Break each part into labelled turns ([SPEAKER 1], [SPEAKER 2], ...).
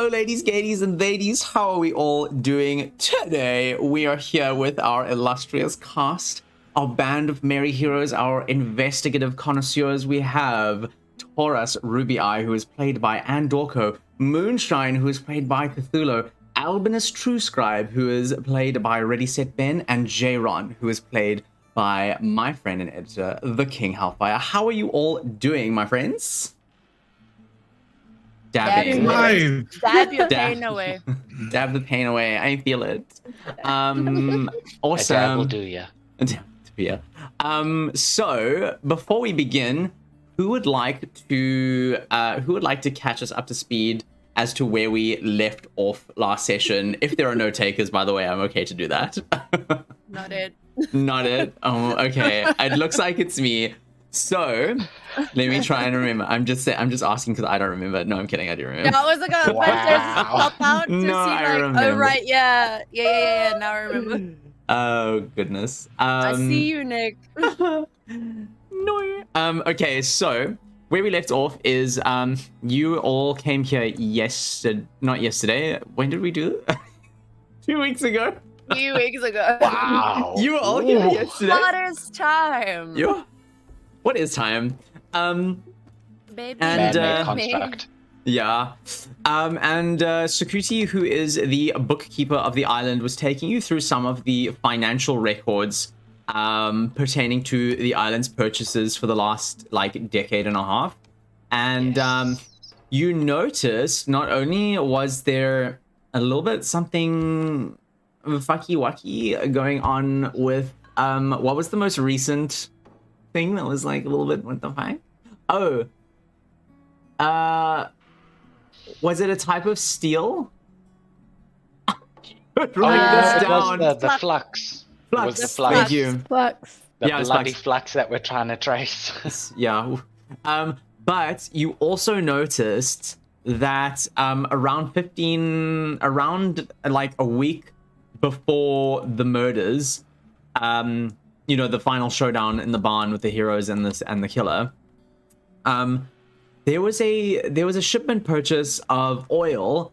[SPEAKER 1] Hello, ladies, gadies, and ladies. How are we all doing today? We are here with our illustrious cast, our band of merry heroes, our investigative connoisseurs. We have Taurus Ruby Eye, who is played by Andorko, Moonshine, who is played by Cthulhu, Albinus True Scribe, who is played by Ready Set Ben, and Jayron, who is played by my friend and editor, the King Hellfire. How are you all doing, my friends? Dabbing.
[SPEAKER 2] Dab your pain away.
[SPEAKER 1] Dab the pain away. I feel it. Awesome.
[SPEAKER 3] A dab will do ya.
[SPEAKER 1] So before we begin, who would like to catch us up to speed as to where we left off last session? If there are no takers, by the way, I'm okay to do that.
[SPEAKER 2] Not it.
[SPEAKER 1] Not it. Oh, okay. It looks like it's me. So let me try and remember. I'm just asking because I don't remember. No, I'm kidding. I do remember.
[SPEAKER 2] No, I was like, pop out to
[SPEAKER 1] No,
[SPEAKER 2] see
[SPEAKER 1] I
[SPEAKER 2] like,
[SPEAKER 1] remember.
[SPEAKER 2] oh right, yeah. Now I remember.
[SPEAKER 1] Oh goodness.
[SPEAKER 2] I see you, Nick.
[SPEAKER 1] No. Okay, so where we left off is you all came here not yesterday. When did we do it? 2 weeks ago.
[SPEAKER 2] 2 weeks ago.
[SPEAKER 3] Wow.
[SPEAKER 1] You were all here yesterday.
[SPEAKER 2] Hottest time.
[SPEAKER 1] What is time?
[SPEAKER 2] Baby.
[SPEAKER 1] And,
[SPEAKER 3] Man-made construct.
[SPEAKER 1] Yeah. And Sakuti, who is the bookkeeper of the island, was taking you through some of the financial records pertaining to the island's purchases for the last decade and a half. And you noticed not only was there a little bit something fucky wacky going on with what was the most recent thing that was like a little bit what the fuck? Oh. Was it a type of steel?
[SPEAKER 3] It was the flux. It was the flux.
[SPEAKER 1] Thank you.
[SPEAKER 4] Flux.
[SPEAKER 3] The
[SPEAKER 1] Yeah,
[SPEAKER 3] bloody flux that we're trying to trace.
[SPEAKER 1] Yeah. But you also noticed that around like a week before the murders, the final showdown in the barn with the heroes and the killer, there was a shipment purchase of oil,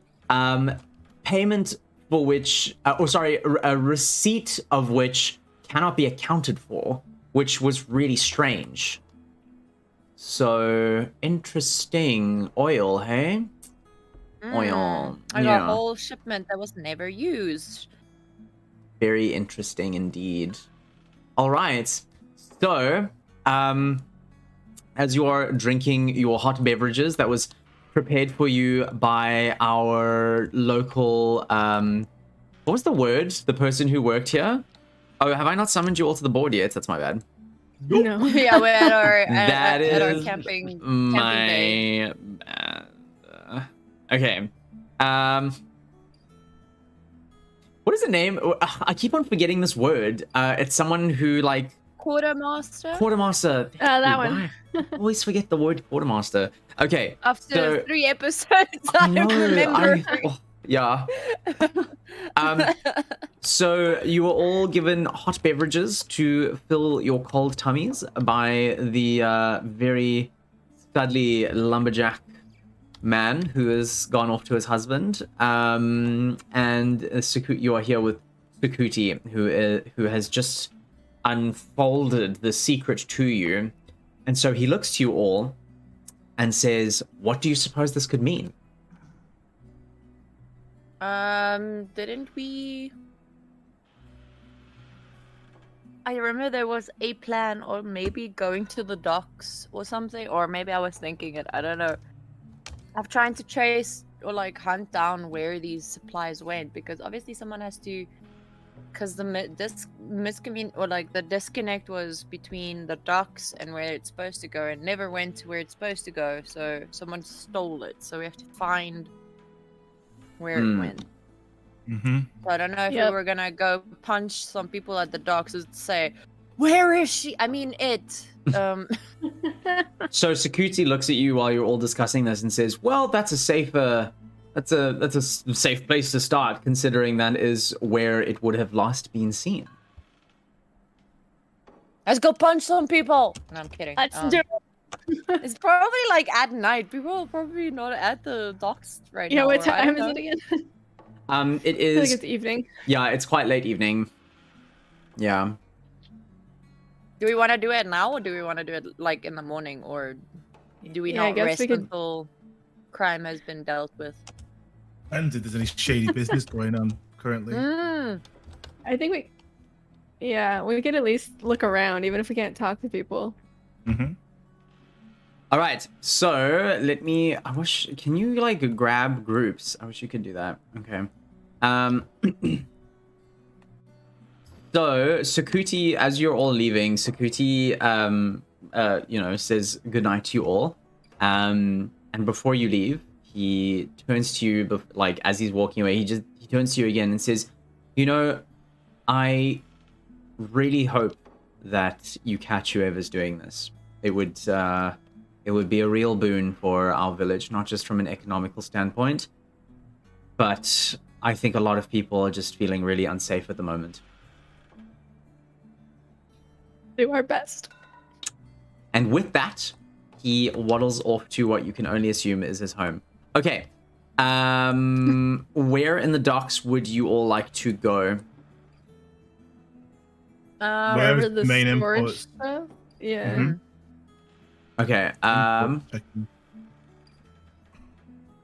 [SPEAKER 1] payment for which, a receipt of which cannot be accounted for, which was really strange. So interesting. Oil, hey? Oil.
[SPEAKER 2] I got a whole shipment that was never used.
[SPEAKER 1] Very interesting indeed. All right. So, as you are drinking your hot beverages that was prepared for you by our local, what was the word? The person who worked here? Oh, have I not summoned you all to the board yet? That's my bad.
[SPEAKER 4] No.
[SPEAKER 2] Yeah, we're at our
[SPEAKER 1] That
[SPEAKER 2] our
[SPEAKER 1] is
[SPEAKER 2] camping
[SPEAKER 1] my bad. Okay. What is the name? I keep on forgetting this word. It's someone who
[SPEAKER 2] quartermaster.
[SPEAKER 1] Quartermaster.
[SPEAKER 4] That one.
[SPEAKER 1] I always forget the word quartermaster. Okay.
[SPEAKER 2] After 3 episodes, I remember.
[SPEAKER 1] Yeah. So you were all given hot beverages to fill your cold tummies by the very studly lumberjack man who has gone off to his husband. And you are here with Sakuti, who has just unfolded the secret to you. And so he looks to you all and says, "What do you suppose this could mean?"
[SPEAKER 2] Didn't we? I remember there was a plan, or maybe going to the docks or something, or maybe I was thinking it. I don't know. I'm trying to trace or hunt down where these supplies went, because obviously someone has to. Because the the disconnect was between the docks and where it's supposed to go, and never went to where it's supposed to go. So someone stole it. So we have to find where it went.
[SPEAKER 5] Mm-hmm.
[SPEAKER 2] So I don't know if we were gonna go punch some people at the docks and say, "Where is she?" I mean, it.
[SPEAKER 1] So Sakuti looks at you while you're all discussing this and says, "Well, that's a safe place to start, considering that is where it would have last been seen."
[SPEAKER 2] Let's go punch some people. No, I'm kidding.
[SPEAKER 4] Let's do it.
[SPEAKER 2] It's probably like at night. People are probably not at the docks right
[SPEAKER 4] Yeah,
[SPEAKER 2] now.
[SPEAKER 4] what
[SPEAKER 2] or I
[SPEAKER 4] time
[SPEAKER 2] don't
[SPEAKER 4] is
[SPEAKER 2] know.
[SPEAKER 4] it again?
[SPEAKER 1] It
[SPEAKER 4] I feel like
[SPEAKER 1] is.
[SPEAKER 4] it's evening.
[SPEAKER 1] Yeah, it's quite late evening. Yeah.
[SPEAKER 2] Do we want to do it now, or do we want to do it like in the morning, or do we
[SPEAKER 4] Yeah, I
[SPEAKER 2] not
[SPEAKER 4] guess
[SPEAKER 2] rest
[SPEAKER 4] we could-
[SPEAKER 2] until crime has been dealt with?
[SPEAKER 5] And if there's any shady business going on currently.
[SPEAKER 4] I think we... Yeah, we could at least look around, even if we can't talk to people.
[SPEAKER 5] Mm-hmm.
[SPEAKER 1] All right. So let me. I wish. Can you like grab groups? I wish you could do that. Okay. So Sakuti, as you're all leaving, Sakuti, says goodnight to you all. And before you leave, he turns to you, like as he's walking away, he turns to you again and says, I really hope that you catch whoever's doing this. It would be a real boon for our village, not just from an economical standpoint, but I think a lot of people are just feeling really unsafe at the moment.
[SPEAKER 4] Do our best.
[SPEAKER 1] And with that, he waddles off to what you can only assume is his home. Okay. Where in the docks would you all like to go?
[SPEAKER 5] Wherever
[SPEAKER 4] Wherever the
[SPEAKER 5] main
[SPEAKER 4] storage
[SPEAKER 5] import.
[SPEAKER 4] stuff? Yeah.
[SPEAKER 5] Mhm.
[SPEAKER 1] Okay.
[SPEAKER 5] Checking.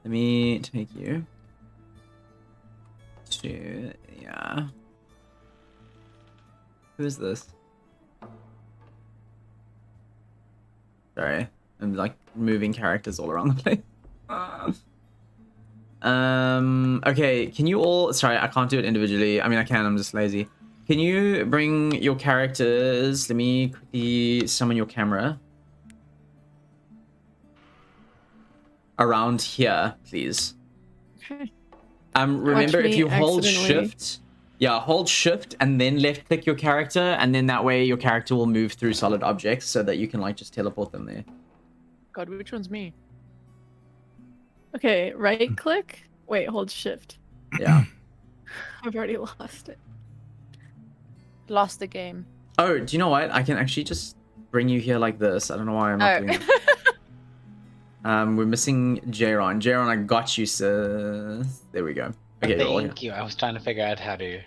[SPEAKER 1] Let me take you to Who is this? Sorry, I'm like moving characters all around the place. Okay, can you all... Sorry, I can't do it individually. I mean, I can, I'm just lazy. Can you bring your characters... Let me quickly summon your camera. Around here, please.
[SPEAKER 4] Okay.
[SPEAKER 1] Remember,
[SPEAKER 4] Watch
[SPEAKER 1] if
[SPEAKER 4] me
[SPEAKER 1] you hold
[SPEAKER 4] accidentally-
[SPEAKER 1] shift... Yeah, hold shift and then left click your character, and then that way your character will move through solid objects so that you can like just teleport them there.
[SPEAKER 2] God, which one's me?
[SPEAKER 4] Okay, right click. Wait, hold shift.
[SPEAKER 1] Yeah.
[SPEAKER 4] I've already lost it.
[SPEAKER 2] Lost the game.
[SPEAKER 1] Oh, do you know what? I can actually just bring you here like this. I don't know why I'm not doing it. We're missing Jaron. Jaron, I got you, sir. There we go. Okay, you're all here.
[SPEAKER 3] Thank you. I was trying to figure out how to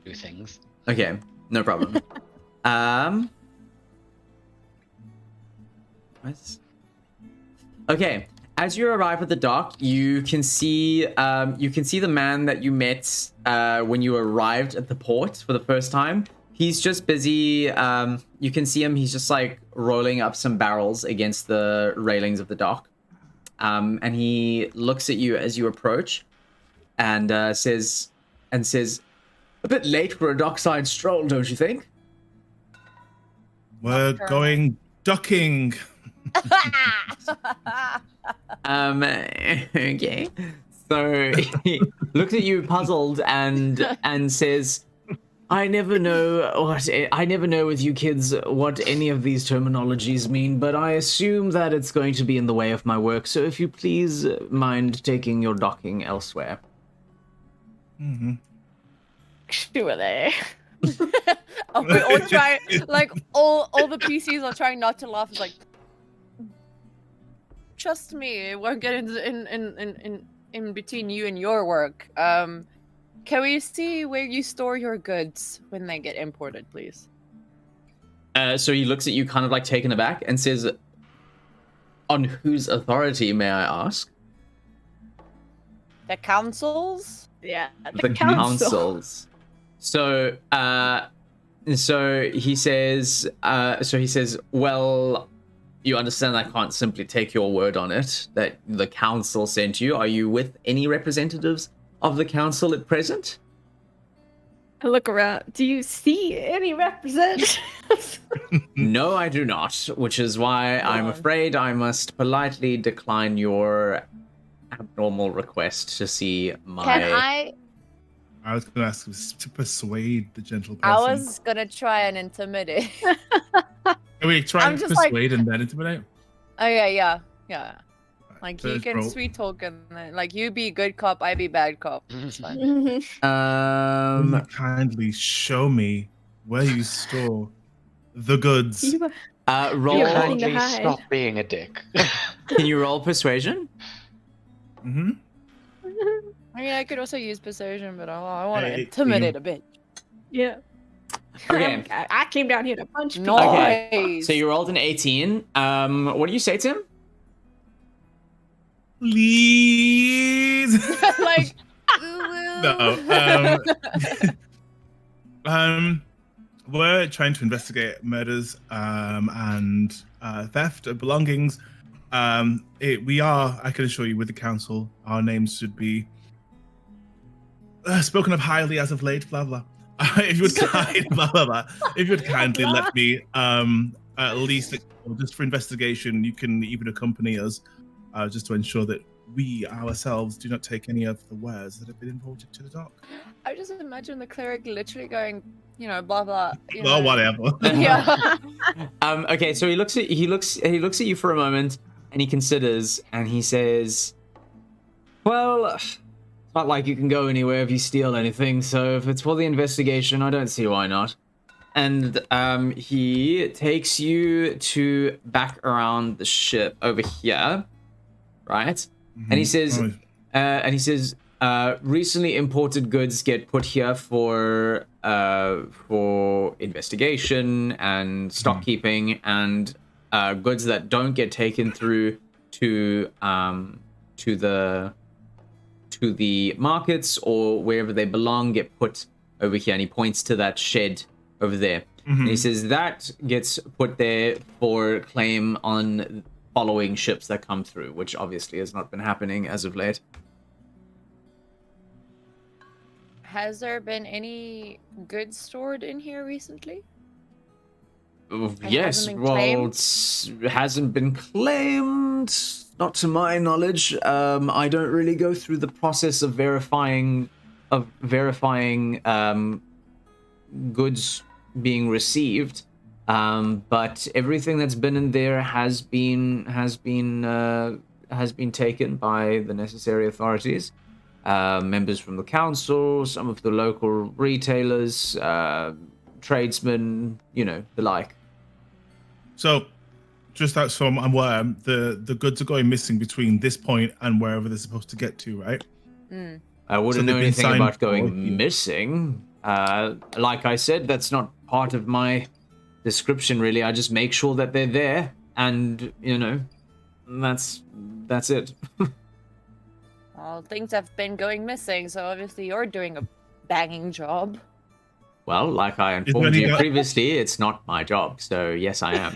[SPEAKER 3] do things.
[SPEAKER 1] Okay, no problem. What? Okay, as you arrive at the dock, you can see the man that you met when you arrived at the port for the first time. He's just busy. You can see him. He's just like rolling up some barrels against the railings of the dock, and he looks at you as you approach, and says, "A bit late for a dockside stroll, don't you think?"
[SPEAKER 5] We're going ducking.
[SPEAKER 1] Okay. So he looks at you puzzled and says, I never know with you kids what any of these terminologies mean, but I assume that it's going to be in the way of my work, so if you please mind taking your docking elsewhere.
[SPEAKER 5] Mm-hmm.
[SPEAKER 4] Surely.
[SPEAKER 2] Oh, we all try, like all the PCs are trying not to laugh. It's like, trust me, it won't get in between you and your work. Can we see where you store your goods when they get imported, please?
[SPEAKER 1] So he looks at you kind of like taken aback and says, on whose authority, may I ask?
[SPEAKER 2] The councils?
[SPEAKER 4] Yeah,
[SPEAKER 1] The councils. So he says, well, you understand I can't simply take your word on it, that the council sent you. Are you with any representatives of the council at present?
[SPEAKER 4] I look around. Do you see any representatives?
[SPEAKER 1] No, I do not, which is why I'm afraid I must politely decline your abnormal request to see my...
[SPEAKER 2] Can
[SPEAKER 5] I was going to ask to persuade the gentle person.
[SPEAKER 2] I was gonna try and intimidate.
[SPEAKER 5] Are we trying
[SPEAKER 2] I'm
[SPEAKER 5] to
[SPEAKER 2] just like-
[SPEAKER 5] persuade and then intimidate?
[SPEAKER 2] Oh yeah. Like you
[SPEAKER 5] First
[SPEAKER 2] can
[SPEAKER 5] roll.
[SPEAKER 2] sweet talk and then, like you be good cop, I be bad cop. It's fine.
[SPEAKER 5] Will you kindly show me where you store the goods?
[SPEAKER 1] Roll.
[SPEAKER 3] You
[SPEAKER 4] nothing to
[SPEAKER 3] kindly
[SPEAKER 4] hide.
[SPEAKER 3] stop being a dick.
[SPEAKER 1] Can you roll persuasion?
[SPEAKER 5] Mm-hmm.
[SPEAKER 2] I mean, I could also use persuasion, but I want to
[SPEAKER 5] Hey,
[SPEAKER 2] intimidate a bit.
[SPEAKER 4] Yeah.
[SPEAKER 1] Okay.
[SPEAKER 4] I came down here to punch people.
[SPEAKER 1] Okay.
[SPEAKER 2] Nice.
[SPEAKER 1] So you rolled an 18. What do you say to him?
[SPEAKER 5] Please.
[SPEAKER 2] Like,
[SPEAKER 5] No. We're trying to investigate murders and theft of belongings. We are, I can assure you, with the council, our names should be spoken of highly as of late. Blah blah. If you would blah blah blah. If you would kindly let me, at least just for investigation, you can even accompany us, just to ensure that we ourselves do not take any of the wares that have been imported to the dock.
[SPEAKER 2] I just imagine the cleric literally going, blah blah.
[SPEAKER 5] Well, whatever.
[SPEAKER 2] Yeah.
[SPEAKER 1] Okay, so he looks at you for a moment, and he considers, and he says, "Well, it's not like you can go anywhere if you steal anything. So if it's for the investigation, I don't see why not." And he takes you to back around the ship over here, right? And he says, recently imported goods get put here for investigation and stock keeping, and goods that don't get taken through to the markets or wherever they belong get put over here. And he points to that shed over there. And he says that gets put there for claim on following ships that come through, which obviously has not been happening as of late.
[SPEAKER 2] Has there been any goods stored in here recently?
[SPEAKER 1] Yes,
[SPEAKER 2] hasn't been
[SPEAKER 1] well,
[SPEAKER 2] claimed?
[SPEAKER 1] it hasn't been claimed, not to my knowledge. I don't really go through the process of verifying goods being received. But everything that's been in there has been taken by the necessary authorities, members from the council, some of the local retailers, tradesmen, the like.
[SPEAKER 5] So, just that so I'm aware, the goods are going missing between this point and wherever they're supposed to get to, right?
[SPEAKER 1] I wouldn't
[SPEAKER 5] So
[SPEAKER 1] know
[SPEAKER 5] they've been
[SPEAKER 1] anything
[SPEAKER 5] signed
[SPEAKER 1] about going
[SPEAKER 5] for, yeah.
[SPEAKER 1] missing. Like I said, that's not part of my description, really. I just make sure that they're there, and that's it.
[SPEAKER 2] Well, things have been going missing, so obviously you're doing a banging job.
[SPEAKER 1] Well, like I
[SPEAKER 5] there
[SPEAKER 1] informed
[SPEAKER 5] any
[SPEAKER 1] you
[SPEAKER 5] doc-
[SPEAKER 1] previously, it's not my job, so yes, I am.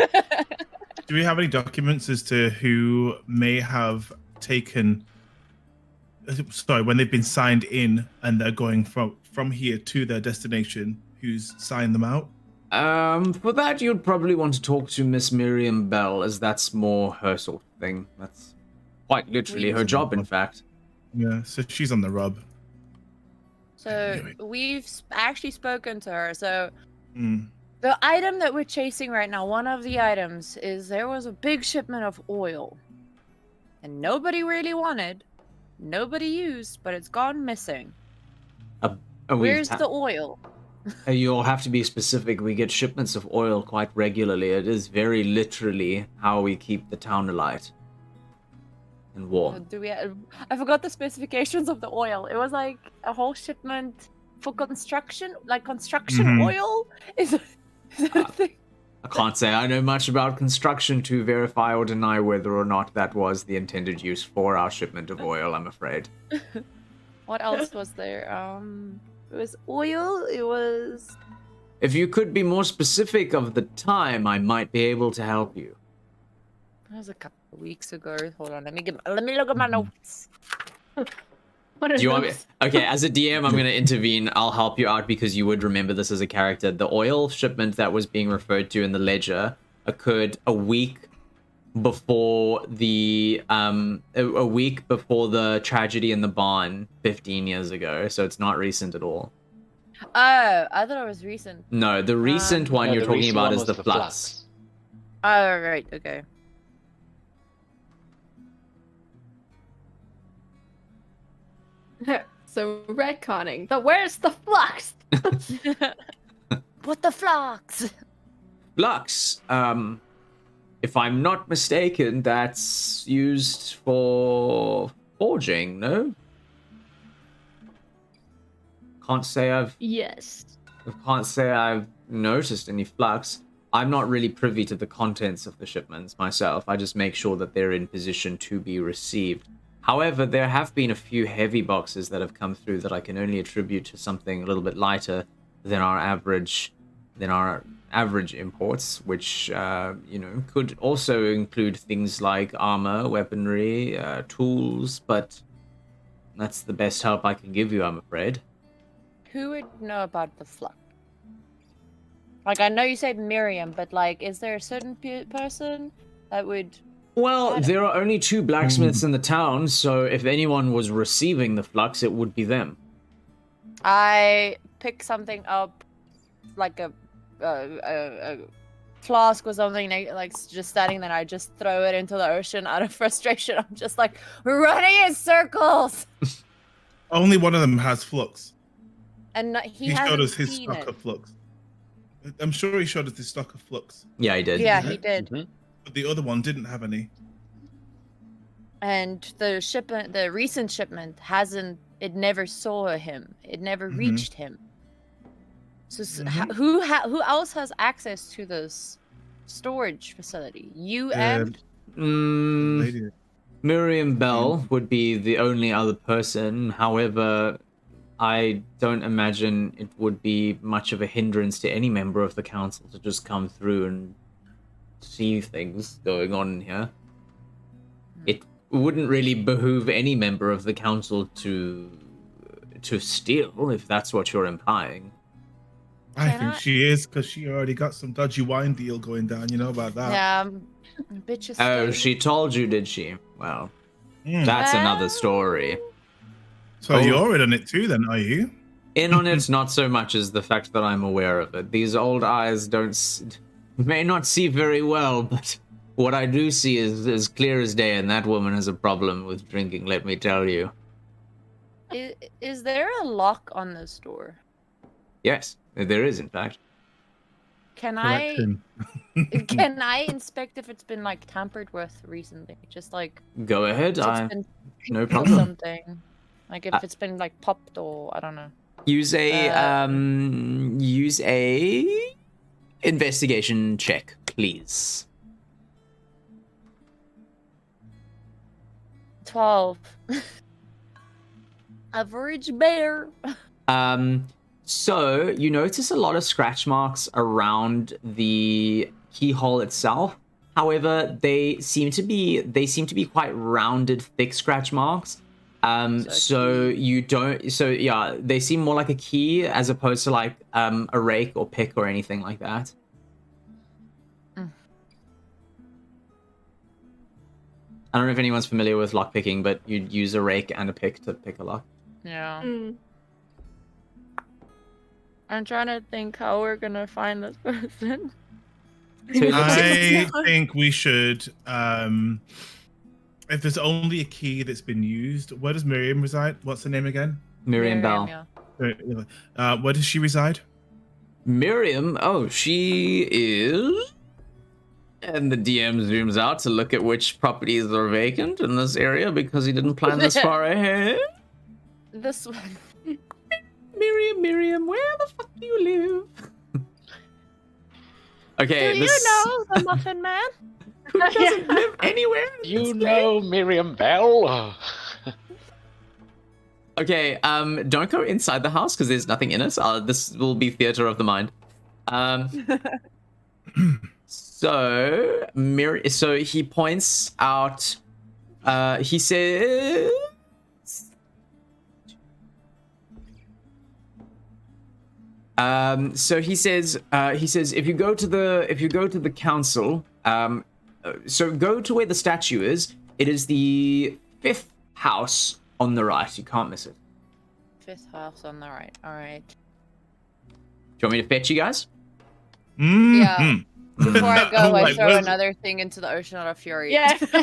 [SPEAKER 5] Do we have any documents as to who may have taken? Sorry, when they've been signed in and they're going from here to their destination, who's signed them out?
[SPEAKER 1] For that, you'd probably want to talk to Miss Miriam Bell, as that's more her sort of thing. That's quite literally her job, in fact.
[SPEAKER 5] Yeah, so she's on the rub.
[SPEAKER 2] So we've actually spoken to her. So
[SPEAKER 5] Mm.
[SPEAKER 2] the item that we're chasing right now, one of the items is there was a big shipment of oil, and nobody really wanted, nobody used, but it's gone missing. Where's the oil?
[SPEAKER 1] You'll have to be specific. We get shipments of oil quite regularly. It is very literally how we keep the town alight and warm.
[SPEAKER 2] Do we? I forgot the specifications of the oil. It was like a whole shipment for construction, like construction oil. Is that a thing?
[SPEAKER 1] I can't say I know much about construction to verify or deny whether or not that was the intended use for our shipment of oil, I'm afraid.
[SPEAKER 2] What else was there? It was oil. It was.
[SPEAKER 1] If you could be more specific of the time, I might be able to help you.
[SPEAKER 2] That was a couple of weeks ago. Hold on, let me look at my notes.
[SPEAKER 4] What are
[SPEAKER 1] Do you want me?
[SPEAKER 4] those?
[SPEAKER 1] Okay, as a DM, I'm going to intervene. I'll help you out because you would remember this as a character. The oil shipment that was being referred to in the ledger occurred a week before the tragedy in the barn 15 years ago. So it's not recent at all.
[SPEAKER 2] Oh, I thought it was recent.
[SPEAKER 1] No, the recent one
[SPEAKER 3] No,
[SPEAKER 1] you're
[SPEAKER 3] the
[SPEAKER 1] talking
[SPEAKER 3] recent
[SPEAKER 1] about
[SPEAKER 3] one
[SPEAKER 1] is
[SPEAKER 3] was
[SPEAKER 1] the flux.
[SPEAKER 2] Oh, right. Okay.
[SPEAKER 4] So retconning. Where's the flux?
[SPEAKER 2] What the flux?
[SPEAKER 1] Flux. if I'm not mistaken, that's used for forging, no? Can't say I've noticed any flux. I'm not really privy to the contents of the shipments myself. I just make sure that they're in position to be received. However, there have been a few heavy boxes that have come through that I can only attribute to something a little bit lighter than our average imports, which could also include things like armor, weaponry, tools, but that's the best help I can give you, I'm afraid.
[SPEAKER 2] Who would know about the flux? Like, I know you said Miriam, but like, is there a certain person that would?
[SPEAKER 1] Well, there are only 2 blacksmiths in the town, so if anyone was receiving the flux, it would be them.
[SPEAKER 2] I pick something up, like a flask or something, like just standing there. I just throw it into the ocean out of frustration. I'm just like running in circles.
[SPEAKER 5] Only one of them has flux.
[SPEAKER 2] And he
[SPEAKER 5] showed us his
[SPEAKER 2] seen
[SPEAKER 5] stock
[SPEAKER 2] it.
[SPEAKER 5] of flux. I'm sure he showed us his stock of flux.
[SPEAKER 1] Yeah, he did.
[SPEAKER 2] Yeah, he did.
[SPEAKER 3] Mm-hmm.
[SPEAKER 5] But the other one didn't have any.
[SPEAKER 2] And the shipment, the recent shipment, it never saw him. It never
[SPEAKER 5] Mhm.
[SPEAKER 2] reached him. So
[SPEAKER 5] Mhm.
[SPEAKER 2] who else has access to this storage facility? You and
[SPEAKER 5] Lady.
[SPEAKER 1] Miriam Bell would be the only other person. However, I don't imagine it would be much of a hindrance to any member of the council to just come through and see things going on in here. It wouldn't really behoove any member of the council to steal, if that's what you're implying.
[SPEAKER 5] I think she is, because she already got some dodgy wine deal going down. You know about that?
[SPEAKER 2] yeah, bitches.
[SPEAKER 1] Oh, she told you, did she? Well, that's another story.
[SPEAKER 5] So you're in on it too, then, are you?
[SPEAKER 1] In on it, not so much as the fact that I'm aware of it. These old eyes may not see very well, but what I do see is as clear as day, and that woman has a problem with drinking, let me tell you.
[SPEAKER 2] Is there a lock on this door?
[SPEAKER 1] Yes, there is, in fact.
[SPEAKER 2] Can I inspect if it's been like tampered with recently? Just like
[SPEAKER 1] Go ahead, no
[SPEAKER 2] or
[SPEAKER 1] problem.
[SPEAKER 2] something. Like if it's been like popped or I don't know.
[SPEAKER 1] Use a investigation check, please.
[SPEAKER 2] 12. Average bear.
[SPEAKER 1] So you notice a lot of scratch marks around the keyhole itself. However, they seem to be quite rounded, thick scratch marks. So they seem more like a key as opposed to like a rake or pick or anything like that. I don't know if anyone's familiar with lockpicking, but you'd use a rake and a pick to pick a lock.
[SPEAKER 2] Yeah. I'm trying to think how we're gonna find this person.
[SPEAKER 5] I think we should, if there's only a key that's been used, where does Miriam reside? What's her name again?
[SPEAKER 1] Miriam Bell.
[SPEAKER 2] Yeah.
[SPEAKER 5] Where does she reside?
[SPEAKER 1] Miriam, she is... And the DM zooms out to look at which properties are vacant in this area because he didn't plan this far ahead.
[SPEAKER 2] This one.
[SPEAKER 1] Miriam, where the fuck do you live? Okay,
[SPEAKER 2] do you know the Muffin Man?
[SPEAKER 1] Who doesn't live anywhere?
[SPEAKER 3] You know Miriam Bell?
[SPEAKER 1] Okay, don't go inside the house because there's nothing in it. This will be theater of the mind. So he points out. He says. So he says if you go to the council, so go to where the statue is. It is the 5th house on the right. You can't miss it.
[SPEAKER 2] 5th house on the right. All right.
[SPEAKER 1] Do you want me to fetch you guys?
[SPEAKER 2] Yeah. Before I go, I
[SPEAKER 5] Like,
[SPEAKER 2] throw
[SPEAKER 5] where's-
[SPEAKER 2] another thing into the ocean out of fury.
[SPEAKER 4] Yeah.
[SPEAKER 1] Okay,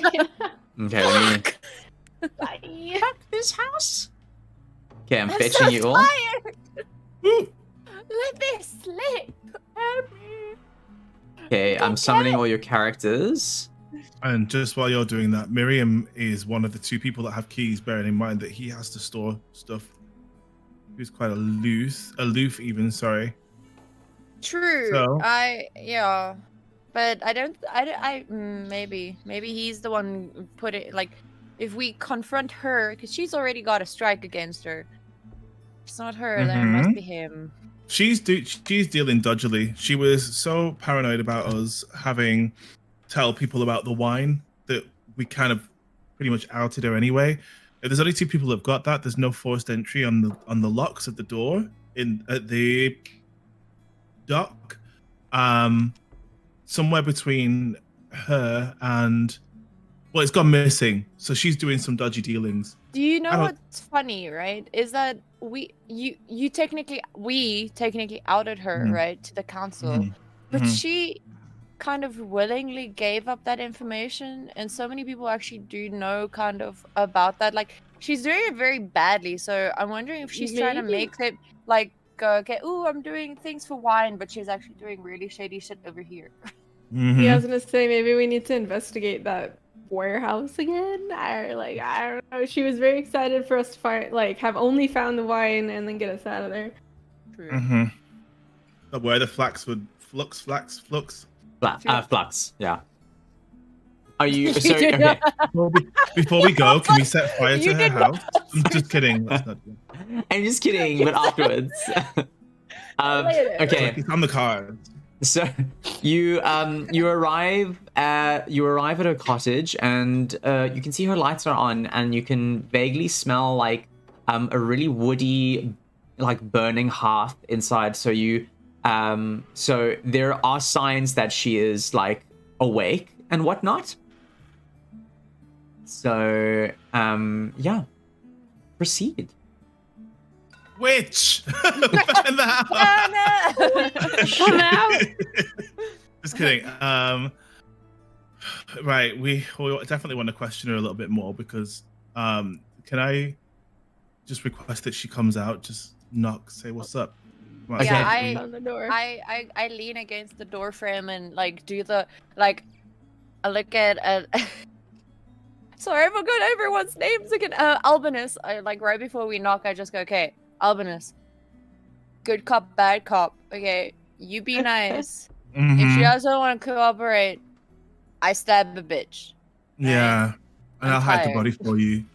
[SPEAKER 1] let me fuck this house. Okay, I'm fetching you all.
[SPEAKER 2] Tired.
[SPEAKER 5] Woo!
[SPEAKER 2] Let me sleep.
[SPEAKER 1] Okay, Okay, I'm summoning all your characters.
[SPEAKER 5] And just while you're doing that, Miriam is one of the 2 people that have keys, bearing in mind that he has to store stuff. He's quite aloof even, sorry.
[SPEAKER 2] True.
[SPEAKER 5] So-
[SPEAKER 2] But maybe he's the one who put it, like, if we confront her, because she's already got a strike against her. If it's not her, then it must be him.
[SPEAKER 5] She's dealing dodgily. She was so paranoid about us having tell people about the wine that we kind of pretty much outed her anyway. If there's only 2 people that've got that, there's no forced entry on the locks at the door at the dock. Somewhere between her and, well, it's gone missing. So she's doing some dodgy dealings.
[SPEAKER 2] Do you know what's funny, right? Is that we technically outed her, right, to the council, but she kind of willingly gave up that information, and so many people actually do know kind of about that. Like, she's doing it very badly, so I'm wondering if she's trying to make it like go, okay, ooh, I'm doing things for wine, but she's actually doing really shady shit over here.
[SPEAKER 4] Yeah, I was gonna say maybe we need to investigate that warehouse again. I don't know. She was very excited for us to have only found the wine and then get us out of there.
[SPEAKER 2] True.
[SPEAKER 5] But where the flux would flux.
[SPEAKER 1] Flux, yeah. Are you so okay?
[SPEAKER 5] Before we go, can we set fire to her house? I'm just kidding. Let's not do that.
[SPEAKER 1] I'm just kidding, but afterwards. Okay.
[SPEAKER 5] It's on the cards.
[SPEAKER 1] So you arrive at her cottage, and you can see her lights are on, and you can vaguely smell like a really woody, like burning hearth inside. So so there are signs that she is like awake and whatnot. So yeah, proceed.
[SPEAKER 5] Witch! Ban the house!
[SPEAKER 2] Come out!
[SPEAKER 5] Just kidding. Right, we definitely want to question her a little bit more, because can I just request that she comes out, just knock, say what's up? Come on,
[SPEAKER 2] Yeah,
[SPEAKER 4] on the door.
[SPEAKER 2] I lean against the door frame and like do the I look at sorry, I forgot everyone's names again. Albinus. I like right before we knock, I just go, okay, Albinus. Good cop, bad cop. Okay, you be nice. If she doesn't want to cooperate, I stab a bitch.
[SPEAKER 5] Yeah, and I'll hide the body for you.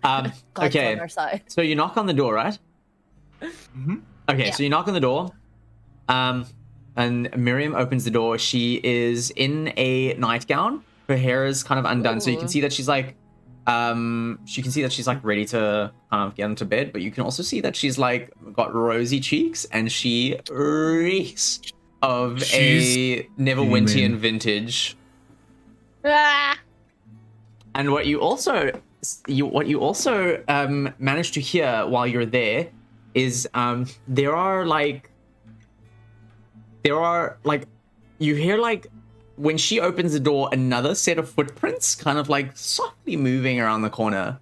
[SPEAKER 2] God's
[SPEAKER 1] okay.
[SPEAKER 2] on our side.
[SPEAKER 1] So you knock on the door, right? Okay,
[SPEAKER 2] Yeah.
[SPEAKER 1] so you knock on the door, and Miriam opens the door. She is in a nightgown. Her hair is kind of undone, so you can see that she's like, ready to kind of get into bed. But you can also see that she's like got rosy cheeks, and she reeks of a Neverwinterian vintage. And what you also managed to hear while you're there is there are like you hear like when she opens the door, another set of footprints kind of like softly moving around the corner.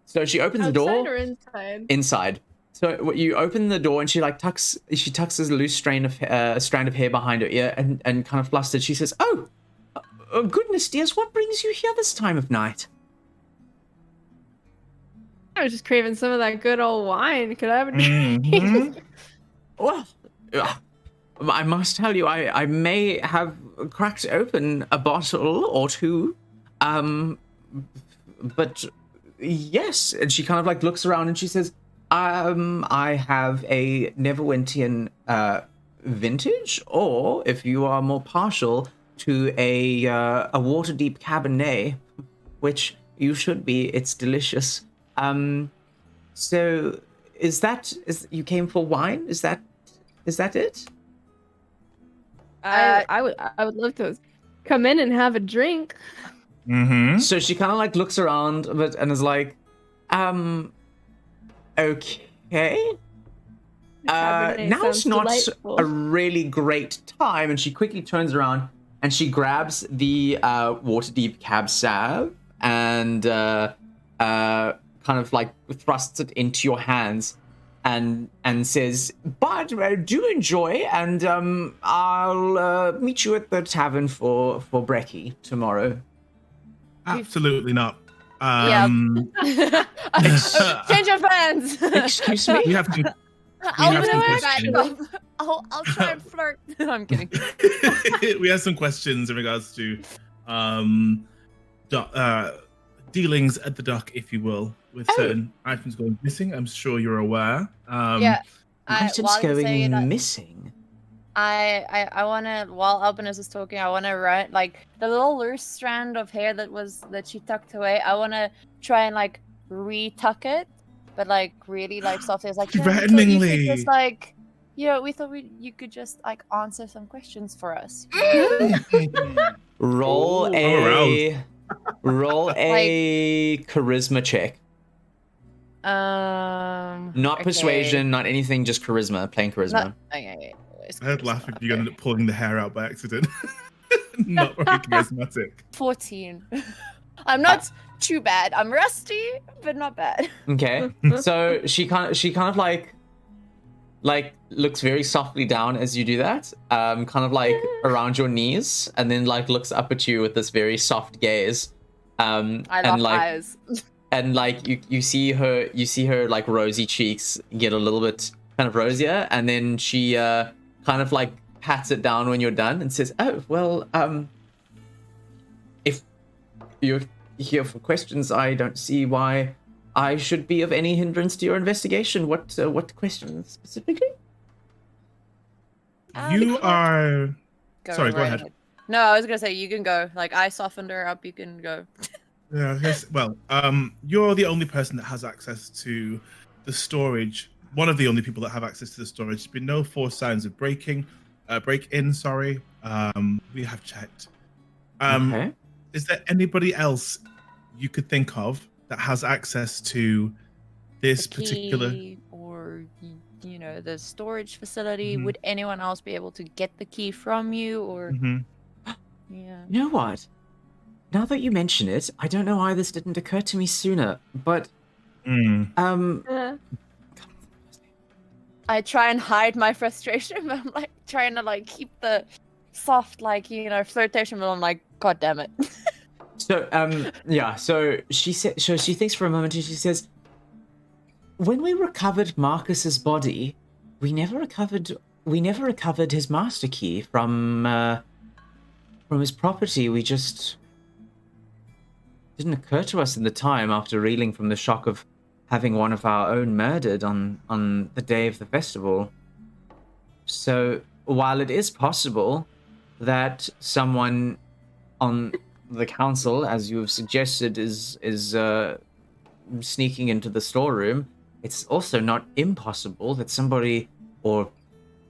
[SPEAKER 1] So she opens the door.
[SPEAKER 4] Outside or inside?
[SPEAKER 1] Inside. So you open the door and she like tucks this loose strand of hair behind her ear, and kind of flustered, she says, "Oh, goodness dears, what brings you here this time of night?"
[SPEAKER 4] I was just craving some of that good old wine. Could I have a drink?
[SPEAKER 1] Well, I must tell you, I may have cracked open a bottle or two, but yes. And she kind of like looks around and she says, I have a Neverwinterian vintage, or if you are more partial to a Waterdeep Cabernet, which you should be. It's delicious. So is you came for wine? Is that it?
[SPEAKER 4] I would love to come in and have a drink.
[SPEAKER 1] So she kind of like looks around and is like, okay. Now's not
[SPEAKER 4] delightful.
[SPEAKER 1] a really great time. And she quickly turns around and she grabs the Waterdeep Cab Sav and kind of like thrusts it into your hands. and says, "But do enjoy, and I'll meet you at the tavern for brekkie tomorrow."
[SPEAKER 5] Absolutely not.
[SPEAKER 2] Change of plans.
[SPEAKER 1] Excuse me.
[SPEAKER 5] We have some.
[SPEAKER 2] I'll try and flirt. I'm kidding.
[SPEAKER 5] We have some questions in regards to dealings at the dock, if you will, with certain items going missing. I'm sure you're aware.
[SPEAKER 1] Items going missing.
[SPEAKER 2] I wanna, while Albanus is talking, I wanna write like the little loose strand of hair that she tucked away. I wanna try and like retuck it, but like really like softly. It's like
[SPEAKER 5] threateningly.
[SPEAKER 2] Just like, we thought you could just like answer some questions for us.
[SPEAKER 1] Roll a charisma check. Not persuasion, not anything, just charisma. Plain charisma.
[SPEAKER 5] I'd laugh if you ended up pulling the hair out by accident. Not very charismatic.
[SPEAKER 2] 14. I'm not too bad. I'm rusty, but not bad.
[SPEAKER 1] Okay. So she kind of like looks very softly down as you do that, kind of like around your knees, and then like looks up at you with this very soft gaze.
[SPEAKER 2] I love
[SPEAKER 1] and like
[SPEAKER 2] eyes.
[SPEAKER 1] and like you see her like rosy cheeks get a little bit kind of rosier, and then she kind of like pats it down when you're done and says, "Oh, well, if you're here for questions, I don't see why I should be of any hindrance to your investigation. What questions specifically?"
[SPEAKER 5] You are... Sorry, go
[SPEAKER 2] right
[SPEAKER 5] ahead.
[SPEAKER 2] No, I was gonna say you can go. Like, I softened her up, you can go.
[SPEAKER 5] Yeah, well, you're the only person that has access to the storage. One of the only people that have access to the storage. There's been no forced signs of break-in. We have checked.
[SPEAKER 1] Okay.
[SPEAKER 5] Is there anybody else you could think of that has access to this
[SPEAKER 2] The key,
[SPEAKER 5] particular?
[SPEAKER 2] or the storage facility? Would anyone else be able to get the key from you, or yeah?
[SPEAKER 1] You know what? Now that you mention it, I don't know why this didn't occur to me sooner, but
[SPEAKER 2] I try and hide my frustration, but I'm like trying to like keep the soft, like, flirtation, but I'm like, God damn it.
[SPEAKER 1] So so she said, so she thinks for a moment and she says, "When we recovered Marcus's body, we never recovered his master key from his property. We just didn't occur to us in the time after reeling from the shock of having one of our own murdered on the day of the festival. So while it is possible that someone on the council, as you have suggested, is sneaking into the storeroom, it's also not impossible that somebody, or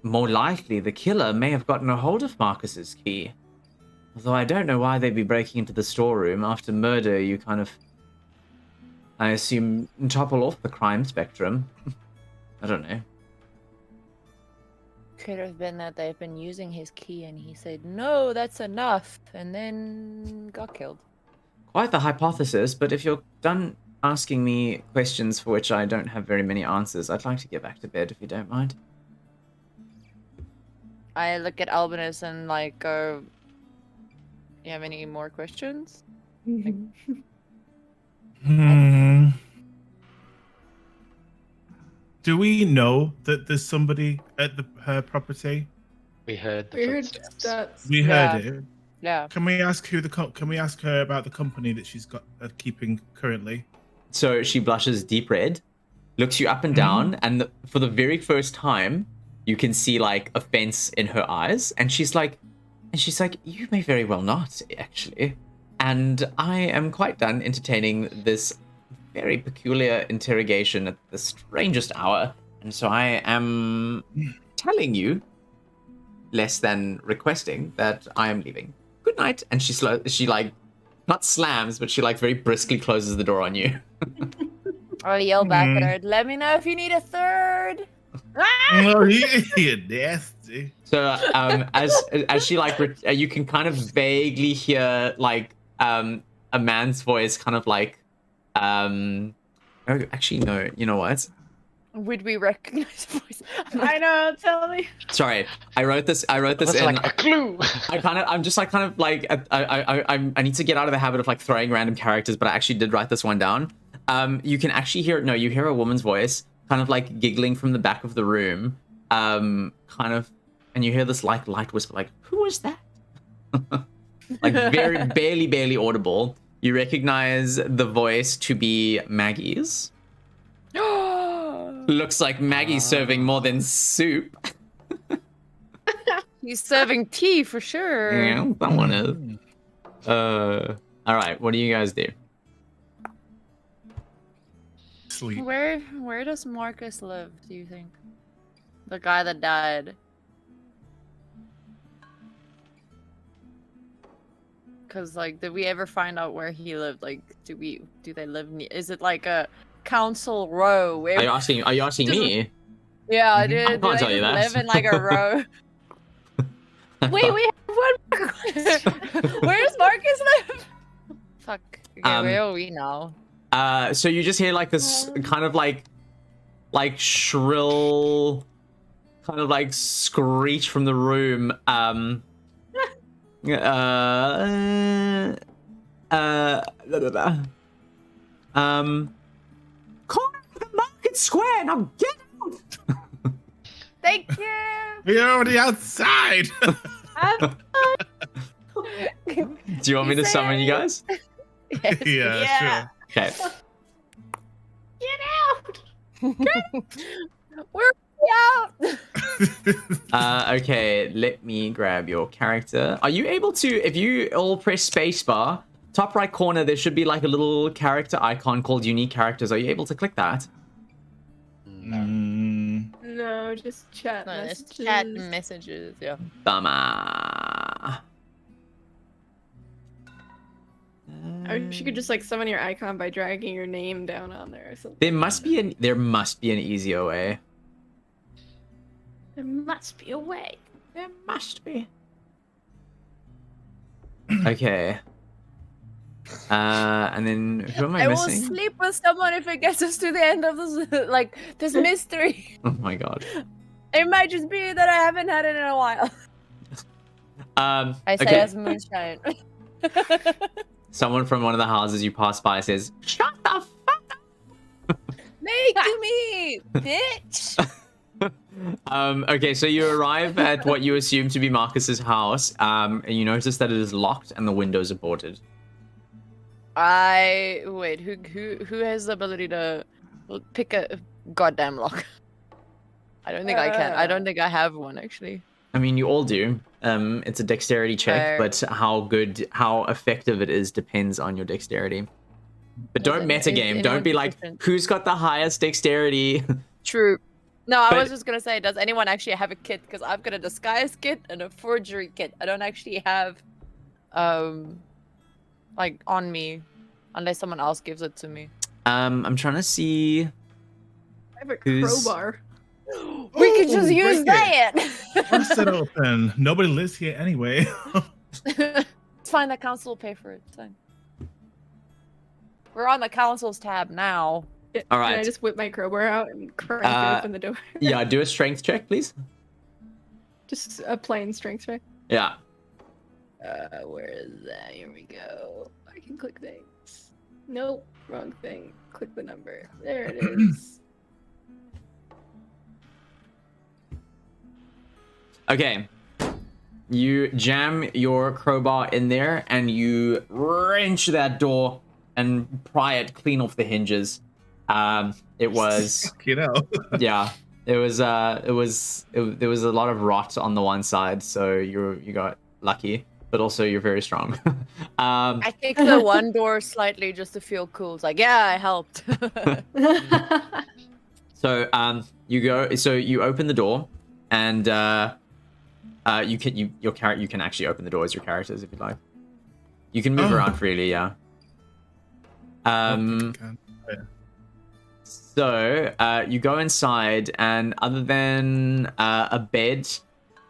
[SPEAKER 1] more likely the killer, may have gotten a hold of Marcus's key. Although I don't know why they'd be breaking into the storeroom. After murder, you kind of, I assume, topple off the crime spectrum. I don't know.
[SPEAKER 2] Could have been that they've been using his key and he said, "No, that's enough," and then got killed.
[SPEAKER 1] Quite the hypothesis, but if you're done asking me questions for which I don't have very many answers, I'd like to get back to bed if you don't mind.
[SPEAKER 2] I look at Albanus and like go, "You have any more questions?"
[SPEAKER 5] Do we know that there's somebody at her property?
[SPEAKER 3] We heard the footsteps.
[SPEAKER 4] That's...
[SPEAKER 5] We heard it.
[SPEAKER 2] Yeah.
[SPEAKER 5] Can we ask Can we ask her about the company that she's got keeping currently?
[SPEAKER 1] So she blushes deep red, looks you up and down, and for the very first time, you can see like offense in her eyes, and she's like, "You may very well not, actually. And I am quite done entertaining this very peculiar interrogation at the strangest hour, and so I am telling you, less than requesting, that I am leaving. Good night." And she like, not slams, but she like very briskly closes the door on you.
[SPEAKER 2] I'll yell back at her, "Let me know if you need a third."
[SPEAKER 5] Oh, you're nasty.
[SPEAKER 1] So as she like, you can kind of vaguely hear like a man's voice, kind of like, oh, actually no, you know what?
[SPEAKER 2] Would we recognize the voice?
[SPEAKER 4] I know. Tell me.
[SPEAKER 1] Sorry, I wrote this
[SPEAKER 3] That's
[SPEAKER 1] in.
[SPEAKER 3] like a clue.
[SPEAKER 1] I'm just like kind of like I need to get out of the habit of like throwing random characters, but I actually did write this one down. You can actually hear it. No, you hear a woman's voice, kind of like giggling from the back of the room, kind of, and you hear this like light whisper, like, "Who is that?" Like very barely audible. You recognize the voice to be Maggie's. Looks like Maggie's serving more than soup.
[SPEAKER 2] He's serving tea for sure.
[SPEAKER 1] Yeah, someone is. All right, what do you guys do?
[SPEAKER 5] Sleep.
[SPEAKER 2] Where does Marcus live, do you think? The guy that died. Cause like, did we ever find out where he lived? Like, do they live near? Is it like a council row? Where...
[SPEAKER 1] Are you asking me?
[SPEAKER 2] Yeah, dude.
[SPEAKER 1] I can't tell you that.
[SPEAKER 2] Live in like a row. Wait, we have one more question. Where does Marcus live? Fuck. Okay, where are we now?
[SPEAKER 1] So you just hear like this kind of like shrill, kind of like screech from the room. Corner of the market square. Now get out.
[SPEAKER 2] Thank you.
[SPEAKER 5] We're already outside.
[SPEAKER 1] Do you want me to summon you guys?
[SPEAKER 2] Yes.
[SPEAKER 5] Yeah,
[SPEAKER 1] Okay.
[SPEAKER 4] Get out.
[SPEAKER 2] We're out.
[SPEAKER 1] Okay, let me grab your character. Are you able to, if you all press spacebar, top right corner, there should be like a little character icon called unique characters. Are you able to click that?
[SPEAKER 4] No, just chat
[SPEAKER 2] No, it's
[SPEAKER 4] messages.
[SPEAKER 2] chat messages, yeah.
[SPEAKER 1] Bummer.
[SPEAKER 4] I wish you could just like summon your icon by dragging your name down on there or something.
[SPEAKER 1] There must be an easier way.
[SPEAKER 4] There must be a way.
[SPEAKER 1] There must be. Okay. And then who am I
[SPEAKER 2] I will
[SPEAKER 1] missing?
[SPEAKER 2] sleep with someone if it gets us to the end of this, like, this mystery.
[SPEAKER 1] Oh my god.
[SPEAKER 2] It might just be that I haven't had it in a while. I say
[SPEAKER 1] okay.
[SPEAKER 2] as moonshine.
[SPEAKER 1] Someone from one of the houses you pass by says, "Shut the fuck up!"
[SPEAKER 2] Make to me, bitch.
[SPEAKER 1] Okay, so you arrive at what you assume to be Marcus's house, and you notice that it is locked and the windows are boarded.
[SPEAKER 2] Wait. Who has the ability to pick a goddamn lock? I don't think I can. I don't think I have one actually.
[SPEAKER 1] I mean, you all do. It's a dexterity check, but how effective it is depends on your dexterity. But don't metagame. Don't be like, who's got the highest dexterity?
[SPEAKER 2] True. No, I was just gonna say, does anyone actually have a kit? Because I've got a disguise kit and a forgery kit. I don't actually have, like on me, unless someone else gives it to me.
[SPEAKER 1] I'm trying to see.
[SPEAKER 4] I have a
[SPEAKER 1] Who's-
[SPEAKER 4] crowbar.
[SPEAKER 2] We could just use
[SPEAKER 5] break
[SPEAKER 2] that.
[SPEAKER 5] Bust it open. Nobody lives here anyway.
[SPEAKER 2] It's fine. The council will pay for it. It's fine. We're on the council's tab now.
[SPEAKER 1] All right.
[SPEAKER 4] Can I just whip my crowbar out and crank open the door?
[SPEAKER 1] Yeah, do a strength check, please.
[SPEAKER 4] Just a plain strength check.
[SPEAKER 1] Yeah.
[SPEAKER 4] Where is that? Here we go. I can click things. Nope, wrong thing. Click the number. There it is.
[SPEAKER 1] Okay. You jam your crowbar in there and you wrench that door and pry it clean off the hinges. It was
[SPEAKER 5] You know.
[SPEAKER 1] yeah. There was a lot of rot on the one side, so you got lucky, but also you're very strong.
[SPEAKER 2] I kicked the one door slightly just to feel cool. It's like, yeah, I helped.
[SPEAKER 1] So you open the door and you can actually open the door as your characters if you'd like. You can move around freely, yeah. So you go inside, and other than a bed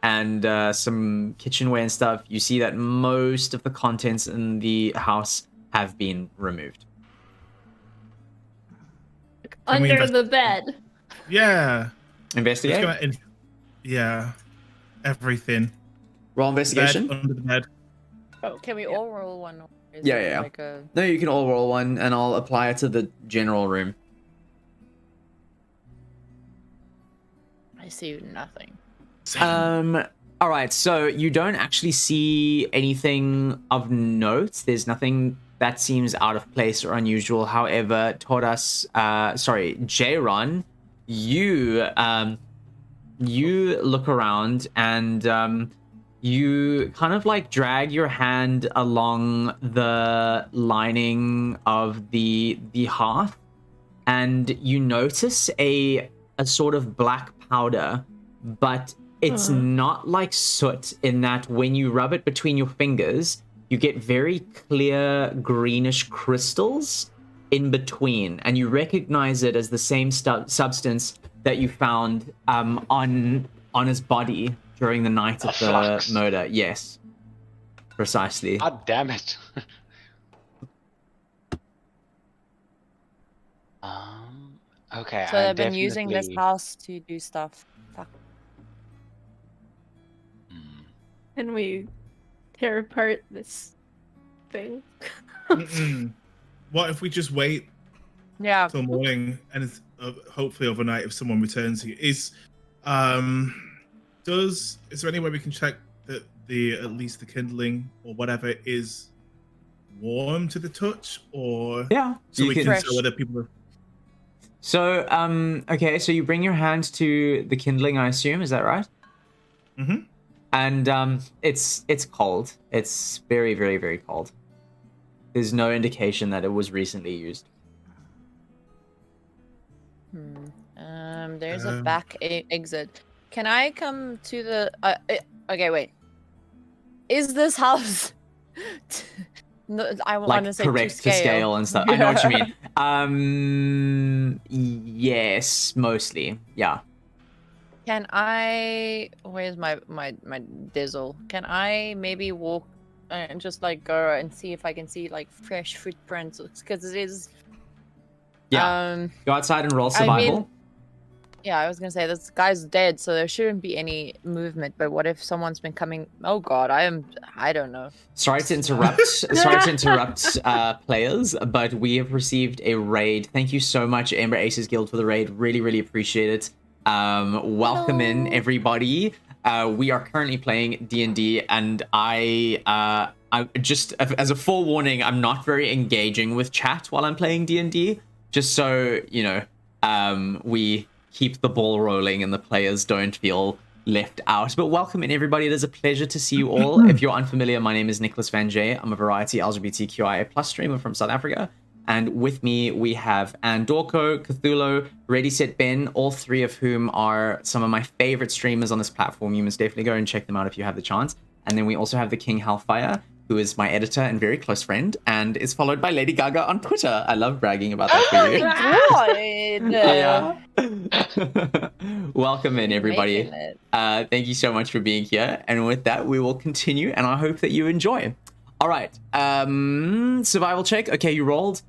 [SPEAKER 1] and some kitchenware and stuff, you see that most of the contents in the house have been removed.
[SPEAKER 4] Under the bed.
[SPEAKER 5] Yeah.
[SPEAKER 1] Investigate.
[SPEAKER 5] Let's go yeah. Everything.
[SPEAKER 1] Roll investigation.
[SPEAKER 5] Bed, under the bed.
[SPEAKER 2] Oh, can we all roll one? Or is
[SPEAKER 1] Yeah,
[SPEAKER 2] it
[SPEAKER 1] yeah.
[SPEAKER 2] Like a...
[SPEAKER 1] No, you can all roll one, and I'll apply it to the general room.
[SPEAKER 2] I see nothing.
[SPEAKER 1] All right, so you don't actually see anything of note. There's nothing that seems out of place or unusual. However, Jayron, you look around and you kind of like drag your hand along the lining of the hearth, and you notice a sort of black powder, but it's not like soot in that when you rub it between your fingers, you get very clear greenish crystals in between, and you recognize it as the same substance that you found on his body during the night of the
[SPEAKER 3] flux.
[SPEAKER 1] murder. Yes, precisely.
[SPEAKER 3] God damn it. Okay.
[SPEAKER 2] So
[SPEAKER 3] I
[SPEAKER 2] they've been using this
[SPEAKER 3] definitely-
[SPEAKER 2] house to do stuff. Fuck.
[SPEAKER 4] And we tear apart this thing.
[SPEAKER 5] What if we just wait
[SPEAKER 2] Yeah.
[SPEAKER 5] till morning and it's, hopefully overnight if someone returns here? Is there any way we can check that at least the kindling or whatever is warm to the touch, or
[SPEAKER 1] Yeah,
[SPEAKER 5] so
[SPEAKER 1] you
[SPEAKER 5] we
[SPEAKER 1] can-
[SPEAKER 5] can tell whether people are...
[SPEAKER 1] So, okay, so you bring your hand to the kindling, I assume, is that right?
[SPEAKER 5] Mm-hmm.
[SPEAKER 1] And it's cold. It's very, very, very cold. There's no indication that it was recently used.
[SPEAKER 2] There's a back exit. Can I come to the? Okay, wait. Is this house? No, I want
[SPEAKER 1] Like
[SPEAKER 2] to say
[SPEAKER 1] correct to scale and stuff. I know what you mean. Yes, mostly. Yeah.
[SPEAKER 2] Can I? Where's my dizzle? Can I maybe walk and just like go and see if I can see like fresh footprints? Because it is.
[SPEAKER 1] Yeah. Go outside and roll survival.
[SPEAKER 2] Yeah, I was gonna say this guy's dead, so there shouldn't be any movement. But what if someone's been coming? Oh God, I don't know.
[SPEAKER 1] Sorry to interrupt. Players, but we have received a raid. Thank you so much, Amber Aces Guild, for the raid. Really, really appreciate it. Welcome in, everybody. We are currently playing D&D, and I just, as a forewarning, I'm not very engaging with chat while I'm playing D&D, just so you know, we keep the ball rolling and the players don't feel left out. But welcome in, everybody. It is a pleasure to see you all. If you're unfamiliar, my name is Nicholas Van Jay. I'm a variety LGBTQIA+ streamer from South Africa. And with me, we have Andorko, Cthulhu, Ready Set Ben, all three of whom are some of my favorite streamers on this platform. You must definitely go and check them out if you have the chance. And then we also have the King Hellfire, who is my editor and very close friend, and is followed by Lady Gaga on Twitter. I love bragging about that for you.
[SPEAKER 2] God.
[SPEAKER 1] Yeah. Welcome in, everybody. Thank you so much for being here. And with that, we will continue, and I hope that you enjoy. All right. Survival check. Okay, you rolled.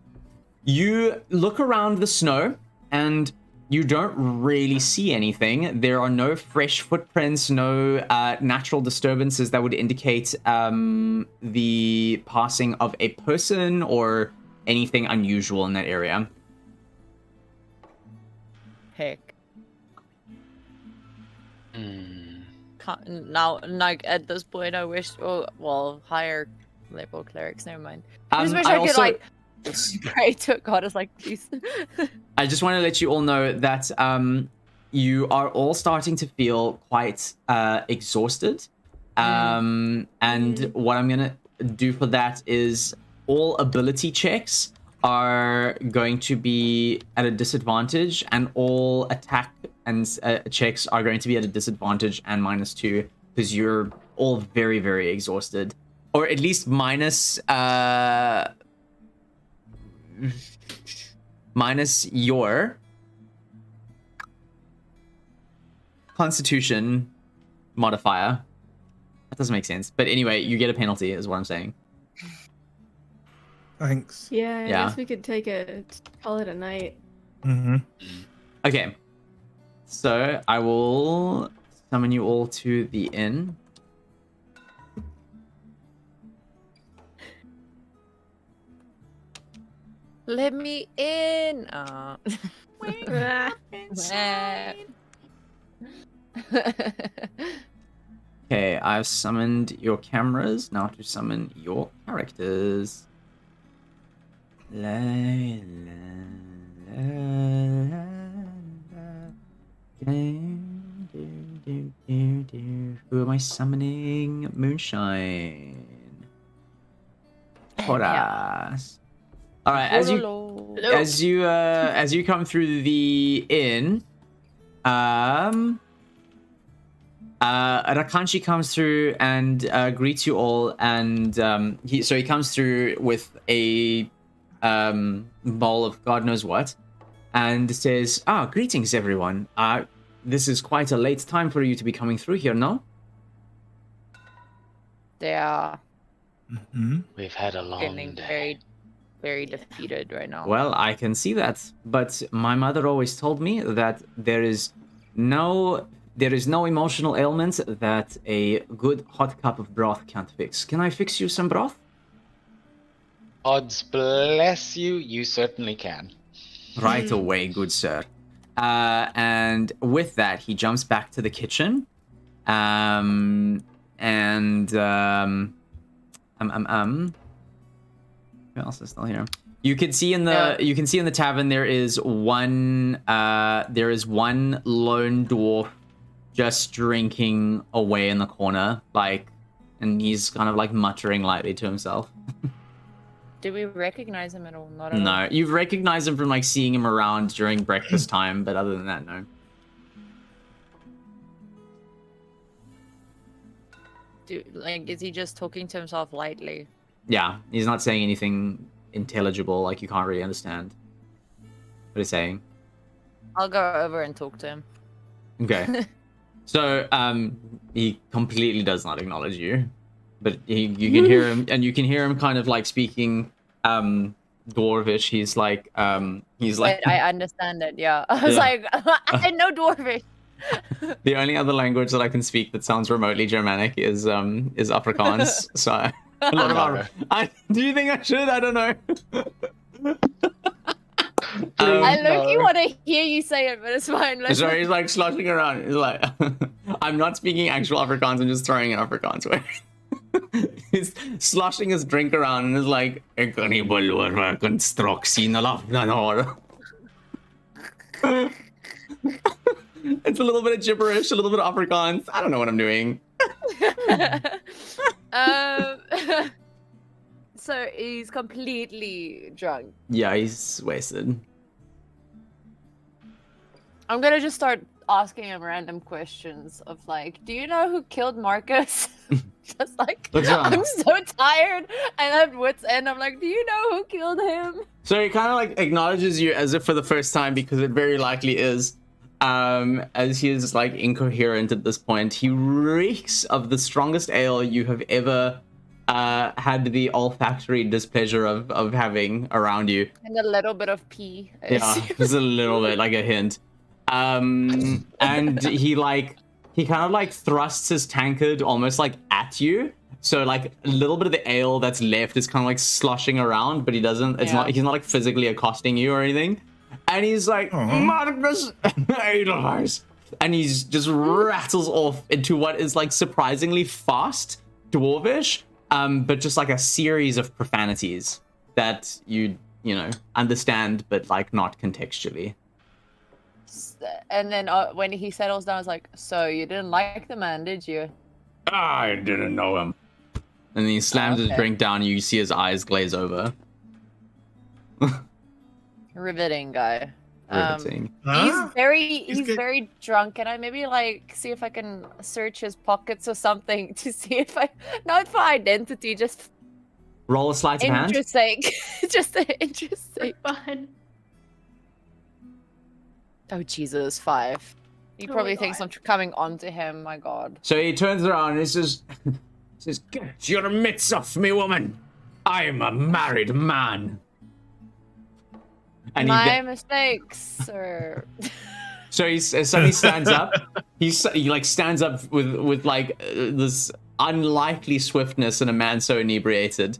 [SPEAKER 1] You look around the snow, and you don't really see anything. There are no fresh footprints, no natural disturbances that would indicate the passing of a person or anything unusual in that area.
[SPEAKER 2] Heck. Now, like at this point, I wish. Oh, well, higher level clerics. Never mind. I just wish I could like pray to a goddess like please.
[SPEAKER 1] I just want to let you all know that you are all starting to feel quite exhausted. And what I'm going to do for that is all ability checks are going to be at a disadvantage, and all attack and checks are going to be at a disadvantage and -2, because you're all very, very exhausted. Or at least minus your Constitution modifier. That doesn't make sense. But anyway, you get a penalty, is what I'm saying.
[SPEAKER 5] Thanks.
[SPEAKER 4] Yeah, I guess we could call it a night.
[SPEAKER 5] Mm-hmm.
[SPEAKER 1] Okay. So I will summon you all to the inn.
[SPEAKER 2] Let me in.
[SPEAKER 1] Okay, I've summoned your cameras. Now to summon your characters. La, la, la, la, la. Who am I summoning? Moonshine. Horas. All right, as you come through the inn, Rakanshi comes through and greets you all, and he comes through with a bowl of God knows what, and says, greetings everyone. This is quite a late time for you to be coming through here, no?
[SPEAKER 2] They are
[SPEAKER 3] We've had a long
[SPEAKER 2] feeling
[SPEAKER 3] day.
[SPEAKER 2] very defeated right now.
[SPEAKER 1] Well, I can see that, but my mother always told me that there is no emotional ailment that a good hot cup of broth can't fix. Can I fix you some broth?
[SPEAKER 3] Odds bless you, you certainly can.
[SPEAKER 1] Right away, good sir. And with that, he jumps back to the kitchen. Who else is still here? You can see in the tavern there is one lone dwarf just drinking away in the corner, and he's kind of muttering lightly to himself.
[SPEAKER 2] Did we recognize him at all? Not at all.
[SPEAKER 1] No, you've recognized him from seeing him around during breakfast time, but other than that, no.
[SPEAKER 2] Is he just talking to himself lightly?
[SPEAKER 1] Yeah, he's not saying anything intelligible, you can't really understand what he's saying.
[SPEAKER 2] I'll go over and talk to him.
[SPEAKER 1] Okay. So, he completely does not acknowledge you, but you can hear him, and you can hear him kind of speaking, Dwarvish. He's like,
[SPEAKER 2] I understand it. Yeah, I was I know Dwarvish.
[SPEAKER 1] The only other language that I can speak that sounds remotely Germanic is Afrikaans. So. Do you think I should? I don't know.
[SPEAKER 2] I low-key want to hear you say it, but it's fine.
[SPEAKER 1] Sorry, he's sloshing around. He's I'm not speaking actual Afrikaans, I'm just throwing in Afrikaans. He's sloshing his drink around and is like, it's a little bit of gibberish, a little bit of Afrikaans. I don't know what I'm doing.
[SPEAKER 2] So he's completely drunk.
[SPEAKER 1] Yeah, he's wasted.
[SPEAKER 2] I'm gonna just start asking him random questions of do you know who killed Marcus? Just I'm so tired and at wit's end. I'm do you know who killed him?
[SPEAKER 1] So he kind of acknowledges you as if for the first time, because it very likely is. As he is incoherent at this point. He reeks of the strongest ale you have ever had the olfactory displeasure of having around you.
[SPEAKER 2] And a little bit of pee.
[SPEAKER 1] Yeah, just a little bit, a hint. And he kind of thrusts his tankard almost at you. So a little bit of the ale that's left is kind of sloshing around, but he doesn't. He's not physically accosting you or anything. And he's Marcus Edelweiss. And he's just rattles off into what is surprisingly fast Dwarvish, but just a series of profanities that you understand, but not contextually.
[SPEAKER 2] And then when he settles down, it's so you didn't like the man, did you?
[SPEAKER 1] I didn't know him. And then he slams his drink down, and you see his eyes glaze over.
[SPEAKER 2] Riveting guy.
[SPEAKER 1] Riveting.
[SPEAKER 2] He's very drunk. Can I maybe see if I can search his pockets or something to see if not for identity, just
[SPEAKER 1] roll a sleight of hand.
[SPEAKER 2] Interest sake. Just interest sake.
[SPEAKER 4] Fun.
[SPEAKER 2] Oh Jesus, 5. He probably thinks I'm coming onto him. My God.
[SPEAKER 1] So he turns around and he says, "Get your mitts off me, woman. I am a married man." And
[SPEAKER 2] my mistakes, sir.
[SPEAKER 1] So he suddenly stands up. He like stands up with like this unlikely swiftness in a man so inebriated.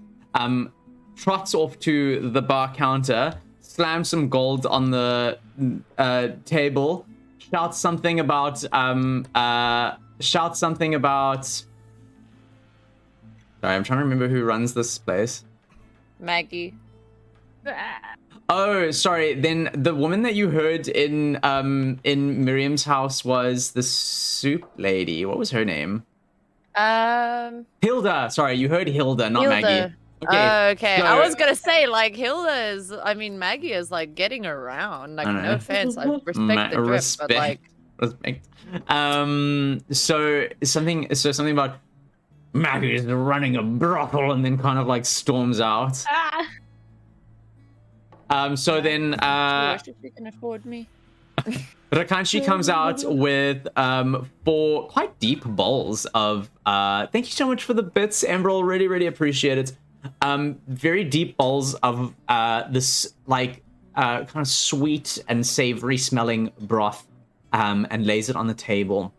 [SPEAKER 1] Trots off to the bar counter, slams some gold on the table, shouts something about Sorry, I'm trying to remember who runs this place.
[SPEAKER 2] Maggie.
[SPEAKER 1] Oh, sorry. Then the woman that you heard in Miriam's house was the soup lady. What was her name? Hilda. Sorry, you heard Hilda, not
[SPEAKER 2] Hilda.
[SPEAKER 1] Maggie.
[SPEAKER 2] Okay.
[SPEAKER 1] So-
[SPEAKER 2] I was gonna say like Hilda is. I mean, Maggie is like getting around. Like,
[SPEAKER 1] I
[SPEAKER 2] no
[SPEAKER 1] know.
[SPEAKER 2] offense, I respect the drip, but like,
[SPEAKER 1] respect. So something about Maggie is running a brothel, and then kind of like storms out. So then
[SPEAKER 2] I wish if you can afford me.
[SPEAKER 1] Rakanshi comes out with 4 quite deep bowls of thank you so much for the bits, Emerald, really appreciate it. Very deep bowls of this like kind of sweet and savory smelling broth, and lays it on the table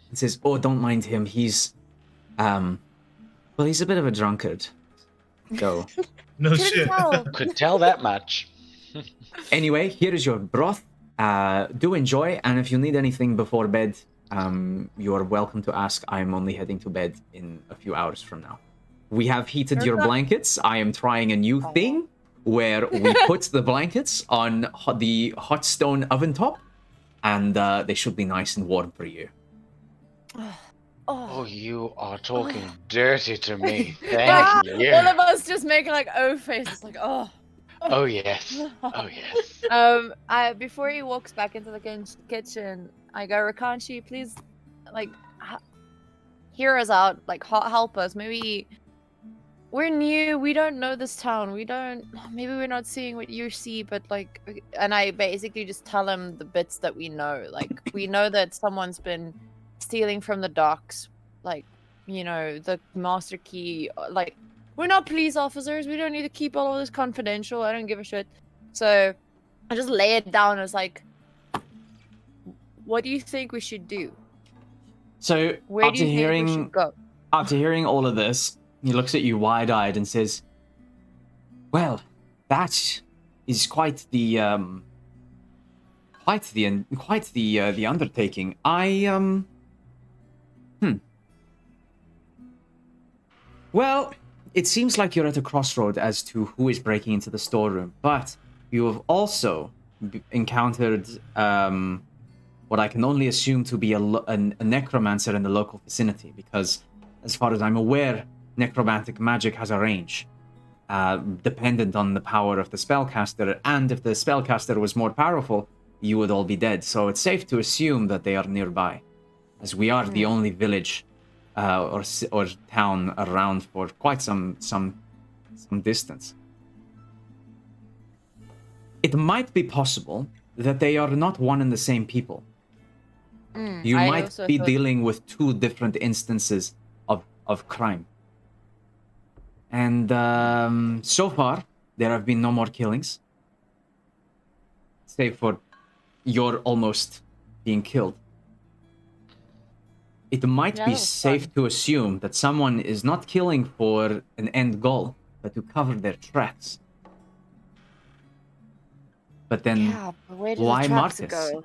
[SPEAKER 1] and says, oh, don't mind him, he's well, he's a bit of a drunkard, so
[SPEAKER 5] No shit.
[SPEAKER 3] Could tell that much.
[SPEAKER 1] anyway, here is your broth. Do enjoy, and if you need anything before bed, you are welcome to ask. I am only heading to bed in a few hours from now. We have heated your blankets. I am trying a new thing where we put the blankets on the hot stone oven top, and they should be nice and warm for you.
[SPEAKER 3] Oh, you are talking dirty to me. Thank you.
[SPEAKER 2] All of us just making like O faces, like oh.
[SPEAKER 3] Oh yes. Oh yes.
[SPEAKER 2] Before he walks back into the kitchen, I go, Rakanshi, please, like, hear us out, like, help us. Maybe we're new, we don't know this town, maybe we're not seeing what you see, but like, and I basically just tell him the bits that we know. Like, we know that someone's been stealing from the docks, like, you know, the master key, like, we're not police officers. We don't need to keep all of this confidential. I don't give a shit. So I just lay it down as like, what do you think we should do?
[SPEAKER 1] So
[SPEAKER 2] Where do you think we should go?
[SPEAKER 1] After hearing all of this, he looks at you wide-eyed and says, well, that is quite the undertaking. Well, it seems like you're at a crossroad as to who is breaking into the storeroom, but you have also encountered what I can only assume to be a necromancer in the local vicinity, because as far as I'm aware, necromantic magic has a range dependent on the power of the spellcaster, and if the spellcaster was more powerful, you would all be dead. So it's safe to assume that they are nearby, as we are the only village or town around for quite some distance. It might be possible that they are not one and the same people. You might be dealing with 2 different instances of crime. And so far, there have been no more killings, save for your almost being killed. It might be safe to assume that someone is not killing for an end goal, but to cover their tracks. But then, why Marcus?
[SPEAKER 2] Go?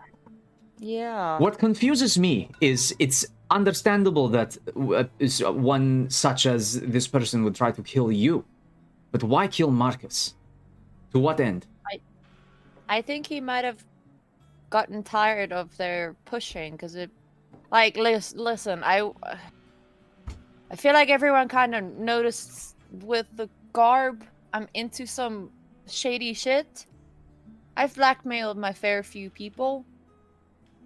[SPEAKER 2] Yeah.
[SPEAKER 1] What confuses me is it's understandable that one such as this person would try to kill you, but why kill Marcus? To what end?
[SPEAKER 2] I think he might have gotten tired of their pushing, because it. Like, listen, I feel like everyone kind of noticed with the garb, I'm into some shady shit. I've blackmailed my fair few people.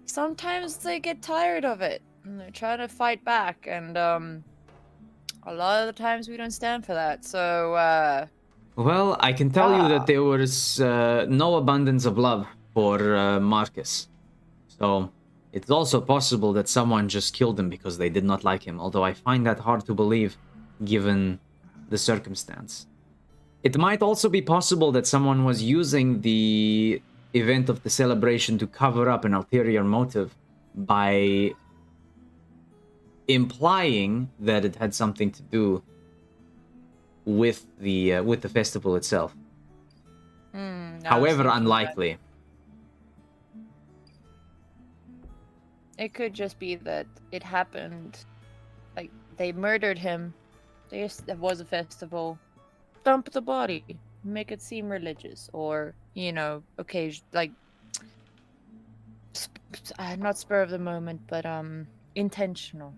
[SPEAKER 2] Sometimes they get tired of it, and they're trying to fight back, and a lot of the times we don't stand for that, so,
[SPEAKER 1] Well, I can tell you that there was no abundance of love for Marcus. So it's also possible that someone just killed him because they did not like him, although I find that hard to believe given the circumstance. It might also be possible that someone was using the event of the celebration to cover up an ulterior motive by implying that it had something to do with the festival itself.
[SPEAKER 2] No,
[SPEAKER 1] However,
[SPEAKER 2] seems like
[SPEAKER 1] unlikely.
[SPEAKER 2] it could just be that it happened. Like they murdered him. There was a festival. Dump the body. Make it seem religious, or occasion like not spur of the moment, but intentional.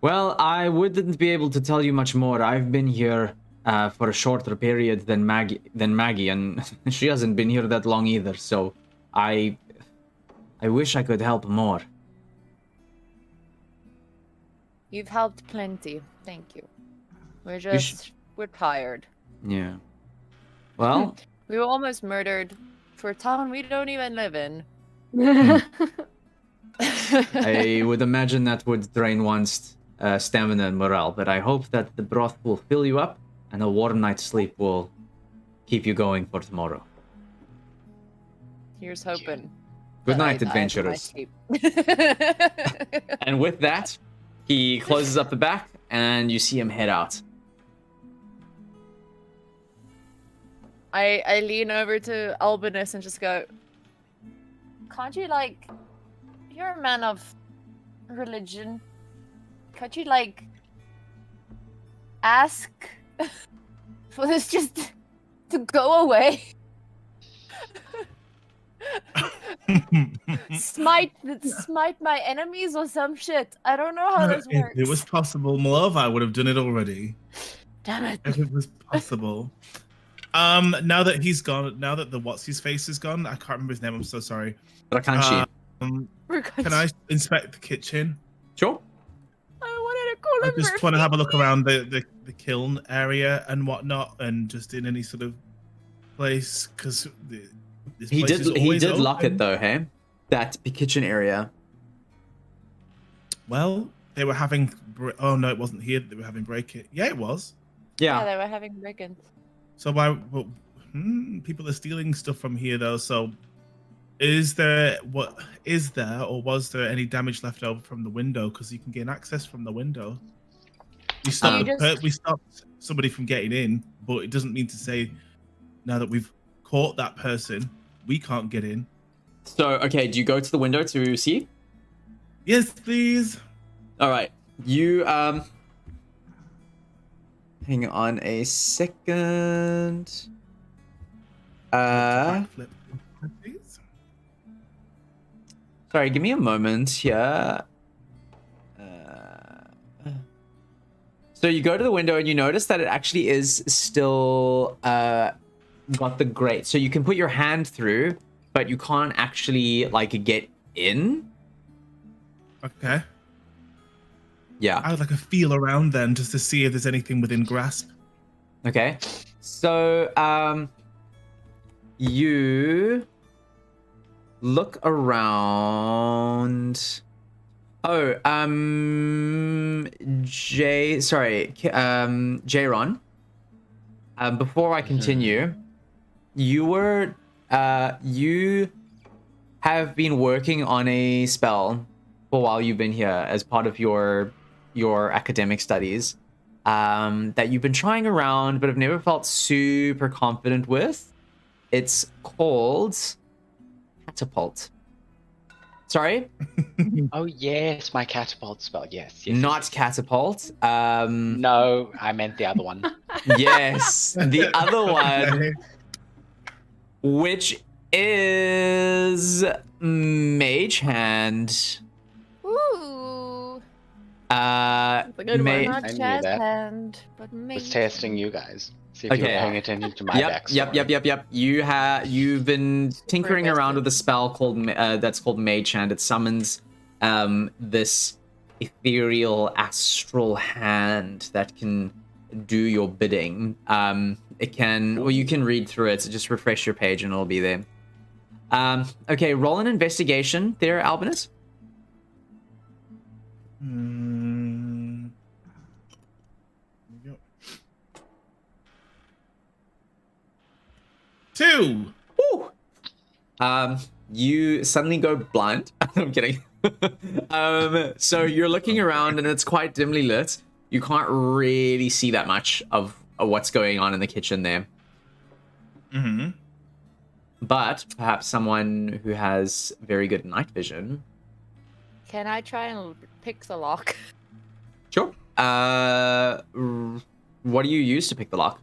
[SPEAKER 1] Well, I wouldn't be able to tell you much more. I've been here for a shorter period than Maggie, and she hasn't been here that long either. So, I wish I could help more.
[SPEAKER 2] You've helped plenty. Thank you. We're tired.
[SPEAKER 1] Yeah. Well,
[SPEAKER 2] we were almost murdered for a town we don't even live in.
[SPEAKER 1] I would imagine that would drain one's stamina and morale, but I hope that the broth will fill you up and a warm night's sleep will keep you going for tomorrow.
[SPEAKER 2] Here's hoping.
[SPEAKER 1] Good night, adventurers. And with that, he closes up the back and you see him head out.
[SPEAKER 2] I lean over to Albinus and just go, can't you, you're a man of religion. Can't you, ask for this just to go away? smite my enemies or some shit. I don't know how this works.
[SPEAKER 5] If it was possible, my love, I would have done it already.
[SPEAKER 2] Damn it.
[SPEAKER 5] If it was possible. Now that he's gone, now that the what's-his-face is gone, I can't remember his name, I'm so sorry.
[SPEAKER 1] Rakanshi.
[SPEAKER 5] Can I inspect the kitchen?
[SPEAKER 1] Sure.
[SPEAKER 2] I wanted to call him
[SPEAKER 5] I just want to have a look around the kiln area and whatnot, and just in any sort of place, because
[SPEAKER 1] he did lock it though, hey? That kitchen area.
[SPEAKER 5] Well, they were having... Oh, no, it wasn't here that they were having break-it. Yeah, it was.
[SPEAKER 2] Yeah, they were having break-ins.
[SPEAKER 5] So people are stealing stuff from here, though, so... Is there or was there any damage left over from the window? Because you can gain access from the window. We stopped somebody from getting in, but it doesn't mean to say now that we've caught that person, we can't get in.
[SPEAKER 1] So, okay, do you go to the window to see?
[SPEAKER 5] Yes, please.
[SPEAKER 1] All right. You, hang on a second.
[SPEAKER 5] Flip, please.
[SPEAKER 1] Sorry, give me a moment here. So you go to the window and you notice that it actually is still got the grate. So you can put your hand through, but you can't actually get in.
[SPEAKER 5] Okay.
[SPEAKER 1] Yeah.
[SPEAKER 5] I would like a feel around then just to see if there's anything within grasp.
[SPEAKER 1] Okay. So you look around. Oh, Jayron. Before I continue, you have been working on a spell for while you've been here as part of your academic studies, that you've been trying around but have never felt super confident with. It's called Catapult. Sorry?
[SPEAKER 3] Oh, yes, my catapult spell. Yes.
[SPEAKER 1] Not Catapult.
[SPEAKER 3] No, I meant the other one.
[SPEAKER 1] Yes, the other one, which is Mage Hand.
[SPEAKER 2] Ooh.
[SPEAKER 4] That's a good one.
[SPEAKER 2] Not
[SPEAKER 3] I knew
[SPEAKER 2] jazz
[SPEAKER 3] that.
[SPEAKER 2] hand, but
[SPEAKER 3] I
[SPEAKER 2] maybe.
[SPEAKER 3] was testing you guys. See if you were
[SPEAKER 1] Okay.
[SPEAKER 3] paying attention to my backstory.
[SPEAKER 1] Yep. You've been tinkering around with a spell called that's called Mage Hand. It summons this ethereal astral hand that can do your bidding. It can, well, you can read through it. So just refresh your page and it'll be there. Okay, roll an investigation there, Albinus.
[SPEAKER 5] Yep. 2.
[SPEAKER 1] Woo! You suddenly go blind. I'm kidding. So you're looking around and it's quite dimly lit. You can't really see that much of what's going on in the kitchen there.
[SPEAKER 5] Mm-hmm.
[SPEAKER 1] But perhaps someone who has very good night vision.
[SPEAKER 2] Can I try and pick the lock?
[SPEAKER 1] Sure. What do you use to pick the lock?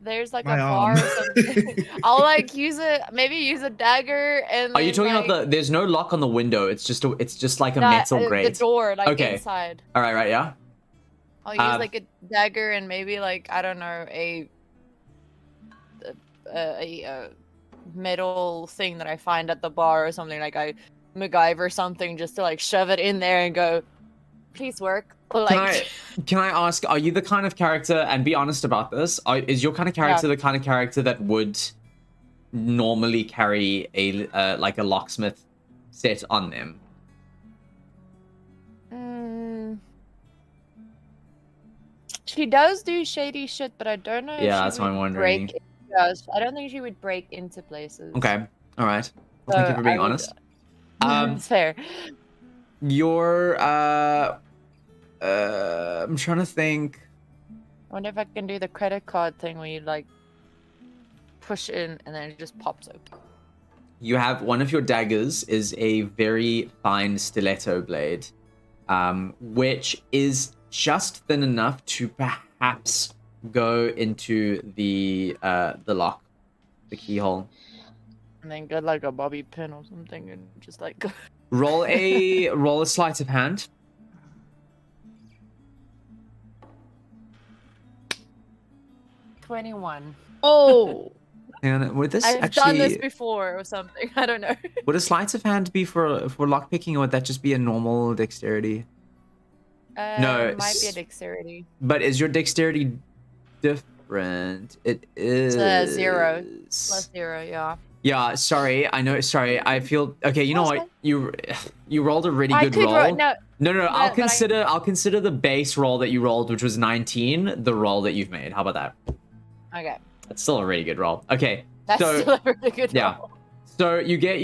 [SPEAKER 2] There's like
[SPEAKER 5] My
[SPEAKER 2] a bar
[SPEAKER 5] arm.
[SPEAKER 2] or something. I'll like use a dagger and.
[SPEAKER 1] Are you
[SPEAKER 2] then,
[SPEAKER 1] talking
[SPEAKER 2] like,
[SPEAKER 1] about there's no lock on the window. It's just like a
[SPEAKER 2] that-
[SPEAKER 1] metal grate.
[SPEAKER 2] The door, like
[SPEAKER 1] Okay.
[SPEAKER 2] inside.
[SPEAKER 1] All right, yeah.
[SPEAKER 2] I'll use like a dagger and maybe like I don't know a metal thing that I find at the bar or something, like I MacGyver something just to like shove it in there and go, please work. Like,
[SPEAKER 1] Can I ask, are you the kind of character, and be honest about this, is your kind of character the kind of character that would normally carry a like a locksmith set on them?
[SPEAKER 2] She does do shady shit, but I don't know.
[SPEAKER 1] Yeah,
[SPEAKER 2] if
[SPEAKER 1] that's
[SPEAKER 2] she
[SPEAKER 1] what
[SPEAKER 2] would
[SPEAKER 1] I'm wondering.
[SPEAKER 2] I don't think she would break into places.
[SPEAKER 1] Okay, all right. Well, thank you for being honest.
[SPEAKER 2] It's fair.
[SPEAKER 1] Your I'm trying to think.
[SPEAKER 2] I wonder if I can do the credit card thing where you like push in and then it just pops open.
[SPEAKER 1] You have one of your daggers is a very fine stiletto blade, which is just thin enough to perhaps go into the lock, the keyhole.
[SPEAKER 2] And then get like a bobby pin or something and just like go.
[SPEAKER 1] Roll a sleight of hand.
[SPEAKER 2] 21.
[SPEAKER 4] Oh.
[SPEAKER 1] And would this
[SPEAKER 2] I've
[SPEAKER 1] actually
[SPEAKER 2] done this before or something. I don't know.
[SPEAKER 1] would a sleight of hand be for lockpicking, or would that just be a normal dexterity? No,
[SPEAKER 2] It might be a dexterity.
[SPEAKER 1] But is your dexterity different? It is.
[SPEAKER 2] It's 0. Plus 0, yeah.
[SPEAKER 1] Yeah, sorry. I know. Sorry. I feel okay. You know
[SPEAKER 2] What's
[SPEAKER 1] what? You rolled a really
[SPEAKER 2] I
[SPEAKER 1] good
[SPEAKER 2] could
[SPEAKER 1] roll.
[SPEAKER 2] no,
[SPEAKER 1] No.
[SPEAKER 2] but
[SPEAKER 1] I'll consider the base roll that you rolled, which was 19, the roll that you've made. How about that?
[SPEAKER 2] okay.
[SPEAKER 1] That's still a really good roll. Okay.
[SPEAKER 2] That's
[SPEAKER 1] so
[SPEAKER 2] still a really good
[SPEAKER 1] yeah.
[SPEAKER 2] roll.
[SPEAKER 1] So you get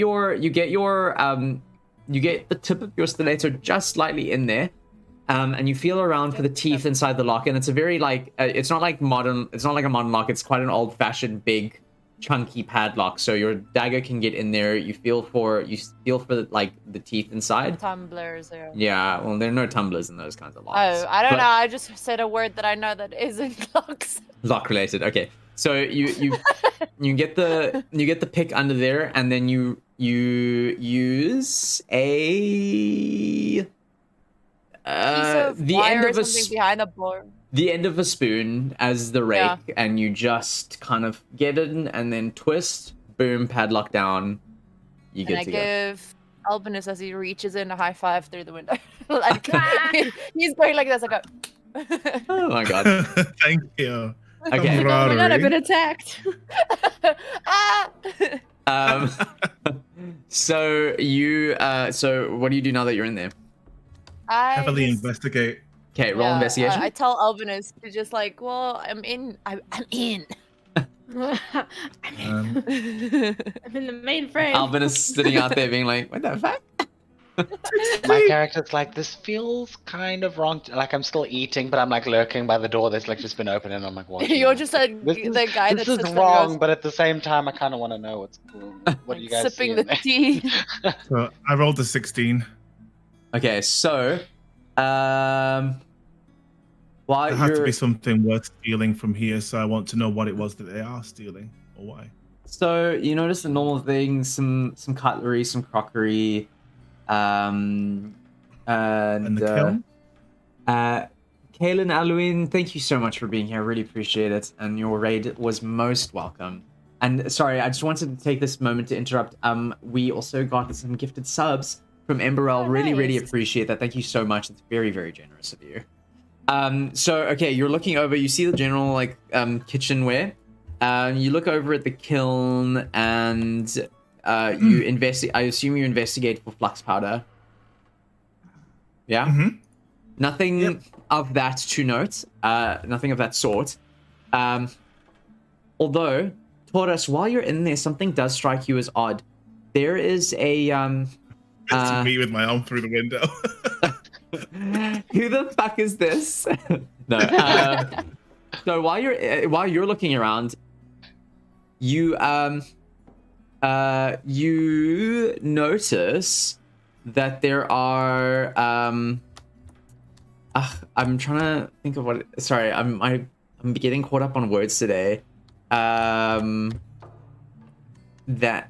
[SPEAKER 1] the tip of your stiletto just slightly in there. And you feel around for the teeth inside the lock, and it's a very like it's not like a modern lock. It's quite an old-fashioned, big, chunky padlock. So your dagger can get in there. You feel for like the teeth inside.
[SPEAKER 2] Tumblers. Yeah.
[SPEAKER 1] Yeah, well, there are no tumblers in those kinds of locks.
[SPEAKER 2] Oh, I don't know. I just said a word that I know that isn't locks.
[SPEAKER 1] Lock related. Okay, so you get the pick under there, and then you use a. The end of
[SPEAKER 2] behind the board.
[SPEAKER 1] The end of a spoon as the rake, and you just kind of get it in and then twist, boom, padlock down. You get to go.
[SPEAKER 2] And I give Albinus as he reaches in a high five through the window. Like he's going like this. I go.
[SPEAKER 1] Oh my god.
[SPEAKER 5] Thank you.
[SPEAKER 1] Okay.
[SPEAKER 4] Oh my god, I've been attacked.
[SPEAKER 1] So you so what do you do now that you're in there?
[SPEAKER 5] Heavily investigate.
[SPEAKER 1] Okay, roll investigation.
[SPEAKER 2] I tell Albinus to just like, well, I'm in. I'm in.
[SPEAKER 4] I'm in the main frame.
[SPEAKER 1] Alvin is sitting out there being like, what the fuck?
[SPEAKER 3] My character's like, this feels kind of wrong. Like I'm still eating, but I'm like lurking by the door that's like just been open, and I'm like, watching.
[SPEAKER 2] You're just like the guy
[SPEAKER 3] this
[SPEAKER 2] that's
[SPEAKER 3] is wrong, but at the same time, I kind of want to know what's cool. What do you guys
[SPEAKER 2] sipping
[SPEAKER 3] see
[SPEAKER 2] the tea.
[SPEAKER 5] So I rolled a 16.
[SPEAKER 1] Okay, so while
[SPEAKER 5] There has to be something worth stealing from here, so I want to know what it was that they are stealing, or why.
[SPEAKER 1] So you notice the normal things, some cutlery, some crockery, and
[SPEAKER 5] the kiln?
[SPEAKER 1] Kaylin, Aluin, thank you so much for being here. I really appreciate it, and your raid was most welcome. And sorry, I just wanted to take this moment to interrupt. We also got some gifted subs from Emberell. Really appreciate that. Thank you so much. It's very, very generous of you. So okay, you're looking over. You see the general like kitchenware. You look over at the kiln, and you investigate. I assume you investigate for flux powder. Yeah.
[SPEAKER 5] Mm-hmm.
[SPEAKER 1] Nothing of that to note. Nothing of that sort. Although, Taurus, while you're in there, something does strike you as odd. There is a
[SPEAKER 5] It's me with my arm through the window.
[SPEAKER 1] who the fuck is this? No. So while you're looking around, you you notice that there are I'm trying to think of what. Sorry, I'm getting caught up on words today. That God,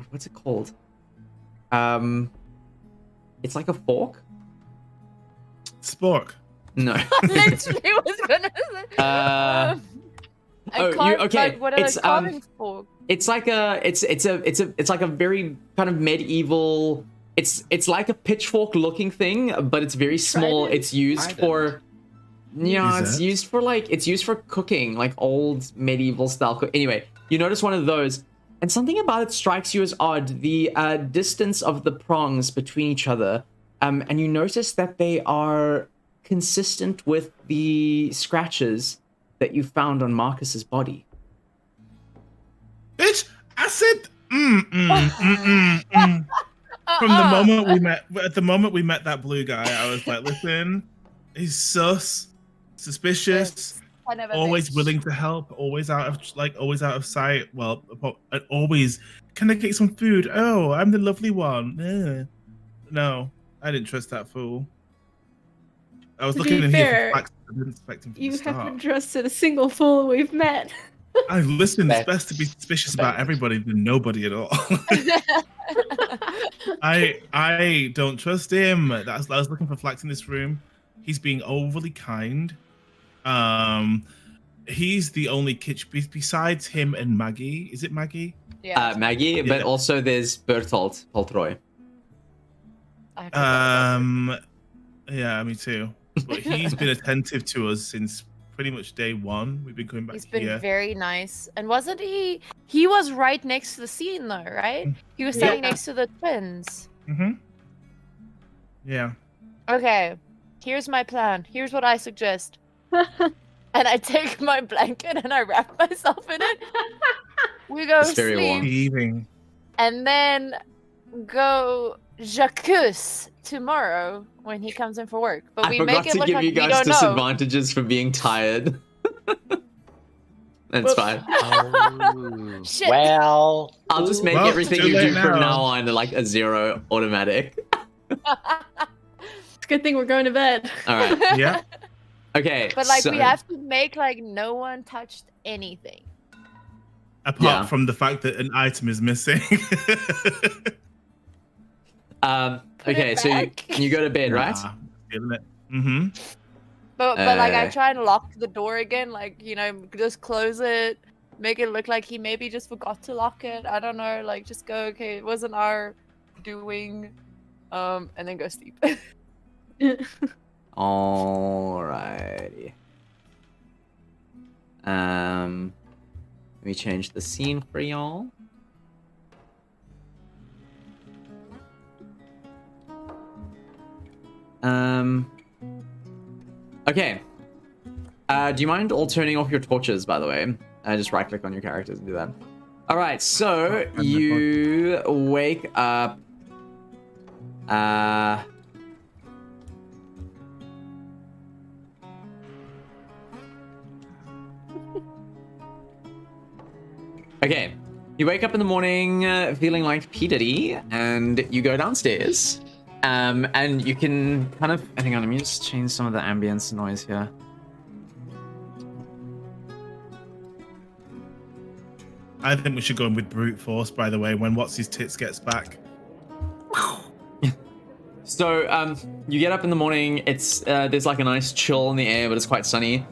[SPEAKER 1] what's it called? It's like a fork.
[SPEAKER 5] Spork.
[SPEAKER 1] No.
[SPEAKER 2] Literally was gonna say. I can't,
[SPEAKER 1] okay.
[SPEAKER 2] like, what are
[SPEAKER 1] It's
[SPEAKER 2] they calling for?
[SPEAKER 1] it's like a very kind of medieval. It's like a pitchfork looking thing, but it's very small.
[SPEAKER 4] Trident?
[SPEAKER 1] It's used for it's used for it's used for cooking, like old medieval style anyway, you notice one of those, and something about it strikes you as odd. The distance of the prongs between each other, and you notice that they are consistent with the scratches that you found on Marcus's body.
[SPEAKER 5] Bitch, I said From the moment we met that blue guy, I was like, listen, he's sus, suspicious,
[SPEAKER 2] Kind of a
[SPEAKER 5] always
[SPEAKER 2] bitch.
[SPEAKER 5] willing to help, always out of sight. Well, always, can I get some food? Oh, I'm the lovely one. No, I didn't trust that fool. I was
[SPEAKER 4] To
[SPEAKER 5] looking
[SPEAKER 4] be
[SPEAKER 5] in
[SPEAKER 4] fair,
[SPEAKER 5] here for facts. I didn't expect him from
[SPEAKER 4] You
[SPEAKER 5] the start.
[SPEAKER 4] haven't trusted a single fool we've met.
[SPEAKER 5] I listen. It's
[SPEAKER 3] That's
[SPEAKER 5] best to be suspicious about everybody than nobody at all. I don't trust him. I was looking for flax in this room. He's being overly kind. He's the only besides him and Maggie. Is it Maggie?
[SPEAKER 2] Yeah.
[SPEAKER 1] Maggie, but also there's Bertolt Poltroy.
[SPEAKER 2] I forgot about
[SPEAKER 5] Yeah, me too. But he's been attentive to us since pretty much day one. We've been going
[SPEAKER 2] it.
[SPEAKER 5] back
[SPEAKER 2] He's been
[SPEAKER 5] here.
[SPEAKER 2] very nice. And wasn't he? He was right next to the scene, though, right? He was standing next to the twins.
[SPEAKER 5] Mm-hmm. Yeah.
[SPEAKER 2] Okay, here's my plan. Here's what I suggest. And I take my blanket and I wrap myself in it. We go
[SPEAKER 1] It's very warm.
[SPEAKER 2] sleep,
[SPEAKER 5] Heaving.
[SPEAKER 2] and then go jacuzzi tomorrow when he comes in for work. But
[SPEAKER 1] I
[SPEAKER 2] we
[SPEAKER 1] forgot
[SPEAKER 2] make it
[SPEAKER 1] to
[SPEAKER 2] look
[SPEAKER 1] give
[SPEAKER 2] like
[SPEAKER 1] you
[SPEAKER 2] we
[SPEAKER 1] guys
[SPEAKER 2] don't know.
[SPEAKER 1] disadvantages for being tired. That's
[SPEAKER 4] Whoops.
[SPEAKER 1] fine.
[SPEAKER 3] Oh,
[SPEAKER 2] Shit.
[SPEAKER 3] well,
[SPEAKER 1] I'll just make
[SPEAKER 5] Well,
[SPEAKER 1] everything
[SPEAKER 5] too
[SPEAKER 1] you do
[SPEAKER 5] late
[SPEAKER 1] from
[SPEAKER 5] now.
[SPEAKER 1] now on like a 0 automatic.
[SPEAKER 4] It's a good thing we're going to bed.
[SPEAKER 1] All right.
[SPEAKER 5] Yeah.
[SPEAKER 1] Okay.
[SPEAKER 2] But like
[SPEAKER 1] so,
[SPEAKER 2] we have to make like no one touched anything.
[SPEAKER 5] Apart
[SPEAKER 1] Yeah.
[SPEAKER 5] from the fact that an item is missing.
[SPEAKER 1] Okay,
[SPEAKER 2] it
[SPEAKER 1] so
[SPEAKER 2] back.
[SPEAKER 1] you go to bed, right?
[SPEAKER 5] Nah, feeling it. Mm-hmm.
[SPEAKER 2] But like I
[SPEAKER 1] Uh.
[SPEAKER 2] try and lock the door again, like, you know, just close it, make it look like he maybe just forgot to lock it. I don't know, like just go, okay, it wasn't our doing, and then go sleep.
[SPEAKER 1] Alrighty. Let me change the scene for y'all. Okay. Do you mind all turning off your torches, by the way? Just right click on your characters and do that. Alright, so you wake up. Okay. You wake up in the morning feeling like P. Diddy, and you go downstairs. And you can kind of... Hang on, let me just change some of the ambience noise here.
[SPEAKER 5] I think we should go in with brute force, by the way, when What's His Tits gets back.
[SPEAKER 1] So, you get up in the morning, it's there's like a nice chill in the air, but it's quite sunny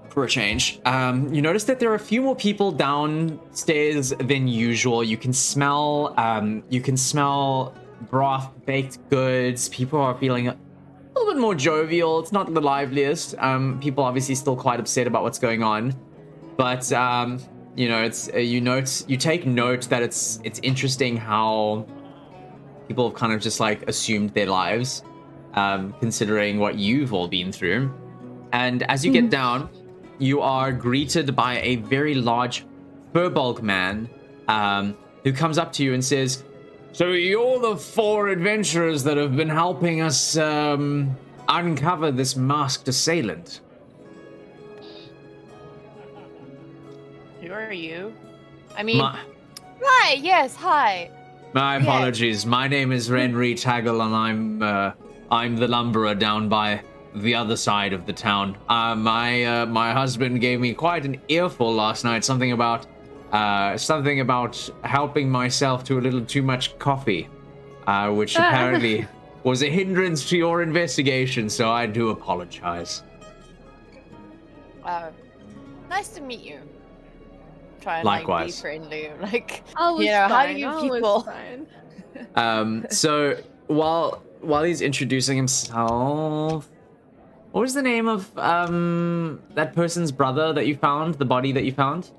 [SPEAKER 1] for a change. You notice that there are a few more people downstairs than usual. You can smell broth, baked goods. People are feeling a little bit more jovial. It's not the liveliest. People obviously still quite upset about what's going on, but you know, it's you take note that it's interesting how people have kind of just like assumed their lives, considering what you've all been through. And as you get down, you are greeted by a very large furbolg man who comes up to you and says, "So you're the 4 adventurers that have been helping us uncover this masked assailant."
[SPEAKER 2] Who are you? I mean, hi. Yes, hi.
[SPEAKER 1] My apologies. My name is Renry Taggle, and I'm the lumberer down by the other side of the town. My husband gave me quite an earful last night. Something about helping myself to a little too much coffee, which apparently was a hindrance to your investigation. So I do apologize.
[SPEAKER 2] Nice to meet you. Try and
[SPEAKER 1] Likewise.
[SPEAKER 2] be friendly. Like,
[SPEAKER 4] Always
[SPEAKER 2] how do
[SPEAKER 4] fine,
[SPEAKER 2] you
[SPEAKER 4] always
[SPEAKER 2] people?
[SPEAKER 4] fine.
[SPEAKER 1] So while he's introducing himself, what was the name of that person's brother that you found? The body that you found?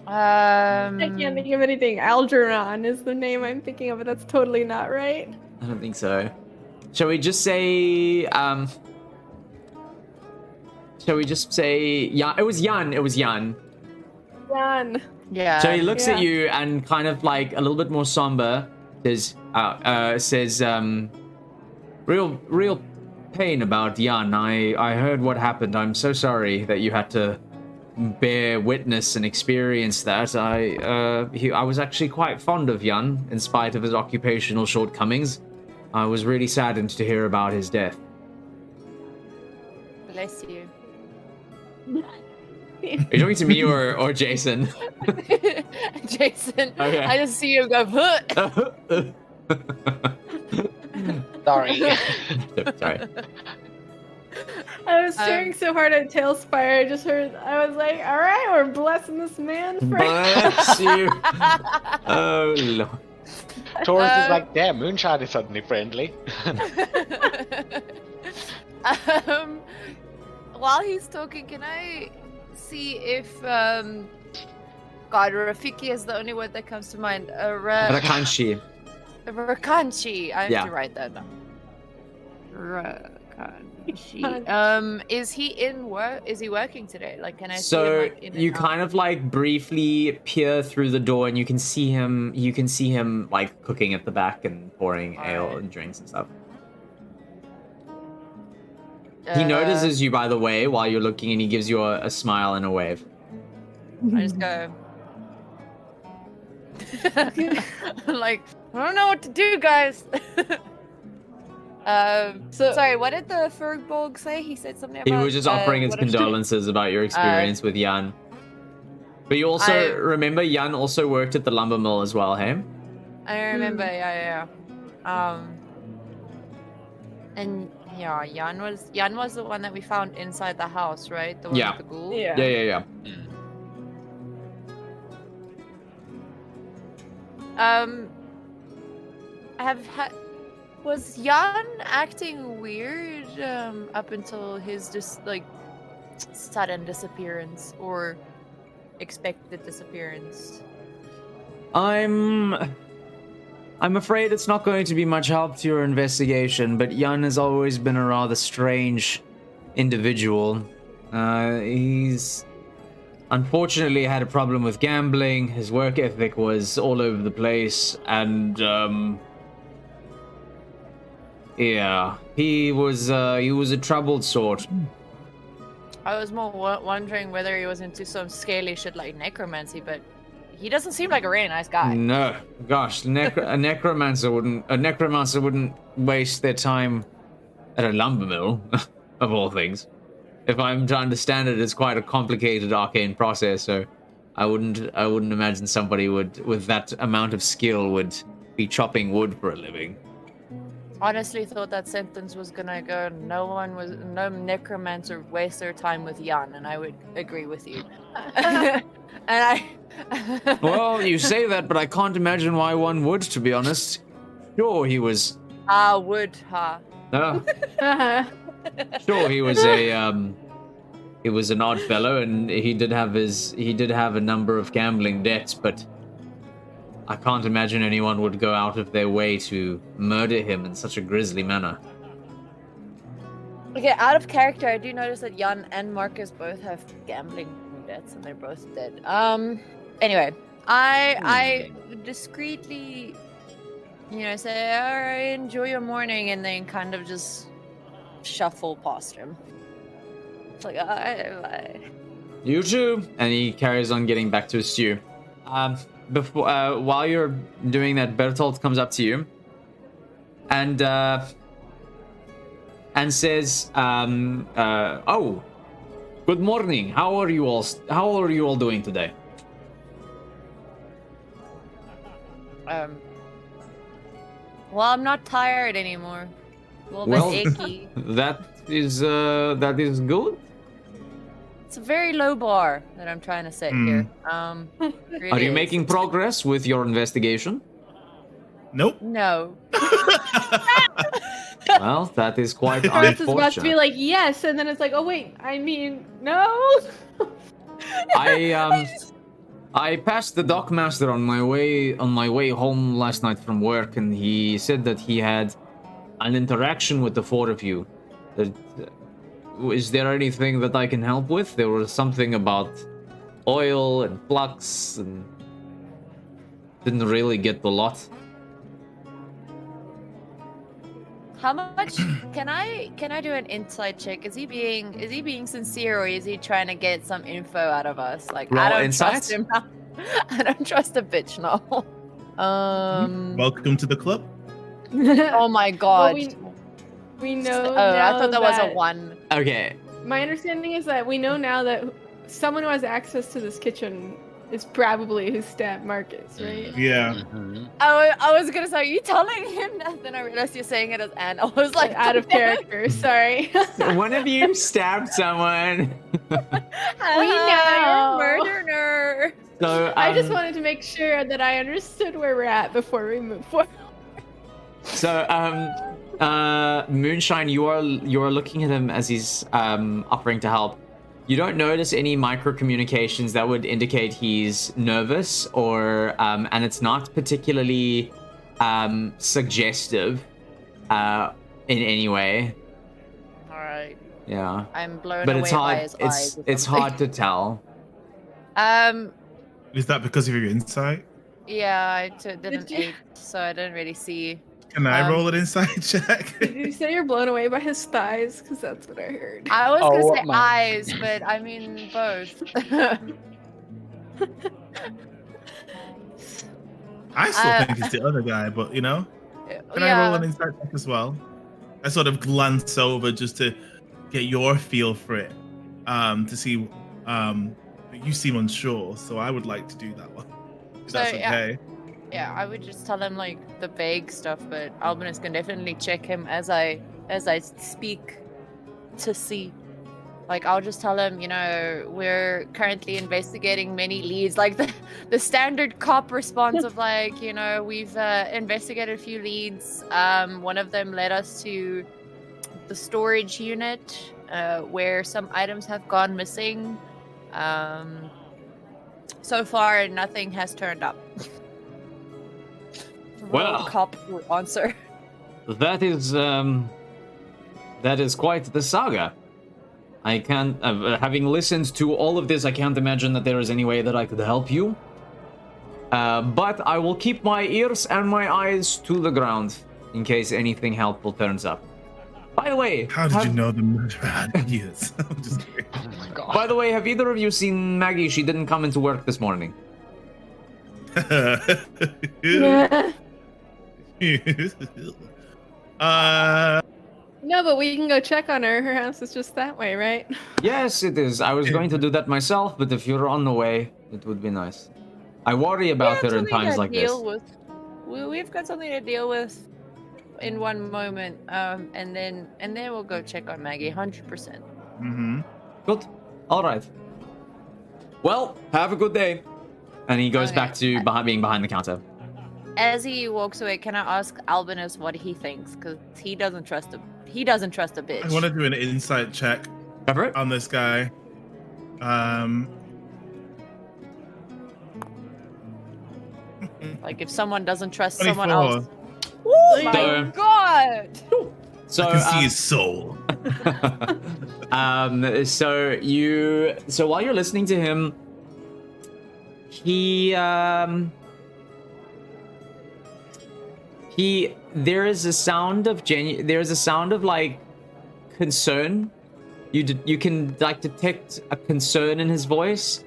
[SPEAKER 4] I can't think of anything. Algernon is the name I'm thinking of, but that's totally not right.
[SPEAKER 1] I don't think so. Shall we just say yeah, it was Jan.
[SPEAKER 4] Jan.
[SPEAKER 2] Yeah.
[SPEAKER 1] So he looks at
[SPEAKER 4] Yeah.
[SPEAKER 1] you and kind of like a little bit more somber says real pain about Jan. I heard what happened. I'm so sorry that you had to bear witness and experience that. I was actually quite fond of Jan in spite of his occupational shortcomings. I was really saddened to hear about his death.
[SPEAKER 2] Bless you.
[SPEAKER 1] Are you talking to me or Jason?
[SPEAKER 2] Jason.
[SPEAKER 1] Okay.
[SPEAKER 2] I just see you go.
[SPEAKER 3] Sorry.
[SPEAKER 1] Sorry.
[SPEAKER 4] I was staring so hard at Tailspire, I just heard, I was like, all right, we're blessing this man.
[SPEAKER 1] Bless you. Oh, Lord.
[SPEAKER 3] Taurus is like, damn, Moonshine is suddenly friendly.
[SPEAKER 2] While he's talking, can I see if God, Rafiki is the only word that comes to mind.
[SPEAKER 1] Rakanshi.
[SPEAKER 2] Rakanshi. I have
[SPEAKER 1] Yeah.
[SPEAKER 2] to write that down. Rakanshi. Is he in work? Is he working today? Like, can I see him?
[SPEAKER 1] So
[SPEAKER 2] Like, in
[SPEAKER 1] you
[SPEAKER 2] and out?
[SPEAKER 1] kind of like briefly peer through the door and you can see him like cooking at the back and pouring ale
[SPEAKER 2] Alright.
[SPEAKER 1] and drinks and stuff. He notices you, by the way, while you're looking, and he gives you a smile and a wave.
[SPEAKER 2] I just go. Like, I don't know what to do, guys. Sorry, what did the Furbolg say? He said something about.
[SPEAKER 1] He was just offering his
[SPEAKER 2] what if-
[SPEAKER 1] condolences about your experience with Jan. But you also remember Jan also worked at the lumber mill as well, hey?
[SPEAKER 2] I remember, yeah. And yeah, Jan was the one that we found inside the house, right? The one
[SPEAKER 1] Yeah.
[SPEAKER 2] with the ghoul.
[SPEAKER 4] Yeah.
[SPEAKER 1] Yeah.
[SPEAKER 2] Was Jan acting weird up until his just like sudden disappearance or expected disappearance?
[SPEAKER 1] I'm afraid it's not going to be much help to your investigation, but Jan has always been a rather strange individual. He's unfortunately had a problem with gambling. His work ethic was all over the place, and yeah, he was a troubled sort.
[SPEAKER 2] I was more wondering whether he was into some scaly shit like necromancy, but he doesn't seem like a really nice guy.
[SPEAKER 1] No, gosh, a necromancer wouldn't waste their time at a lumber mill, of all things. If I'm to understand it, it's quite a complicated arcane process, so I wouldn't imagine somebody with that amount of skill would be chopping wood for a living.
[SPEAKER 2] Honestly, thought that sentence was gonna go. No necromancer waste their time with Jan, and I would agree with you. And I.
[SPEAKER 1] Well, you say that, but I can't imagine why one would, to be honest. Sure, he was.
[SPEAKER 2] Would, huh?
[SPEAKER 1] Sure, he was he was an odd fellow, and he did have a number of gambling debts, but I can't imagine anyone would go out of their way to murder him in such a grisly manner.
[SPEAKER 2] Okay, out of character, I do notice that Jan and Marcus both have gambling debts, and they're both dead. Anyway, I discreetly, say, "All right, enjoy your morning," and then kind of just shuffle past him. It's like, bye.
[SPEAKER 1] You too. And he carries on getting back to his stew. Before, while you're doing that, Bertolt comes up to you and says, "Oh, good morning. How are you all doing today?"
[SPEAKER 2] Well, I'm not tired anymore. A little
[SPEAKER 1] Well,
[SPEAKER 2] bit achy.
[SPEAKER 1] That is good.
[SPEAKER 2] It's a very low bar that I'm trying to set here. Really
[SPEAKER 1] Are you
[SPEAKER 2] is.
[SPEAKER 1] making progress with your investigation?
[SPEAKER 5] Nope.
[SPEAKER 2] No.
[SPEAKER 1] Well, that is quite
[SPEAKER 4] Taurus is about to be
[SPEAKER 1] unfortunate.
[SPEAKER 4] like, yes, and then it's like, oh wait, I mean, no.
[SPEAKER 1] I passed the dockmaster on my way home last night from work, and he said that he had an interaction with the four of you. Is there anything that I can help with? There was something about oil and flux, and didn't really get a lot.
[SPEAKER 2] How much can I do an insight check? Is he being sincere, or is he trying to get some info out of us? Like,
[SPEAKER 1] Roll
[SPEAKER 2] I don't
[SPEAKER 1] insight?
[SPEAKER 2] trust him. I don't trust a bitch now.
[SPEAKER 5] Welcome to the club.
[SPEAKER 2] Oh my god.
[SPEAKER 4] We know.
[SPEAKER 2] I thought that was a 1.
[SPEAKER 1] Okay.
[SPEAKER 4] My understanding is that we know now that someone who has access to this kitchen is probably who stabbed Marcus, right?
[SPEAKER 5] Yeah.
[SPEAKER 3] Mm-hmm.
[SPEAKER 2] I was gonna say, are you telling him that? Then I realized you're saying it as Anne. I was like,
[SPEAKER 4] Out of character, sorry.
[SPEAKER 1] One of you stabbed someone.
[SPEAKER 2] We
[SPEAKER 4] know.
[SPEAKER 2] murder nerd.
[SPEAKER 1] So
[SPEAKER 4] I just wanted to make sure that I understood where we're at before we move forward.
[SPEAKER 1] So, Moonshine, you are looking at him as he's offering to help. You don't notice any micro communications that would indicate he's nervous, or and it's not particularly suggestive in any way.
[SPEAKER 2] All right,
[SPEAKER 1] Yeah,
[SPEAKER 2] I'm blown
[SPEAKER 1] but
[SPEAKER 2] away
[SPEAKER 1] it's
[SPEAKER 2] by
[SPEAKER 1] hard.
[SPEAKER 2] his eyes.
[SPEAKER 1] It's hard to tell.
[SPEAKER 5] Is that because of your insight?
[SPEAKER 2] Yeah, I didn't
[SPEAKER 4] you-
[SPEAKER 2] eat, so I didn't really see.
[SPEAKER 5] Can I roll an insight check?
[SPEAKER 4] Did you say you're blown away by his thighs? Because that's what I heard.
[SPEAKER 2] I was gonna say
[SPEAKER 3] my-
[SPEAKER 2] eyes, but I mean both.
[SPEAKER 5] I still think it's the other guy, but can I roll an insight check as well? I sort of glance over just to get your feel for it, to see. You seem unsure, so I would like to do that one. If
[SPEAKER 2] So,
[SPEAKER 5] that's
[SPEAKER 2] yeah.
[SPEAKER 5] okay.
[SPEAKER 2] Yeah, I would just tell him like the vague stuff, but Albinus can definitely check him as I speak to see. Like, I'll just tell him, we're currently investigating many leads. Like the standard cop response of like, we've investigated a few leads. One of them led us to the storage unit where some items have gone missing. So far, nothing has turned up.
[SPEAKER 1] Well.
[SPEAKER 2] Cop will answer.
[SPEAKER 1] That is quite the saga. I can't, having listened to all of this, I can't imagine that there is any way that I could help you. But I will keep my ears and my eyes to the ground in case anything helpful turns up. By the way,
[SPEAKER 5] How did you know the murderer had ears? I'm just kidding.
[SPEAKER 3] Oh my god.
[SPEAKER 1] By the way, have either of you seen Maggie? She didn't come into work this morning.
[SPEAKER 4] No, but we can go check on her. Her house is just that way, right?
[SPEAKER 1] Yes, it is. I was going to do that myself, but if you're on the way, it would be nice. I worry about her in times like this.
[SPEAKER 2] We've got something to deal with in one moment, and then we'll go check on Maggie, 100%.
[SPEAKER 5] Mm-hmm.
[SPEAKER 1] Good. All right. Well, have a good day. And he goes
[SPEAKER 2] Okay.
[SPEAKER 1] back to being behind the counter.
[SPEAKER 2] As he walks away, can I ask Albinus what he thinks? Because he doesn't trust a bitch.
[SPEAKER 5] I want to do an insight check
[SPEAKER 1] Cover it.
[SPEAKER 5] on this guy.
[SPEAKER 2] Like if someone doesn't trust
[SPEAKER 5] 24.
[SPEAKER 2] someone else. Oh my
[SPEAKER 1] So-
[SPEAKER 2] god!
[SPEAKER 1] So
[SPEAKER 5] I can see his soul.
[SPEAKER 1] So while you're listening to him, there is a sound of like concern. You can like detect a concern in his voice.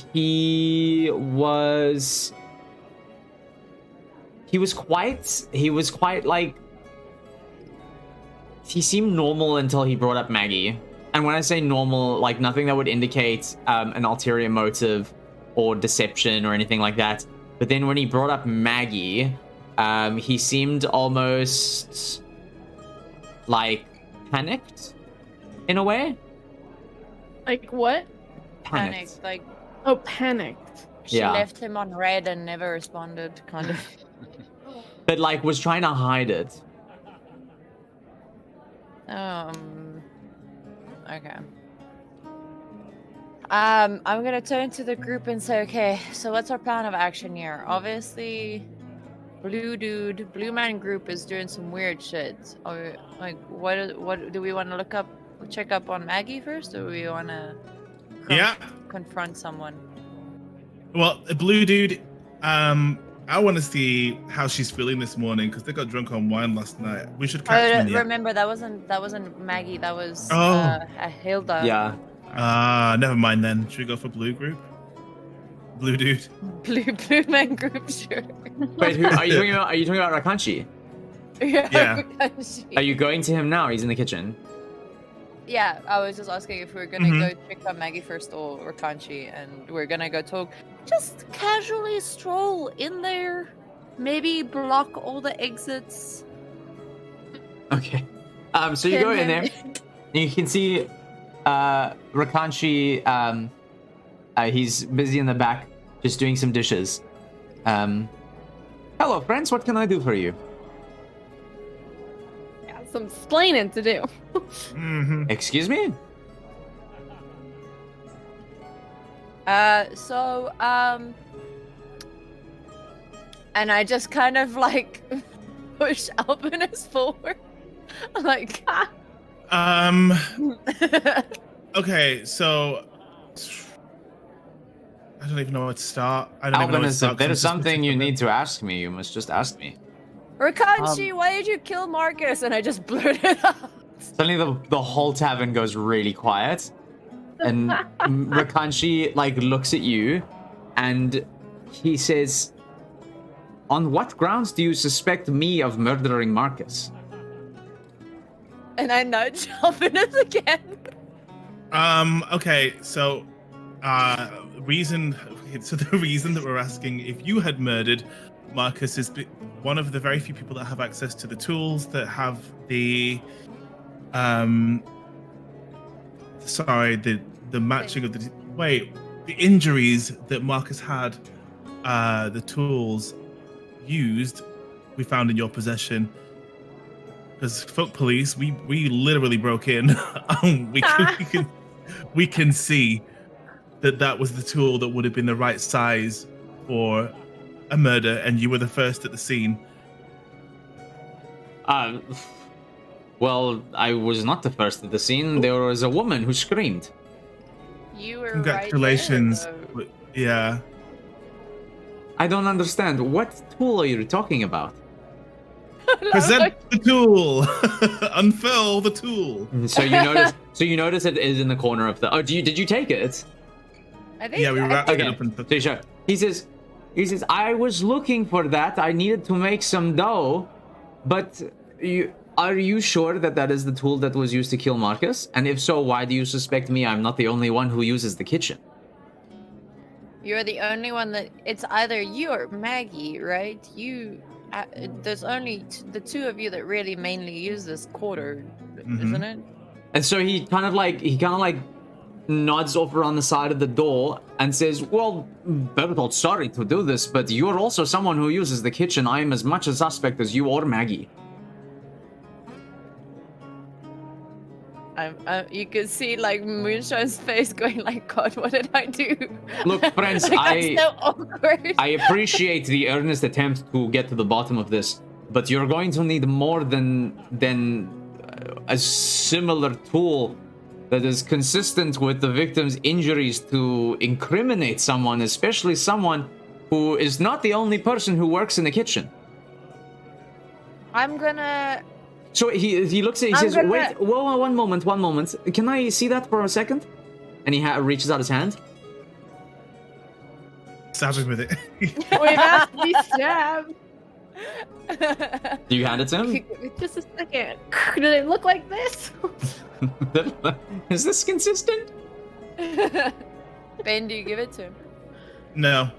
[SPEAKER 1] He was quite like, he seemed normal until he brought up Maggie. And when I say normal, like nothing that would indicate an ulterior motive or deception or anything like that. But then when he brought up Maggie, he seemed almost like panicked in a way.
[SPEAKER 4] Like what?
[SPEAKER 2] Panicked. Like
[SPEAKER 4] Oh, panicked.
[SPEAKER 2] she
[SPEAKER 1] Yeah.
[SPEAKER 2] left him on red and never responded, kind of.
[SPEAKER 1] But like was trying to hide it.
[SPEAKER 2] Okay. I'm gonna turn to the group and say, okay, so what's our plan of action here? Obviously, Blue Man Group is doing some weird shit. Or like, what do we want to check up on Maggie first, or do we want to confront someone?
[SPEAKER 5] Well, Blue Dude, I want to see how she's feeling this morning because they got drunk on wine last night. We should catch them.
[SPEAKER 2] Remember, that wasn't Maggie. That was Hilda.
[SPEAKER 1] Yeah.
[SPEAKER 5] Never mind then. Should we go for Blue Group? Blue Dude.
[SPEAKER 2] Blue Man Group, sure.
[SPEAKER 1] Wait, who are you talking about? Are you talking about Rakanshi?
[SPEAKER 5] Yeah.
[SPEAKER 1] Are you going to him now? He's in the kitchen.
[SPEAKER 2] Yeah, I was just asking if we were gonna go check out Maggie first or Kanchi, and we're gonna go talk. Just casually stroll in there, maybe block all the exits.
[SPEAKER 1] Okay. So you go in there. You can see Rakanshi. He's busy in the back, just doing some dishes. Hello, friends. What can I do for you?
[SPEAKER 4] Some splaining to do.
[SPEAKER 1] Excuse me?
[SPEAKER 2] And I just kind of like push Albinus forward. Like,
[SPEAKER 5] Okay, so I don't even know where to start. I don't even know where to
[SPEAKER 1] Albinus,
[SPEAKER 5] start
[SPEAKER 1] if there's something you need to ask me, you must just ask me.
[SPEAKER 2] Rakanshi, why did you kill Marcus? And I just blurted out.
[SPEAKER 1] Suddenly the whole tavern goes really quiet. And Rakanshi like looks at you and he says, "On what grounds do you suspect me of murdering Marcus?"
[SPEAKER 2] And I nudge Albinus again.
[SPEAKER 5] Okay, so the reason that we're asking if you had murdered Marcus is one of the very few people that have access to the tools that have the the matching of the injuries that Marcus had, the tools used we found in your possession. Because folk police, we literally broke in. we can see that was the tool that would have been the right size for a murder, and you were the first at the scene.
[SPEAKER 1] Well, I was not the first at the scene. There was a woman who screamed.
[SPEAKER 2] You were
[SPEAKER 5] Congratulations.
[SPEAKER 2] right there, though.
[SPEAKER 5] Yeah.
[SPEAKER 1] I don't understand. What tool are you talking about?
[SPEAKER 5] Present the tool. Unfurl the tool.
[SPEAKER 1] So you notice it is in the corner of the. Oh, did you take it?
[SPEAKER 2] I think
[SPEAKER 5] Yeah, we wrapped it
[SPEAKER 1] Okay.
[SPEAKER 5] up and
[SPEAKER 1] So you show. He says, I was looking for that. I needed to make some dough, but are you sure that is the tool that was used to kill Marcus? And if so, why do you suspect me? I'm not the only one who uses the kitchen.
[SPEAKER 2] You're the only one that. It's either you or Maggie, right? There's only the two of you that really mainly use this quarter, isn't it?
[SPEAKER 1] And so he kind of like nods off around the side of the door and says, "Well, Bertolt, sorry to do this, but you're also someone who uses the kitchen. I am as much a suspect as you or Maggie."
[SPEAKER 2] You can see like Moonshine's face going like, "God, what did I do?"
[SPEAKER 1] Look, friends,
[SPEAKER 2] like, that's so awkward.
[SPEAKER 1] I appreciate the earnest attempt to get to the bottom of this, but you're going to need more than a similar tool that is consistent with the victim's injuries to incriminate someone, especially someone who is not the only person who works in the kitchen.
[SPEAKER 2] I'm gonna.
[SPEAKER 1] So he looks at it, he
[SPEAKER 2] I'm
[SPEAKER 1] says,
[SPEAKER 2] gonna-
[SPEAKER 1] wait, whoa, one moment. Can I see that for a second? And he reaches out his hand.
[SPEAKER 5] Stab him with it.
[SPEAKER 4] Wait, that's to be stabbed.
[SPEAKER 1] Do you hand it to him?
[SPEAKER 4] Just a second. Did it look like this?
[SPEAKER 1] Is this consistent?
[SPEAKER 2] Ben, do you give it to him?
[SPEAKER 5] No.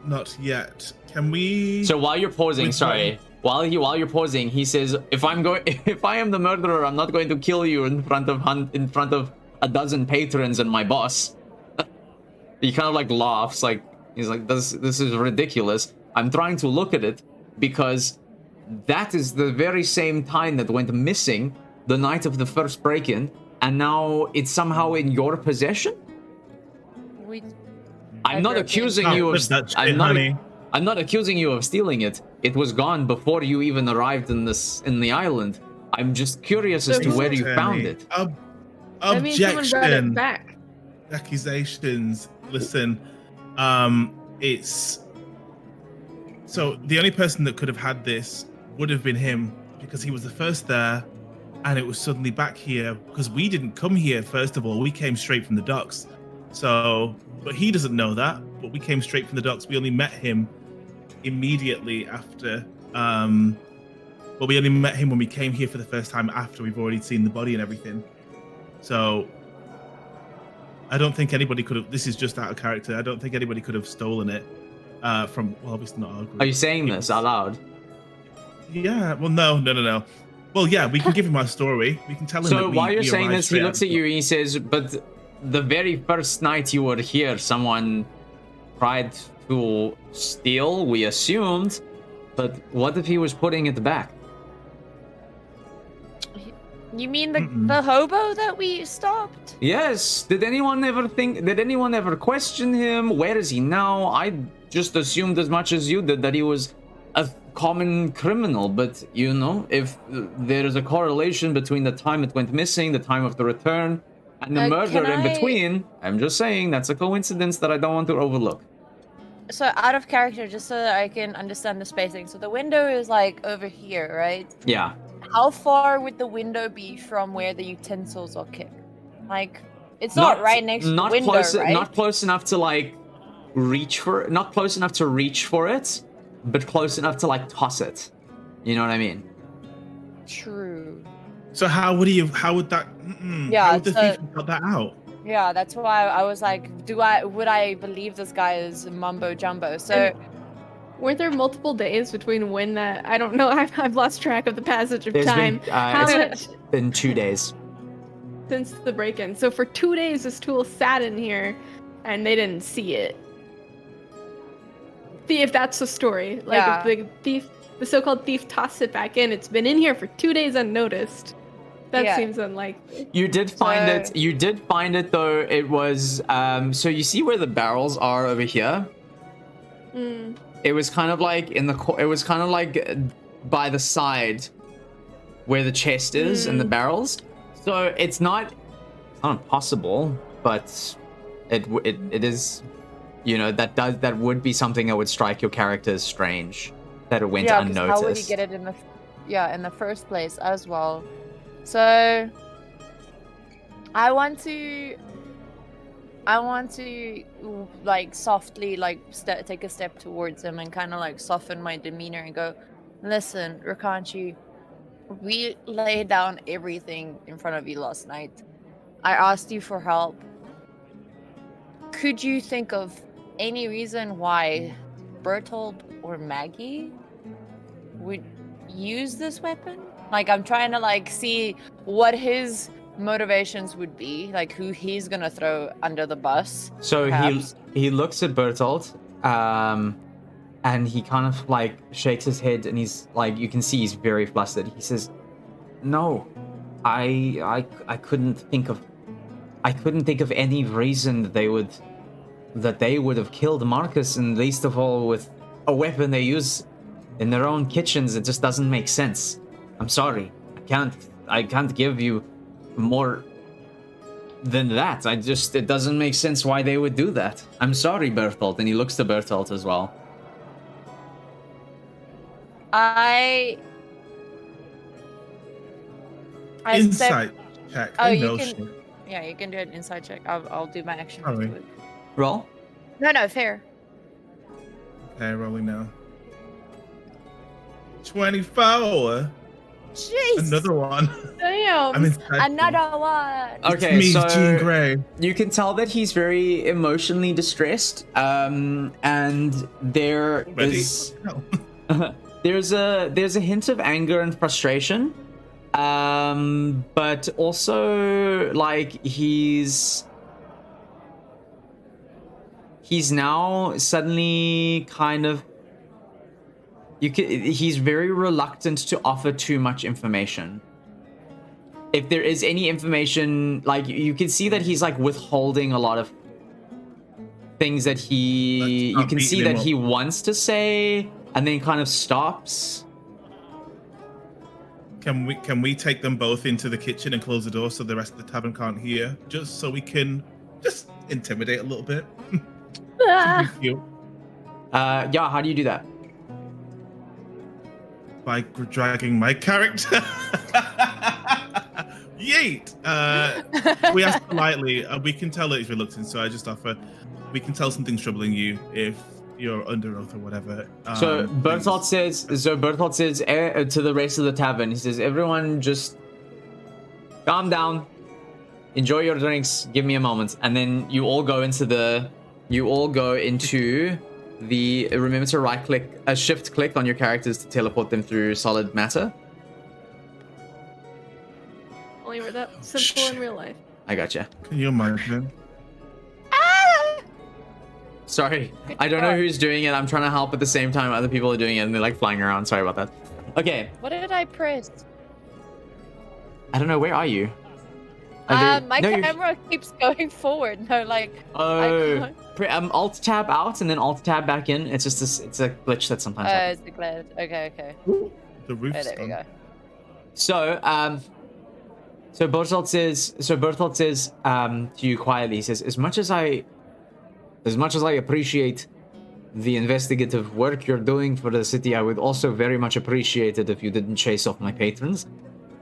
[SPEAKER 5] Not yet. Can we?
[SPEAKER 1] So while you're pausing,
[SPEAKER 5] Which
[SPEAKER 1] sorry, while you're pausing, he says, if I am the murderer, I'm not going to kill you in front of a dozen patrons and my boss. He kind of like laughs, like he's like, this is ridiculous. I'm trying to look at it because that is the very same time that went missing the night of the first break-in, and now it's somehow in your possession. I'm not accusing you of. I'm not accusing you of stealing it. It was gone before you even arrived in the island. I'm just curious as to where you found it.
[SPEAKER 4] I mean, someone brought it
[SPEAKER 5] Objection.
[SPEAKER 4] back.
[SPEAKER 5] Accusations. Listen, it's so the only person that could have had this would have been him because he was the first there, and it was suddenly back here because we didn't come here. First of all, we came straight from the docks. So, but he doesn't know that. But we came straight from the docks. We only met him immediately after. But we only met him when we came here for the first time after we've already seen the body and everything. So I don't think anybody could have. This is just out of character. I don't think anybody could have stolen it from. Well, obviously not our group.
[SPEAKER 1] Are you saying this out loud?
[SPEAKER 5] Yeah. Well, no. Well, yeah. We can give him our story. We can tell him.
[SPEAKER 1] So
[SPEAKER 5] that
[SPEAKER 1] while you're
[SPEAKER 5] we
[SPEAKER 1] saying
[SPEAKER 5] arrived
[SPEAKER 1] this, he
[SPEAKER 5] straight
[SPEAKER 1] looks at you and he says, "But the very first night you were here, someone tried to steal. We assumed, but what if he was putting it back?"
[SPEAKER 2] You mean the hobo that we stopped?
[SPEAKER 1] Yes. Did anyone ever question him? Where is he now? I just assumed as much as you did that he was a common criminal, but you know, if there is a correlation between the time it went missing, the time of the return, and the murder in between, I'm just saying that's a coincidence that I don't want to overlook.
[SPEAKER 2] So out of character, just so that I can understand the spacing. So the window is like over here, right?
[SPEAKER 1] Yeah.
[SPEAKER 2] How far would the window be from where the utensils are kept? Like, it's not right next to the window, right?
[SPEAKER 1] Not close enough to like reach for it. Not close enough to reach for it, but close enough to like toss it. You know what I mean?
[SPEAKER 2] True.
[SPEAKER 5] So how would that?
[SPEAKER 2] Yeah,
[SPEAKER 5] How would the thief have got that out?
[SPEAKER 2] Yeah, that's why I was like, would I believe this guy is mumbo jumbo? So.
[SPEAKER 4] Were there multiple days between when that? I don't know. I've lost track of the passage of
[SPEAKER 1] There's
[SPEAKER 4] time.
[SPEAKER 1] been,
[SPEAKER 4] How
[SPEAKER 1] it's
[SPEAKER 4] much
[SPEAKER 1] been 2 days.
[SPEAKER 4] since the break-in? So for 2 days, this tool sat in here, and they didn't see it. See if that's the story. Like if the so-called thief tossed it back in. It's been in here for 2 days unnoticed. That seems unlikely.
[SPEAKER 1] You did find it. You did find it though. It was so you see where the barrels are over here. It was kind of like it was kind of like by the side where the chest is and the barrels. So it's not impossible, but it is, you know, that would be something that would strike your character as strange, that it went unnoticed.
[SPEAKER 2] How would he get it in the first place as well? So I want to like softly like take a step towards him and kind of like soften my demeanor and go, listen, Rakanchi, we laid down everything in front of you last night. I asked you for help. Could you think of any reason why Bertold or Maggie would use this weapon? Like, I'm trying to like see what his motivations would be, like who he's gonna throw under the bus.
[SPEAKER 1] So
[SPEAKER 2] perhaps.
[SPEAKER 1] he looks at Bertolt, and he kind of like shakes his head, and he's like, you can see he's very flustered. He says, "No, I couldn't think of any reason that they would that they would have killed Marcus, and least of all with a weapon they use in their own kitchens. It just doesn't make sense. I'm sorry. I can't give you more than that. It doesn't make sense why they would do that. I'm sorry, Berthold. And he looks to Berthold as well.
[SPEAKER 5] Insight check.
[SPEAKER 2] Oh, you
[SPEAKER 5] No
[SPEAKER 2] can.
[SPEAKER 5] shit.
[SPEAKER 2] Yeah, you can do an inside check. I'll do my action.
[SPEAKER 5] Sorry.
[SPEAKER 2] afterwards.
[SPEAKER 1] Roll.
[SPEAKER 2] No, fair.
[SPEAKER 5] Okay, rolling now. 24.
[SPEAKER 2] Jeez.
[SPEAKER 5] Another one.
[SPEAKER 4] Damn.
[SPEAKER 5] I'm inside.
[SPEAKER 2] Another one.
[SPEAKER 1] Okay,
[SPEAKER 5] me,
[SPEAKER 1] so
[SPEAKER 5] Jean Grey.
[SPEAKER 1] you can tell that he's very emotionally distressed. And there
[SPEAKER 5] Ready?
[SPEAKER 1] is
[SPEAKER 5] No.
[SPEAKER 1] there's a hint of anger and frustration. But also like he's now suddenly kind of he's very reluctant to offer too much information. If there is any information, like you can see that he's like withholding a lot of things that you can see that he wants to say and then kind of stops.
[SPEAKER 5] Can we take them both into the kitchen and close the door so the rest of the tavern can't hear? Just so we can just intimidate a little bit.
[SPEAKER 4] Ah.
[SPEAKER 5] You.
[SPEAKER 1] Yeah, how do you do that?
[SPEAKER 5] By dragging my character. Yeet! We ask politely, we can tell that he's reluctant, so I just offer, we can tell something's troubling you if you're under oath or whatever.
[SPEAKER 1] So Berthold says to the rest of the tavern, he says, everyone just calm down, enjoy your drinks, give me a moment. And then you all go into the remember to right click, shift click on your characters to teleport them through solid matter.
[SPEAKER 4] Only we're that simple in real life.
[SPEAKER 1] I gotcha.
[SPEAKER 5] Can you imagine?
[SPEAKER 1] Sorry, I don't know who's doing it. I'm trying to help at the same time other people are doing it and they're like flying around. Sorry about that. Okay.
[SPEAKER 2] What did I press?
[SPEAKER 1] I don't know. Where are you?
[SPEAKER 2] My
[SPEAKER 1] no,
[SPEAKER 2] camera keeps going forward. No, like.
[SPEAKER 1] Oh. Alt tab out and then alt tab back in. It's just it's a glitch that sometimes happens.
[SPEAKER 2] It's a glitch. Okay.
[SPEAKER 5] The roof's
[SPEAKER 2] There we
[SPEAKER 5] gone.
[SPEAKER 2] go.
[SPEAKER 1] So so Berthold says to you quietly, he says, as much as I appreciate the investigative work you're doing for the city, I would also very much appreciate it if you didn't chase off my patrons.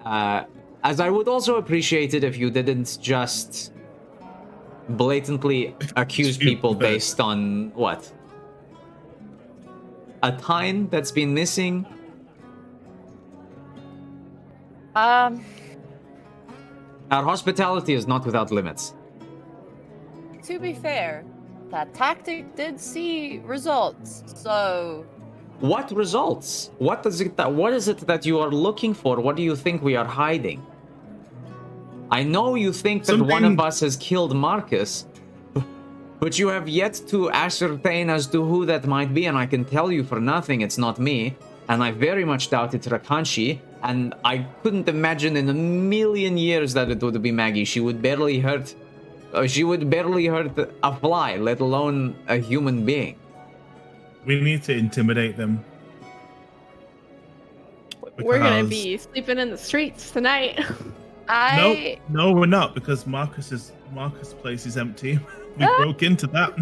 [SPEAKER 1] As I would also appreciate it if you didn't just blatantly accuse people based on what? A time that's been missing? Our hospitality is not without limits.
[SPEAKER 2] To be fair, that tactic did see results, so.
[SPEAKER 1] What results? What is it that you are looking for? What do you think we are hiding? I know you think that one of us has killed Marcus, but you have yet to ascertain as to who that might be, and I can tell you for nothing it's not me, and I very much doubt it's Rakanshi, and I couldn't imagine in a million years that it would be Maggie. She would barely hurt a fly, let alone a human being.
[SPEAKER 5] We need to intimidate them.
[SPEAKER 4] We're gonna
[SPEAKER 5] Because-
[SPEAKER 4] be sleeping in the streets tonight.
[SPEAKER 5] No, we're not, because Marcus's place is empty. We broke into that.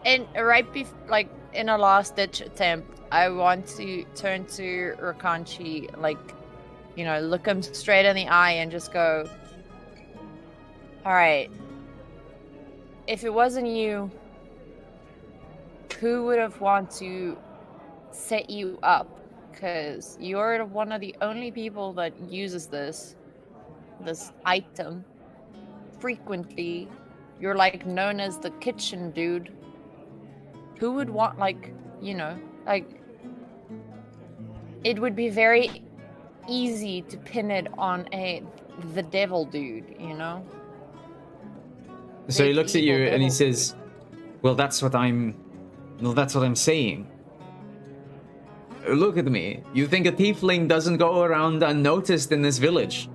[SPEAKER 2] And right before, like in a last ditch attempt, I want to turn to Rakanchi, like, look him straight in the eye and just go, all right, if it wasn't you, who would have want to set you up? Because you're one of the only people that uses this item frequently. You're like known as the kitchen dude. Who would want, it would be very easy to pin it on the devil dude,
[SPEAKER 1] So he
[SPEAKER 2] Big
[SPEAKER 1] looks at you
[SPEAKER 2] evil
[SPEAKER 1] and he
[SPEAKER 2] devil
[SPEAKER 1] says, well, that's what I'm saying. Look at me. You think a tiefling doesn't go around unnoticed in this village?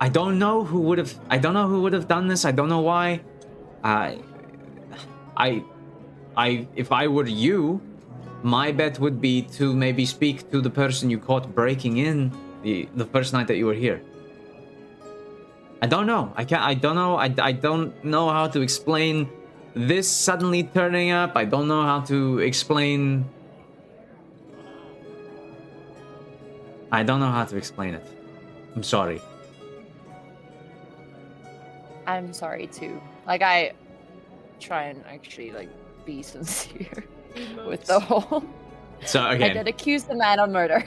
[SPEAKER 1] I don't know who would have done this. I don't know why. If I were you, my bet would be to maybe speak to the person you caught breaking in the first night that you were here. I don't know. I don't know. I don't know how to explain this suddenly turning up. I don't know how to explain. I don't know how to explain it. I'm sorry.
[SPEAKER 2] I'm sorry too. Like, I try and actually like be sincere with the whole.
[SPEAKER 1] So okay.
[SPEAKER 2] I did accuse the man of murder.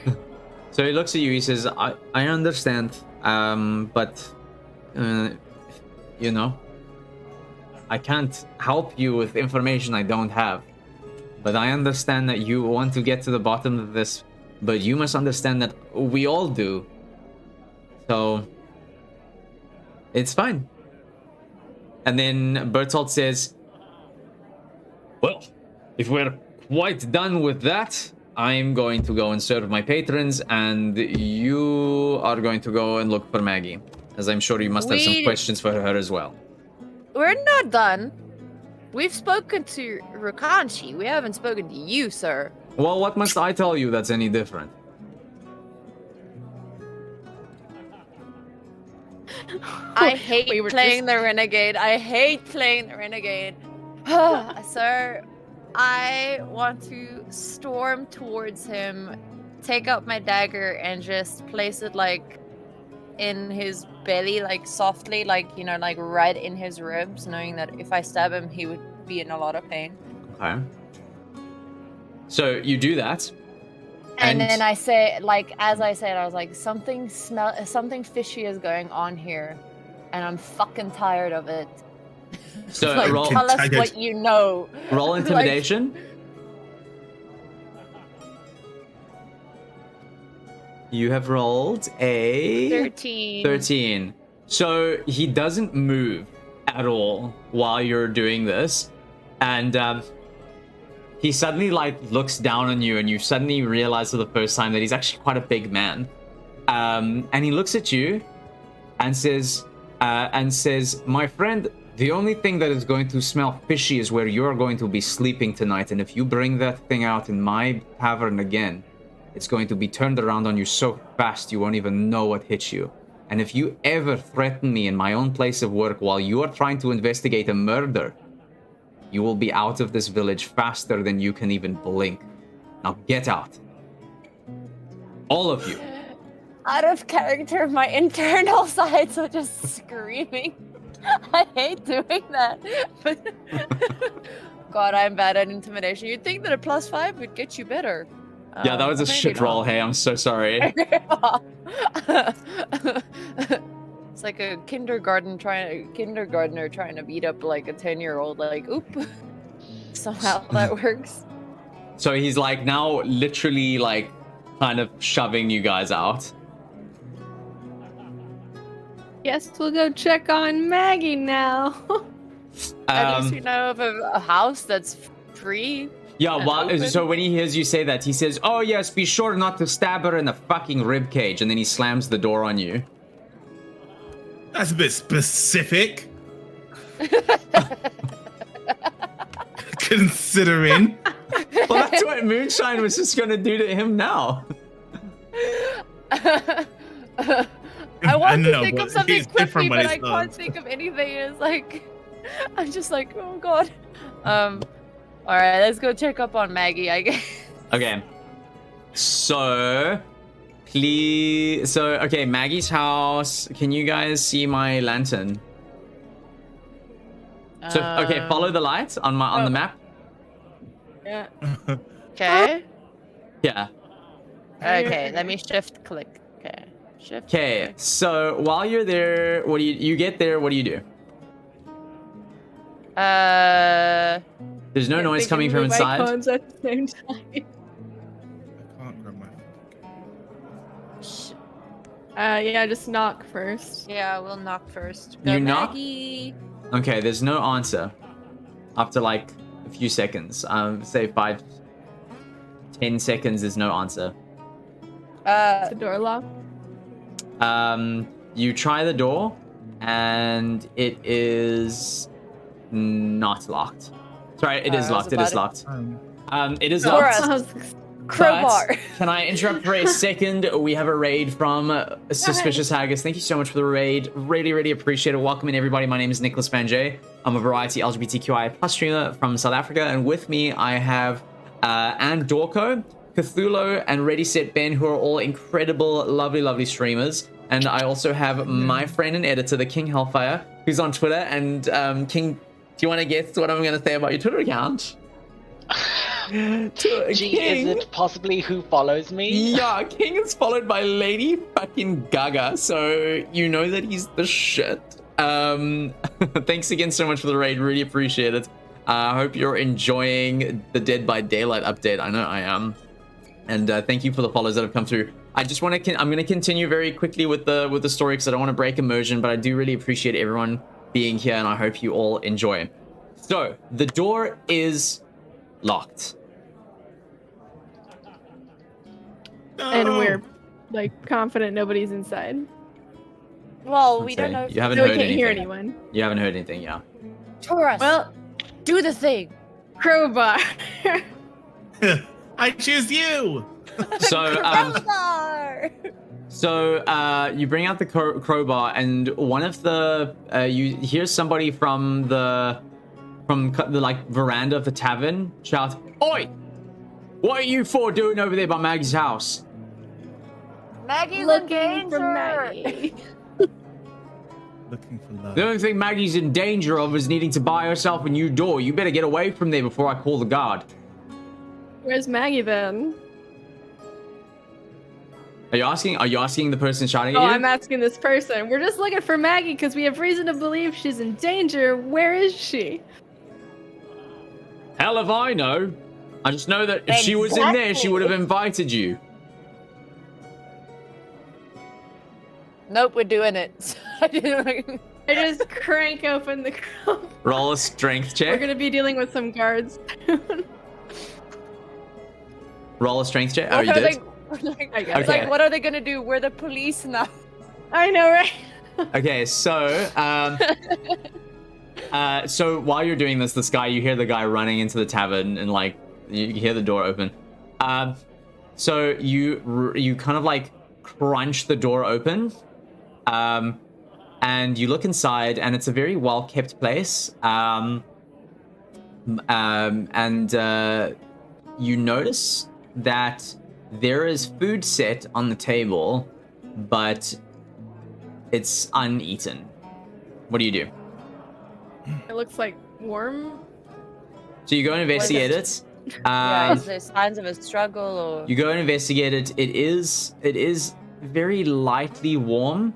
[SPEAKER 1] So he looks at you. He says, "I understand, but you know, I can't help you with information I don't have. But I understand that you want to get to the bottom of this. But you must understand that we all do. So it's fine." And then Bertolt says, "Well, if we're quite done with that, I'm going to go and serve my patrons, and you are going to go and look for Maggie, as I'm sure you must have some questions for her as well."
[SPEAKER 2] We're not done. We've spoken to Rukanchi. We haven't spoken to you, sir.
[SPEAKER 1] Well, what must I tell you that's any different?
[SPEAKER 2] I hate playing the renegade. I hate playing the renegade. Sir, I want to storm towards him, take out my dagger, and just place it like in his belly, like softly, like, you know, like right in his ribs, knowing that if I stab him, he would be in a lot of pain.
[SPEAKER 1] Okay. So you do that.
[SPEAKER 2] And then I say, like, as I said, I was like, something fishy is going on here, and I'm fucking tired of it.
[SPEAKER 1] So
[SPEAKER 2] like,
[SPEAKER 1] roll.
[SPEAKER 2] tell us what you know.
[SPEAKER 1] Roll intimidation. You have rolled a
[SPEAKER 2] 13.
[SPEAKER 1] 13. So he doesn't move at all while you're doing this, and he suddenly like looks down on you, and you suddenly realize for the first time that he's actually quite a big man. And he looks at you and says, "My friend, the only thing that is going to smell fishy is where you're going to be sleeping tonight. And if you bring that thing out in my tavern again, it's going to be turned around on you so fast you won't even know what hit you. And if you ever threaten me in my own place of work while you are trying to investigate a murder, you will be out of this village faster than you can even blink. Now get out. All of you."
[SPEAKER 2] Out of character, my internal sides are just screaming. I hate doing that. But God, I'm bad at intimidation. You'd think that a +5 would get you better.
[SPEAKER 1] Yeah, that was a shit roll. Hey, I'm so sorry.
[SPEAKER 2] It's like a kindergartner trying to beat up like a 10-year-old. Like, oop. Somehow that works.
[SPEAKER 1] So he's like now literally like kind of shoving you guys out.
[SPEAKER 4] Yes, we'll go check on Maggie now.
[SPEAKER 2] At least we know of a house that's free.
[SPEAKER 1] Yeah, well,
[SPEAKER 2] open.
[SPEAKER 1] so when he hears you say that, he says, "Oh yes, be sure not to stab her in the fucking rib cage," and then he slams the door on you.
[SPEAKER 5] That's a bit specific. Considering.
[SPEAKER 1] Well, that's what Moonshine was just gonna do to him now.
[SPEAKER 2] I want to think of something
[SPEAKER 5] he's
[SPEAKER 2] quickly,
[SPEAKER 5] different when
[SPEAKER 2] but I
[SPEAKER 5] he's
[SPEAKER 2] can't
[SPEAKER 5] done.
[SPEAKER 2] think of anything. It's like, I'm just like, oh god. All right, let's go check up on Maggie, I guess.
[SPEAKER 1] Okay. So, please. So, okay, Maggie's house. Can you guys see my lantern? So, okay, follow the light on the map.
[SPEAKER 2] Yeah. Okay.
[SPEAKER 1] Yeah.
[SPEAKER 2] Okay, let me shift click. Okay. Shift.
[SPEAKER 1] Okay. So while you're there, what do you get there? What do you do? There's no noise coming from inside.
[SPEAKER 4] Icons at the same time.
[SPEAKER 5] I can't grab my.
[SPEAKER 4] Yeah, just knock first.
[SPEAKER 2] Yeah, we'll knock first.
[SPEAKER 1] You knock?
[SPEAKER 2] Maggie.
[SPEAKER 1] Okay, there's no answer. After like a few seconds, say 5, 10 seconds, there's no answer.
[SPEAKER 4] Is the door locked?
[SPEAKER 1] You try the door, and it is not locked. Sorry, it is
[SPEAKER 2] I was
[SPEAKER 1] locked. It is
[SPEAKER 2] about
[SPEAKER 1] locked. It is
[SPEAKER 2] Taurus.
[SPEAKER 1] locked.
[SPEAKER 2] Crowbar.
[SPEAKER 1] But can I interrupt for a second? We have a raid from Suspicious Haggis. Thank you so much for the raid. Really, really appreciate it. Welcome in, everybody. My name is Nicholas Fanjay. I'm a variety LGBTQI plus streamer from South Africa. And with me, I have Anne Dorco, Cthulhu, and Ready Set Ben, who are all incredible, lovely, lovely streamers. And I also have my friend and editor, the King Hellfire, who's on Twitter. And King, do you want to guess what I'm going to say about your Twitter account?
[SPEAKER 3] Gee, is it possibly who follows me?
[SPEAKER 1] Yeah, King is followed by Lady fucking Gaga, so you know that he's the shit. Thanks again so much for the raid, really appreciate it. I hope you're enjoying the Dead by Daylight update. I know I am. And thank you for the follows that have come through. I just want to, I'm going to continue very quickly with the story because I don't want to break immersion, but I do really appreciate everyone being here, and I hope you all enjoy. So, the door is locked.
[SPEAKER 4] And we're like confident nobody's inside.
[SPEAKER 2] Well, we
[SPEAKER 1] Okay,
[SPEAKER 2] don't know.
[SPEAKER 1] you haven't
[SPEAKER 4] So we
[SPEAKER 1] heard
[SPEAKER 4] can't
[SPEAKER 1] anything.
[SPEAKER 4] hear anyone.
[SPEAKER 1] You haven't heard anything, yeah.
[SPEAKER 2] Taurus.
[SPEAKER 4] Well,
[SPEAKER 2] do the thing.
[SPEAKER 4] crowbar.
[SPEAKER 5] I choose you.
[SPEAKER 1] So,
[SPEAKER 2] Crowbar.
[SPEAKER 1] So you bring out the crowbar, and one of the you hear somebody from the like veranda of the tavern shout, "Oi! What are you four doing over there by Maggie's house?"
[SPEAKER 2] Maggie's in
[SPEAKER 4] Looking
[SPEAKER 2] danger.
[SPEAKER 4] for Maggie.
[SPEAKER 5] Looking for love.
[SPEAKER 1] The only thing Maggie's in danger of is needing to buy herself a new door. You better get away from there before I call the guard.
[SPEAKER 4] Where's Maggie then?
[SPEAKER 1] Are you asking the person shouting at
[SPEAKER 4] Oh,
[SPEAKER 1] you?
[SPEAKER 4] I'm asking this person. We're just looking for Maggie because we have reason to believe she's in danger. Where is she?
[SPEAKER 1] Hell if I know. I just know that if she was in there, she would have invited you.
[SPEAKER 2] Nope, we're doing it.
[SPEAKER 4] I just crank open the crowbar.
[SPEAKER 1] Roll a strength
[SPEAKER 4] We're
[SPEAKER 1] check.
[SPEAKER 4] gonna be dealing with some guards soon.
[SPEAKER 1] Roll a strength check. Oh,
[SPEAKER 2] What
[SPEAKER 1] you
[SPEAKER 2] are
[SPEAKER 1] did?
[SPEAKER 2] they- like,
[SPEAKER 4] I got
[SPEAKER 2] it's
[SPEAKER 1] Okay.
[SPEAKER 2] like, what are they gonna do? We're the police now.
[SPEAKER 4] I know, right?
[SPEAKER 1] Okay, so so while you're doing this guy, you hear the guy running into the tavern, and like you hear the door open. So you kind of like crunch the door open, and you look inside, and it's a very well kept place. And you notice that there is food set on the table, but it's uneaten. What do you do?
[SPEAKER 4] It looks like warm.
[SPEAKER 1] So you go and investigate it.
[SPEAKER 2] Yeah, is there signs of a struggle or?
[SPEAKER 1] You go and investigate it. It is very lightly warm,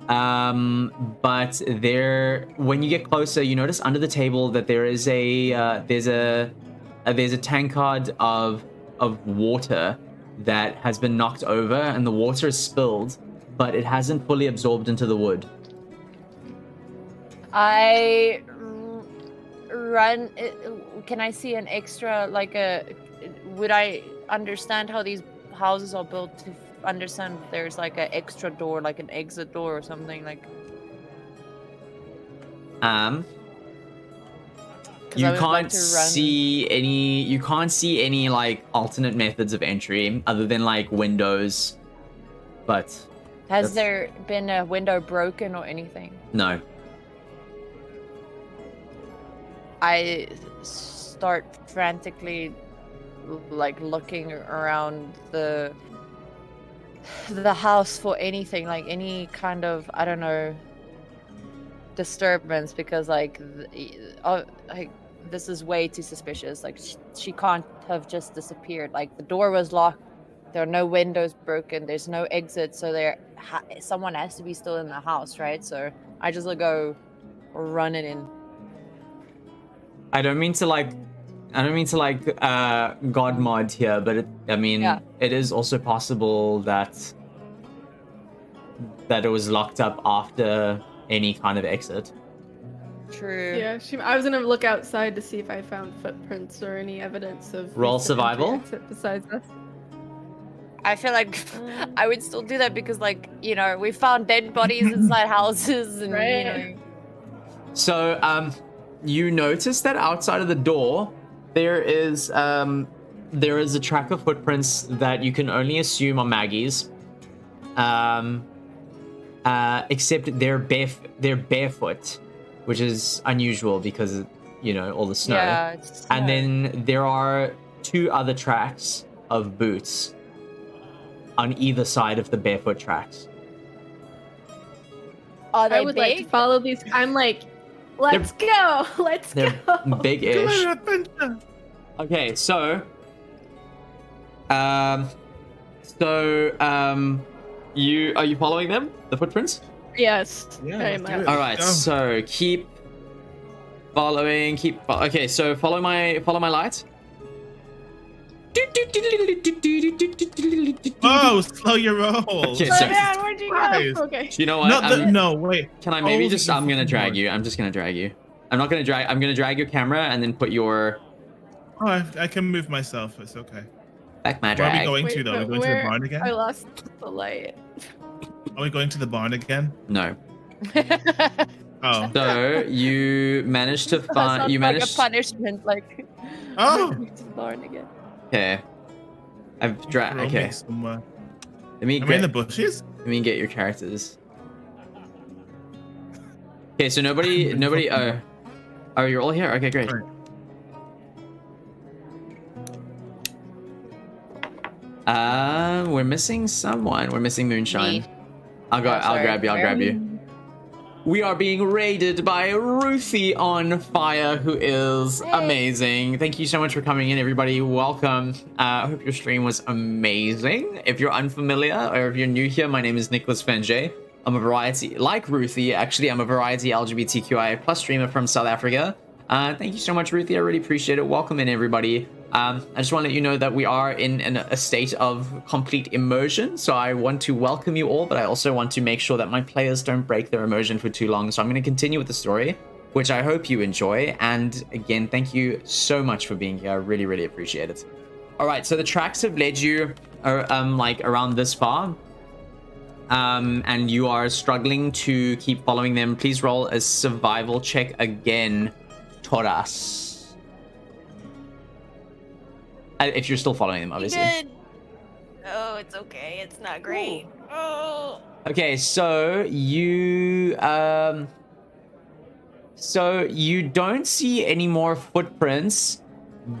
[SPEAKER 1] but there, when you get closer, you notice under the table that there is there's a tankard of water that has been knocked over, and the water is spilled, but it hasn't fully absorbed into the wood.
[SPEAKER 2] I run. Can I see an extra, like would I understand how these houses are built to understand if there's like an extra door, like an exit door or something like? 'Cause
[SPEAKER 1] You
[SPEAKER 2] I would like
[SPEAKER 1] can't
[SPEAKER 2] to run-
[SPEAKER 1] see any. You can't see any like alternate methods of entry other than like windows. But
[SPEAKER 2] Has
[SPEAKER 1] that's-
[SPEAKER 2] there been a window broken or anything?
[SPEAKER 1] no.
[SPEAKER 2] I start frantically, like looking around the house for anything, like any kind of, I don't know, disturbance, because like this is way too suspicious. Like she can't have just disappeared. Like the door was locked, there are no windows broken, there's no exit, so someone has to be still in the house, right? So I just go running in.
[SPEAKER 1] I don't mean to like god mod here, but it is also possible that it was locked up after any kind of exit.
[SPEAKER 2] True.
[SPEAKER 4] Yeah, I was gonna look outside to see if I found footprints or any evidence of
[SPEAKER 1] Roll
[SPEAKER 4] recent entry
[SPEAKER 1] survival?
[SPEAKER 4] exit besides us.
[SPEAKER 2] I feel like I would still do that because, like, you know, we found dead bodies inside houses, and
[SPEAKER 4] Right.
[SPEAKER 2] you know.
[SPEAKER 1] So you notice that outside of the door, there is a track of footprints that you can only assume are Maggie's. Except they're barefoot, which is unusual because all the snow.
[SPEAKER 2] Yeah, it's
[SPEAKER 1] And
[SPEAKER 2] snow.
[SPEAKER 1] then there are 2 other tracks of boots on either side of the barefoot tracks.
[SPEAKER 2] Are they
[SPEAKER 4] I would like to
[SPEAKER 2] big?
[SPEAKER 4] follow these. I'm like, let's go. Let's
[SPEAKER 1] They're
[SPEAKER 4] go.
[SPEAKER 1] big-ish.
[SPEAKER 5] Adventure.
[SPEAKER 1] Okay, so you are you following them? The footprints?
[SPEAKER 4] Yes.
[SPEAKER 5] Yeah,
[SPEAKER 4] very
[SPEAKER 5] let's do
[SPEAKER 4] much.
[SPEAKER 5] it.
[SPEAKER 1] All right,
[SPEAKER 5] Go.
[SPEAKER 1] so keep following. Okay, so follow my light.
[SPEAKER 5] Oh, slow your roll.
[SPEAKER 1] Okay,
[SPEAKER 4] Oh,
[SPEAKER 1] so-
[SPEAKER 4] man, where'd you
[SPEAKER 5] Christ.
[SPEAKER 4] go? Okay.
[SPEAKER 1] You know what?
[SPEAKER 5] No, wait.
[SPEAKER 1] Can I maybe
[SPEAKER 5] Oh,
[SPEAKER 1] just?
[SPEAKER 5] you
[SPEAKER 1] I'm gonna
[SPEAKER 5] fucking
[SPEAKER 1] drag
[SPEAKER 5] boy.
[SPEAKER 1] you. I'm just gonna drag you. I'm not gonna drag. I'm gonna drag your camera and then put your
[SPEAKER 5] Oh, I can move myself. It's okay.
[SPEAKER 1] back my
[SPEAKER 5] Where are we
[SPEAKER 1] drag.
[SPEAKER 5] going
[SPEAKER 4] Wait,
[SPEAKER 5] to though? Are we
[SPEAKER 4] but
[SPEAKER 5] going to the
[SPEAKER 4] where-
[SPEAKER 5] barn again?
[SPEAKER 4] I lost the light.
[SPEAKER 5] Are we going to the barn again?
[SPEAKER 1] No.
[SPEAKER 5] Oh.
[SPEAKER 1] So you managed to
[SPEAKER 2] That
[SPEAKER 1] find.
[SPEAKER 2] sounds
[SPEAKER 1] You
[SPEAKER 2] like
[SPEAKER 1] managed.
[SPEAKER 2] a punishment, like.
[SPEAKER 5] Oh.
[SPEAKER 2] to learn again.
[SPEAKER 1] Okay. I've dragged.
[SPEAKER 5] Throw me
[SPEAKER 1] Okay.
[SPEAKER 5] somewhere.
[SPEAKER 1] Let me
[SPEAKER 5] Am I in the
[SPEAKER 1] get.
[SPEAKER 5] bushes?
[SPEAKER 1] Let me get your characters. Okay, so nobody. Oh, you're all here. Okay, great.
[SPEAKER 5] Right.
[SPEAKER 1] We're missing someone. We're missing Moonshine.
[SPEAKER 2] Me.
[SPEAKER 1] I'll go.
[SPEAKER 2] Oh,
[SPEAKER 1] I'll
[SPEAKER 2] sorry.
[SPEAKER 1] grab you. I'll grab you. We are being raided by Ruthie on Fire, who is
[SPEAKER 2] Hey.
[SPEAKER 1] amazing. Thank you so much for coming in, everybody. Welcome. I hope your stream was amazing. If you're unfamiliar or if you're new here, my name is Nicholas Fenge. I'm a variety, like Ruthie, actually, I'm a variety LGBTQIA plus streamer from South Africa. Thank you so much, Ruthie. I really appreciate it. Welcome in, everybody. I just want to let you know that we are in a state of complete immersion. So I want to welcome you all, but I also want to make sure that my players don't break their immersion for too long. So I'm going to continue with the story, which I hope you enjoy. And again, thank you so much for being here. I really, really appreciate it. All right, so the tracks have led you like around this far. And you are struggling to keep following them. Please roll a survival check again, Toras. If you're still following them, obviously.
[SPEAKER 6] Good. Oh, it's okay. It's not great. Oh.
[SPEAKER 1] Okay, so you don't see any more footprints,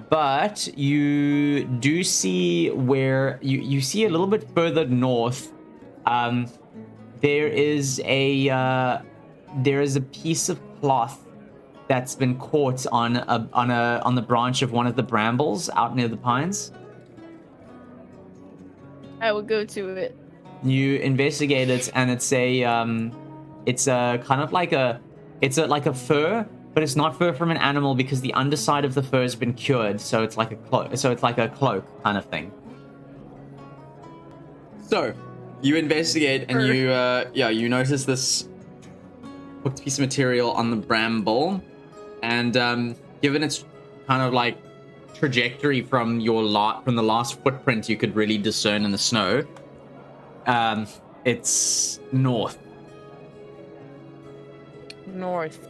[SPEAKER 1] but you do see where you see a little bit further north. There is a piece of cloth that's been caught on the branch of one of the brambles out near the pines.
[SPEAKER 4] I will go to it.
[SPEAKER 1] You investigate it, and it's a kind of like a fur, but it's not fur from an animal because the underside of the fur has been cured, so it's like a cloak. So it's like a cloak kind of thing. So you investigate, and you notice this hooked piece of material on the bramble, and given its kind of like trajectory from the last footprint you could really discern in the snow, it's north.
[SPEAKER 2] North.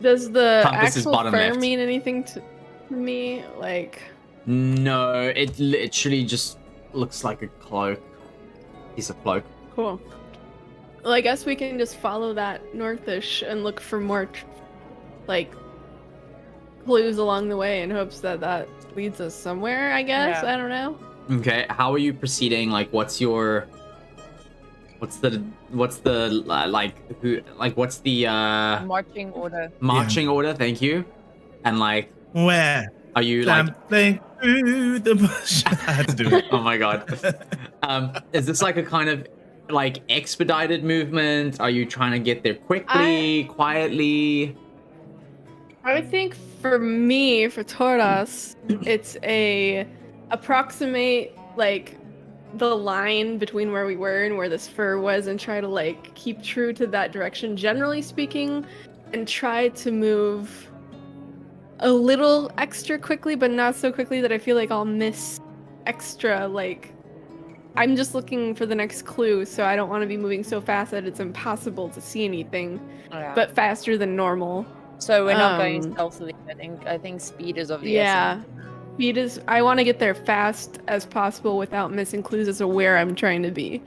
[SPEAKER 4] Does the
[SPEAKER 1] Compass is
[SPEAKER 4] actual
[SPEAKER 1] bottom
[SPEAKER 4] fur
[SPEAKER 1] left.
[SPEAKER 4] mean anything to me? Like,
[SPEAKER 1] No, it literally just looks like a cloak. Piece of cloak.
[SPEAKER 4] cool. Well, I guess we can just follow that northish and look for more, like, clues along the way in hopes that that leads us somewhere, I guess.
[SPEAKER 2] Yeah.
[SPEAKER 4] I don't know.
[SPEAKER 1] Okay, how are you proceeding? Like, what's the
[SPEAKER 2] Marching order.
[SPEAKER 1] marching order? Thank you. And like,
[SPEAKER 5] Where?
[SPEAKER 1] are you like?
[SPEAKER 5] Something through the bush. I had to do it.
[SPEAKER 1] Oh my god. Is this like a kind of like expedited movement? Are you trying to get there quickly, quietly?
[SPEAKER 4] I would think for me, for Toras, it's approximate like the line between where we were and where this fur was, and try to like keep true to that direction, generally speaking, and try to move a little extra quickly, but not so quickly that I feel like I'll miss extra. Like, I'm just looking for the next clue, so I don't want to be moving so fast that it's impossible to see anything,
[SPEAKER 2] Yeah.
[SPEAKER 4] but faster than normal.
[SPEAKER 2] So we're not going
[SPEAKER 4] Um,
[SPEAKER 2] stealthily. I think speed is of the
[SPEAKER 4] Yeah.
[SPEAKER 2] essence.
[SPEAKER 4] Speed is. I want to get there fast as possible without missing clues as to where I'm trying to be.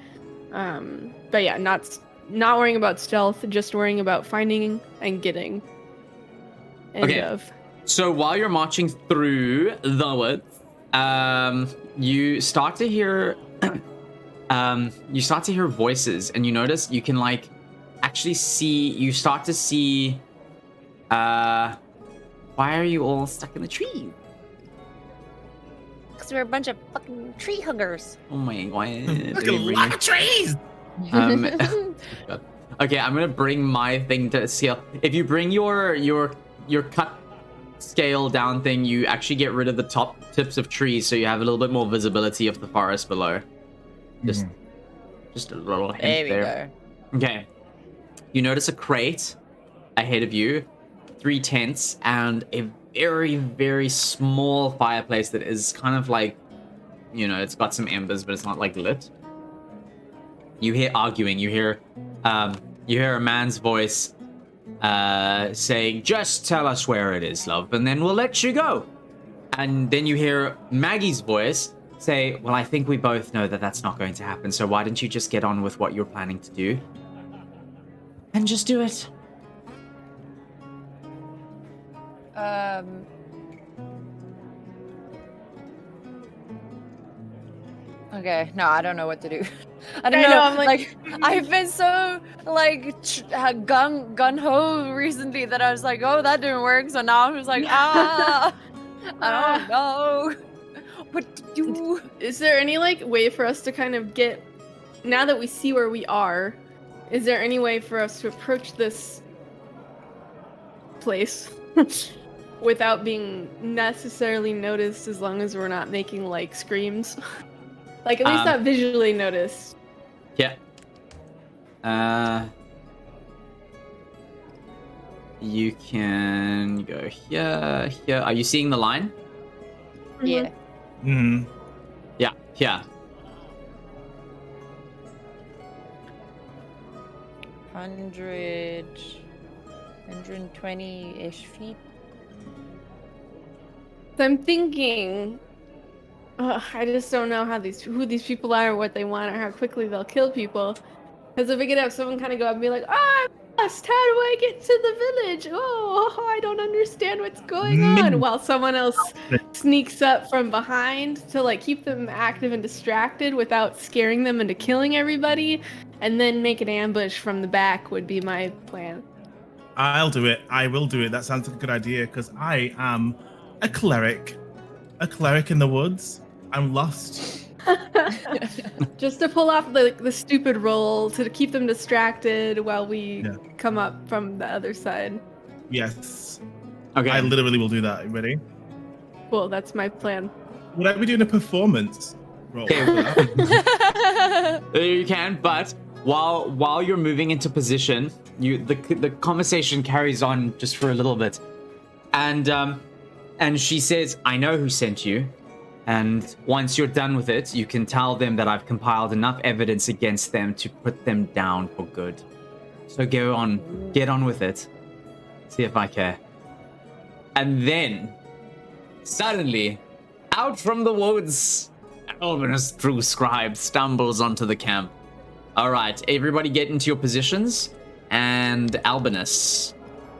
[SPEAKER 4] But yeah, not worrying about stealth, just worrying about finding and getting. End
[SPEAKER 1] Okay.
[SPEAKER 4] of.
[SPEAKER 1] So while you're marching through the woods, you start to hear voices, and you notice you can like actually see. You start to see. Why are you all stuck in the tree?
[SPEAKER 2] Because we're a bunch of fucking tree huggers.
[SPEAKER 1] Oh my god!
[SPEAKER 5] Look at a lot of trees.
[SPEAKER 1] Okay, I'm gonna bring my thing to scale. If you bring your cut scale down thing, you actually get rid of the top tips of trees, so you have a little bit more visibility of the forest below. Just a little hint
[SPEAKER 2] There we go.
[SPEAKER 1] Okay. You notice a crate ahead of you, 3 tents, and a very, very small fireplace that is kind of like, it's got some embers, but it's not like lit. You hear arguing. You hear a man's voice saying, "Just tell us where it is, love, and then we'll let you go." And then you hear Maggie's voice say, "Well, I think we both know that that's not going to happen, so why don't you just get on with what you're planning to do? And just do it."
[SPEAKER 2] Okay, no, I don't know what to do. I don't know.
[SPEAKER 4] I'm like-
[SPEAKER 2] I've been so gun ho recently that I was like, oh, that didn't work. So now I'm just like, I don't know what to do.
[SPEAKER 4] Is there any like way for us to kind of get, now that we see where we are, is there any way for us to approach this place without being necessarily noticed, as long as we're not making like screams? Like at least not visually noticed.
[SPEAKER 1] Yeah. You can go here, here. Are you seeing the line?
[SPEAKER 2] Yeah.
[SPEAKER 5] Mm.
[SPEAKER 1] Yeah, here.
[SPEAKER 2] 120-ish feet.
[SPEAKER 4] So I'm thinking, I just don't know who these people are, what they want, or how quickly they'll kill people. Because if we could have someone kind of go up and be like, I'm lost, how do I get to the village? Oh, I don't understand what's going on. While someone else sneaks up from behind to like keep them active and distracted without scaring them into killing everybody, and then make an ambush from the back would be my plan.
[SPEAKER 5] I'll do it. I will do it. That sounds like a good idea, because I am a cleric. A cleric in the woods. I'm lost.
[SPEAKER 4] Just to pull off the stupid roll to keep them distracted while we come up from the other side.
[SPEAKER 5] Yes.
[SPEAKER 1] Okay.
[SPEAKER 5] I literally will do that. You ready?
[SPEAKER 4] Cool, that's my plan.
[SPEAKER 5] Would I be doing a performance roll?
[SPEAKER 1] Okay. You can, but while you're moving into position, the conversation carries on just for a little bit, and she says, "I know who sent you, and once you're done with it, you can tell them that I've compiled enough evidence against them to put them down for good. So go on, get on with it. See if I care." And then, suddenly, out from the woods, Albinus, true scribe, stumbles onto the camp. All right, everybody get into your positions, and Albinus,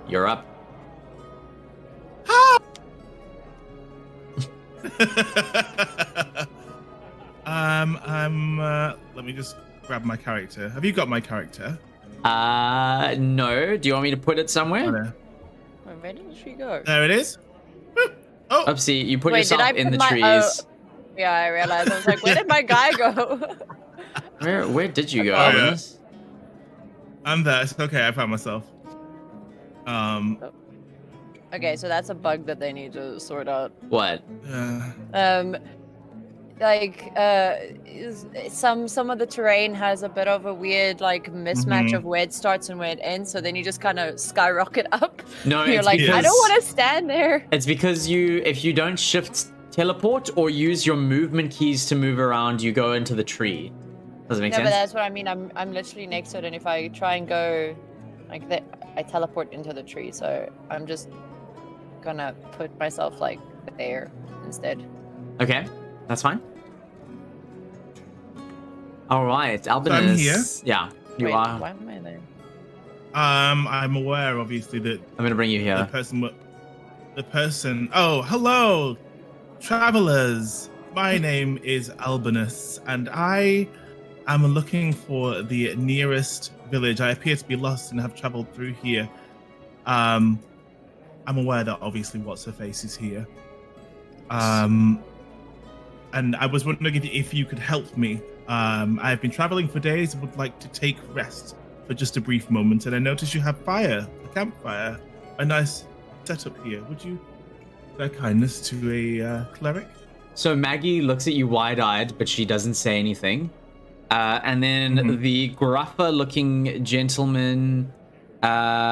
[SPEAKER 1] you're up.
[SPEAKER 5] Let me just grab my character. Have you got my character?
[SPEAKER 1] No. Do you want me to put it somewhere?
[SPEAKER 2] Where did she go?
[SPEAKER 5] There it is. Oh,
[SPEAKER 1] Oopsie, you put
[SPEAKER 2] Wait,
[SPEAKER 1] yourself
[SPEAKER 2] did I
[SPEAKER 1] in
[SPEAKER 2] put
[SPEAKER 1] the
[SPEAKER 2] my-
[SPEAKER 1] trees.
[SPEAKER 2] Yeah, I realized. I was like, where did my guy go?
[SPEAKER 1] Where did you go,
[SPEAKER 5] Oh, yeah.
[SPEAKER 1] Albinus?
[SPEAKER 5] I'm there. It's okay. I found myself.
[SPEAKER 2] Okay, so that's a bug that they need to sort out.
[SPEAKER 1] What?
[SPEAKER 2] Some of the terrain has a bit of a weird mismatch of where it starts and where it ends, so then you just kind of skyrocket up.
[SPEAKER 1] No,
[SPEAKER 2] You're
[SPEAKER 1] it's
[SPEAKER 2] like, I
[SPEAKER 1] because
[SPEAKER 2] don't want to stand there.
[SPEAKER 1] it's because if you don't shift teleport or use your movement keys to move around, you go into the tree. Does it make
[SPEAKER 2] No,
[SPEAKER 1] sense?
[SPEAKER 2] but that's what I mean. I'm literally next to it, and if I try and go like that, I teleport into the tree, so I'm just gonna put myself like there instead.
[SPEAKER 1] Okay, that's fine. All right, Albinus.
[SPEAKER 5] I'm here.
[SPEAKER 1] Yeah, you
[SPEAKER 2] Wait,
[SPEAKER 1] are.
[SPEAKER 2] why am I there?
[SPEAKER 5] I'm aware, obviously, that
[SPEAKER 1] I'm gonna bring you
[SPEAKER 5] the
[SPEAKER 1] here.
[SPEAKER 5] person. Oh, hello, travelers. My name is Albinus, and I am looking for the nearest village. I appear to be lost and have traveled through here. I'm aware that obviously what's her face is here. And I was wondering if you could help me. I've been traveling for days and would like to take rest for just a brief moment. And I noticed you have a campfire, a nice setup here. Would you bear kindness to a cleric?
[SPEAKER 1] So Maggie looks at you wide-eyed, but she doesn't say anything. And then the gruffer-looking gentleman, that's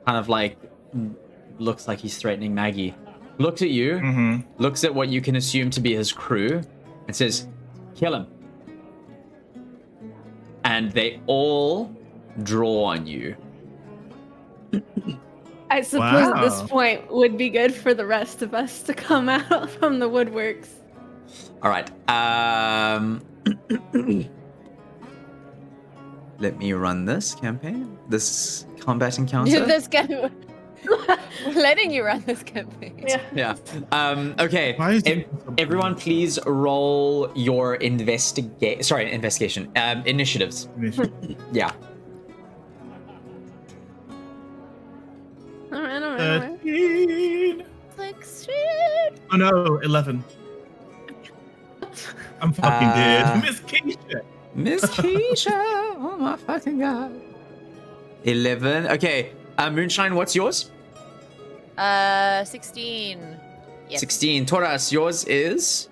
[SPEAKER 1] kind of like looks like he's threatening Maggie. Looks at you, looks at what you can assume to be his crew, and says, "Kill him." And they all draw on you.
[SPEAKER 4] I suppose at this point would be good for the rest of us to come out from the woodworks.
[SPEAKER 1] All right. Let me run this campaign. This combat encounter.
[SPEAKER 2] This guy, we're letting you run this campaign.
[SPEAKER 1] Yeah. Okay.
[SPEAKER 5] Why is it-
[SPEAKER 1] Everyone, please roll your investigation. Initiatives. Yeah.
[SPEAKER 4] All right.
[SPEAKER 5] 13.
[SPEAKER 2] Like shit.
[SPEAKER 5] Oh no, 11. I'm fucking dead. Miss Keisha.
[SPEAKER 1] Miss Keisha. Oh my fucking god. 11. Okay. Moonshine, what's yours?
[SPEAKER 2] 16. Yes.
[SPEAKER 1] 16. Toras, yours is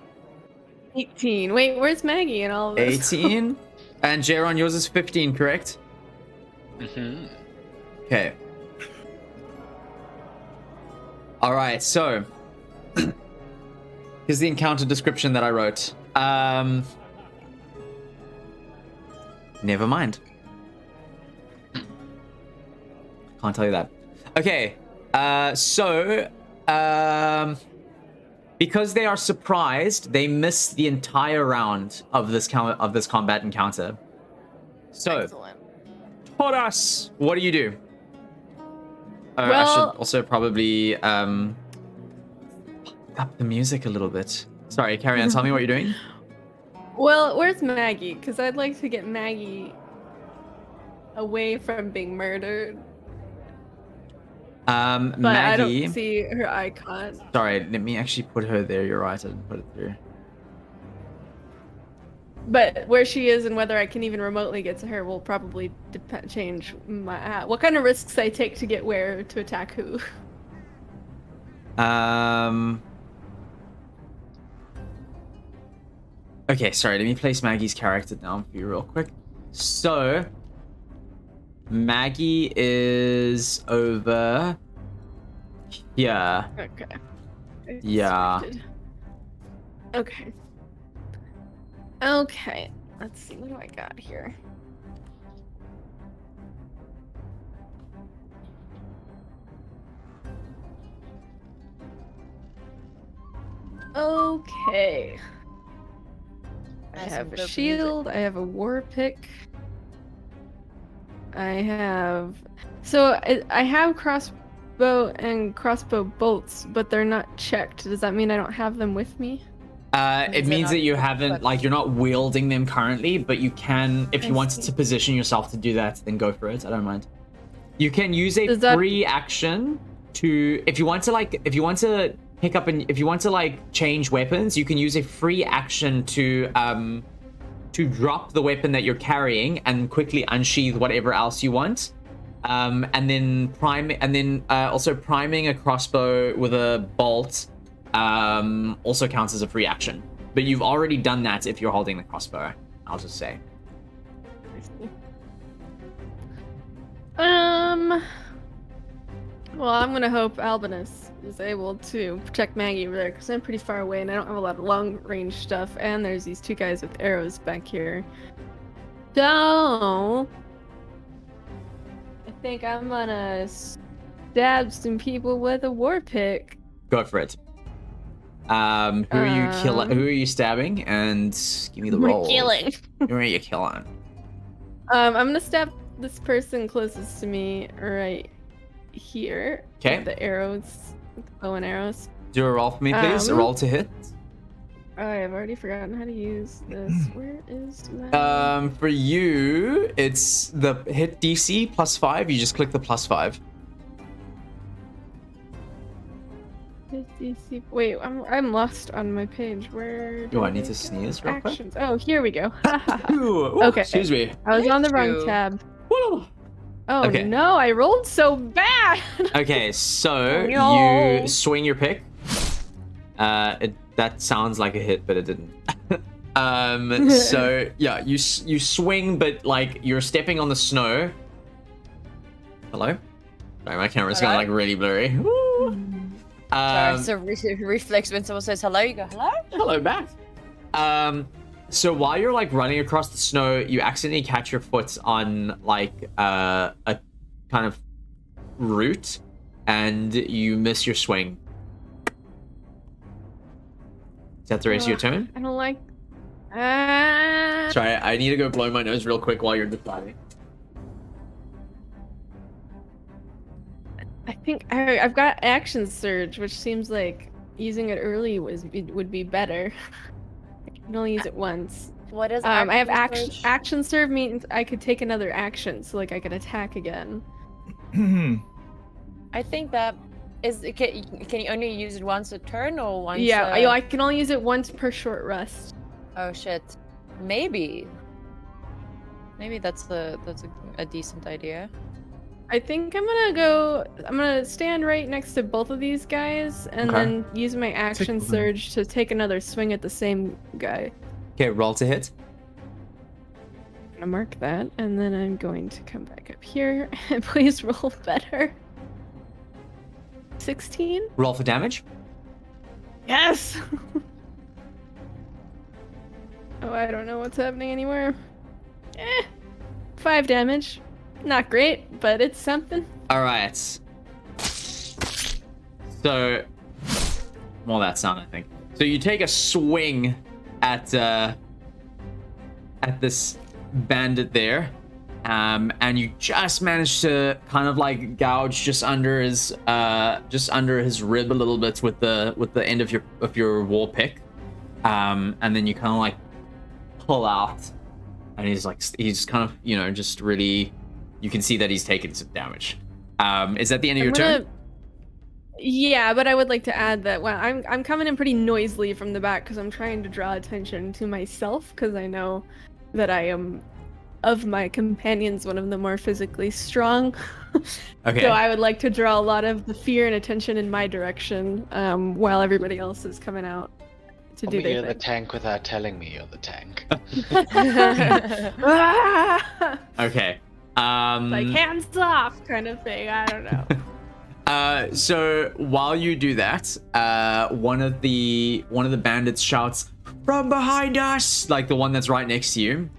[SPEAKER 4] 18. Wait, where's Maggie and all of this?
[SPEAKER 1] 18. And Jaron, yours is 15, correct? Okay. All right, so here's the encounter description that I wrote. Never mind. Can't tell you that. Okay, because they are surprised, they miss the entire round of this combat encounter. So,
[SPEAKER 2] Excellent.
[SPEAKER 1] Toras, what do you do? I
[SPEAKER 4] Well-
[SPEAKER 1] should also probably up the music a little bit. Sorry, carry on. Tell me what you're doing.
[SPEAKER 4] Well, where's Maggie? Because I'd like to get Maggie away from being murdered. But
[SPEAKER 1] Maggie.
[SPEAKER 4] I don't see her icon.
[SPEAKER 1] Sorry, let me actually put her there. You're right. I didn't put it through.
[SPEAKER 4] But where she is and whether I can even remotely get to her will probably change my what kind of risks I take to get where to attack who.
[SPEAKER 1] Okay, sorry. Let me place Maggie's character down for you real quick. So, Maggie is over here.
[SPEAKER 4] Okay.
[SPEAKER 1] Yeah.
[SPEAKER 4] Selected. Okay. Okay. Let's see. What do I got here? Okay. I
[SPEAKER 2] Nice
[SPEAKER 4] have
[SPEAKER 2] and
[SPEAKER 4] a
[SPEAKER 2] dope
[SPEAKER 4] shield. I have a war pick. I have. So I have crossbow and crossbow bolts, but they're not checked. Does that mean I don't have them with me?
[SPEAKER 1] It
[SPEAKER 2] Is it
[SPEAKER 1] means
[SPEAKER 2] not
[SPEAKER 1] that you
[SPEAKER 2] equipped?
[SPEAKER 1] haven't, like, you're not wielding them currently, but you can, if you
[SPEAKER 4] I
[SPEAKER 1] wanted
[SPEAKER 4] see.
[SPEAKER 1] to position yourself to do that, then go for it. I don't mind. You can use a
[SPEAKER 4] Does that-
[SPEAKER 1] free action to, if you want to pick up and if you want to like change weapons, you can use a free action to drop the weapon that you're carrying and quickly unsheath whatever else you want. And then also priming a crossbow with a bolt also counts as a free action. But you've already done that if you're holding the crossbow, I'll just say.
[SPEAKER 4] Well, I'm gonna hope Albinus is able to protect Maggie over there because I'm pretty far away and I don't have a lot of long range stuff. And there's these two guys with arrows back here. So, I think I'm gonna stab some people with a war pick.
[SPEAKER 1] Go for it. Who are you killing? Who are you stabbing? And give me the
[SPEAKER 4] We're
[SPEAKER 1] roll.
[SPEAKER 4] killing.
[SPEAKER 1] Who are you killing?
[SPEAKER 4] I'm gonna stab this person closest to me right here.
[SPEAKER 1] Okay.
[SPEAKER 4] With the arrows, with the bow and arrows.
[SPEAKER 1] Do a roll for me, please. A roll to hit.
[SPEAKER 4] I've already forgotten how to use this. Where is my...
[SPEAKER 1] For you, it's the hit DC +5. You just click the +5.
[SPEAKER 4] DC. Wait, I'm lost on my page. Where?
[SPEAKER 1] Do I
[SPEAKER 4] did
[SPEAKER 1] need
[SPEAKER 4] it
[SPEAKER 1] to
[SPEAKER 4] go?
[SPEAKER 1] sneeze real quick?
[SPEAKER 4] Actions. Oh, here we go.
[SPEAKER 1] Ooh,
[SPEAKER 4] Okay.
[SPEAKER 1] Excuse me.
[SPEAKER 4] I was on the wrong
[SPEAKER 2] Thank you.
[SPEAKER 4] tab.
[SPEAKER 1] Woo.
[SPEAKER 4] Oh
[SPEAKER 1] Okay.
[SPEAKER 4] no, I rolled so bad.
[SPEAKER 1] Okay, so
[SPEAKER 2] No.
[SPEAKER 1] you swing your pick. That sounds like a hit, but it didn't. So yeah, you swing, but like you're stepping on the snow. Hello? Sorry, my camera's going like really blurry. Woo.
[SPEAKER 2] Sorry, it's a reflex when someone says hello, you go, hello?
[SPEAKER 1] Hello back. So while you're like running across the snow, you accidentally catch your foot on like a kind of root, and you miss your swing. Is that the rest of your turn?
[SPEAKER 4] I don't like.
[SPEAKER 1] Sorry, I need to go blow my nose real quick while you're deciding.
[SPEAKER 4] I think I've got action surge, which seems like using it early would be better. I can only use it once.
[SPEAKER 2] What is
[SPEAKER 4] I have
[SPEAKER 2] action surge?
[SPEAKER 4] action serve means I could take another action, so like I could attack again.
[SPEAKER 2] I think that is. Can you only use it once a turn or once?
[SPEAKER 4] Yeah, I can only use it once per short rest.
[SPEAKER 2] Oh shit. Maybe that's a decent idea.
[SPEAKER 4] I think I'm gonna stand right next to both of these guys and
[SPEAKER 1] Okay.
[SPEAKER 4] then use my action
[SPEAKER 5] them.
[SPEAKER 4] surge to take another swing at the same guy.
[SPEAKER 1] Okay, roll to hit.
[SPEAKER 4] I'm gonna mark that, and then I'm going to come back up here and please roll better. 16?
[SPEAKER 1] Roll for damage.
[SPEAKER 4] Yes! Oh, I don't know what's happening anymore. 5 damage. Not great, but it's something.
[SPEAKER 1] All right. So, well, that's not, I think. So you take a swing at this bandit there, and you just manage to kind of like gouge just under his rib a little bit with the end of your war pick, and then you kind of like pull out, and he's kind of just really, you can see that he's taken some damage. Is that the end of your turn?
[SPEAKER 4] Yeah, but I would like to add that I'm coming in pretty noisily from the back because I'm trying to draw attention to myself because I know that I am, of my companions, one of the more physically strong.
[SPEAKER 1] Okay.
[SPEAKER 4] So I would like to draw a lot of the fear and attention in my direction while everybody else is coming out to do
[SPEAKER 3] You're
[SPEAKER 4] their
[SPEAKER 3] the tank without telling me you're the tank.
[SPEAKER 4] thing.
[SPEAKER 1] Okay.
[SPEAKER 4] Like hands off kind of thing. I don't know.
[SPEAKER 1] So while you do that, one of the bandits shouts, "From behind us!" Like the one that's right next to you.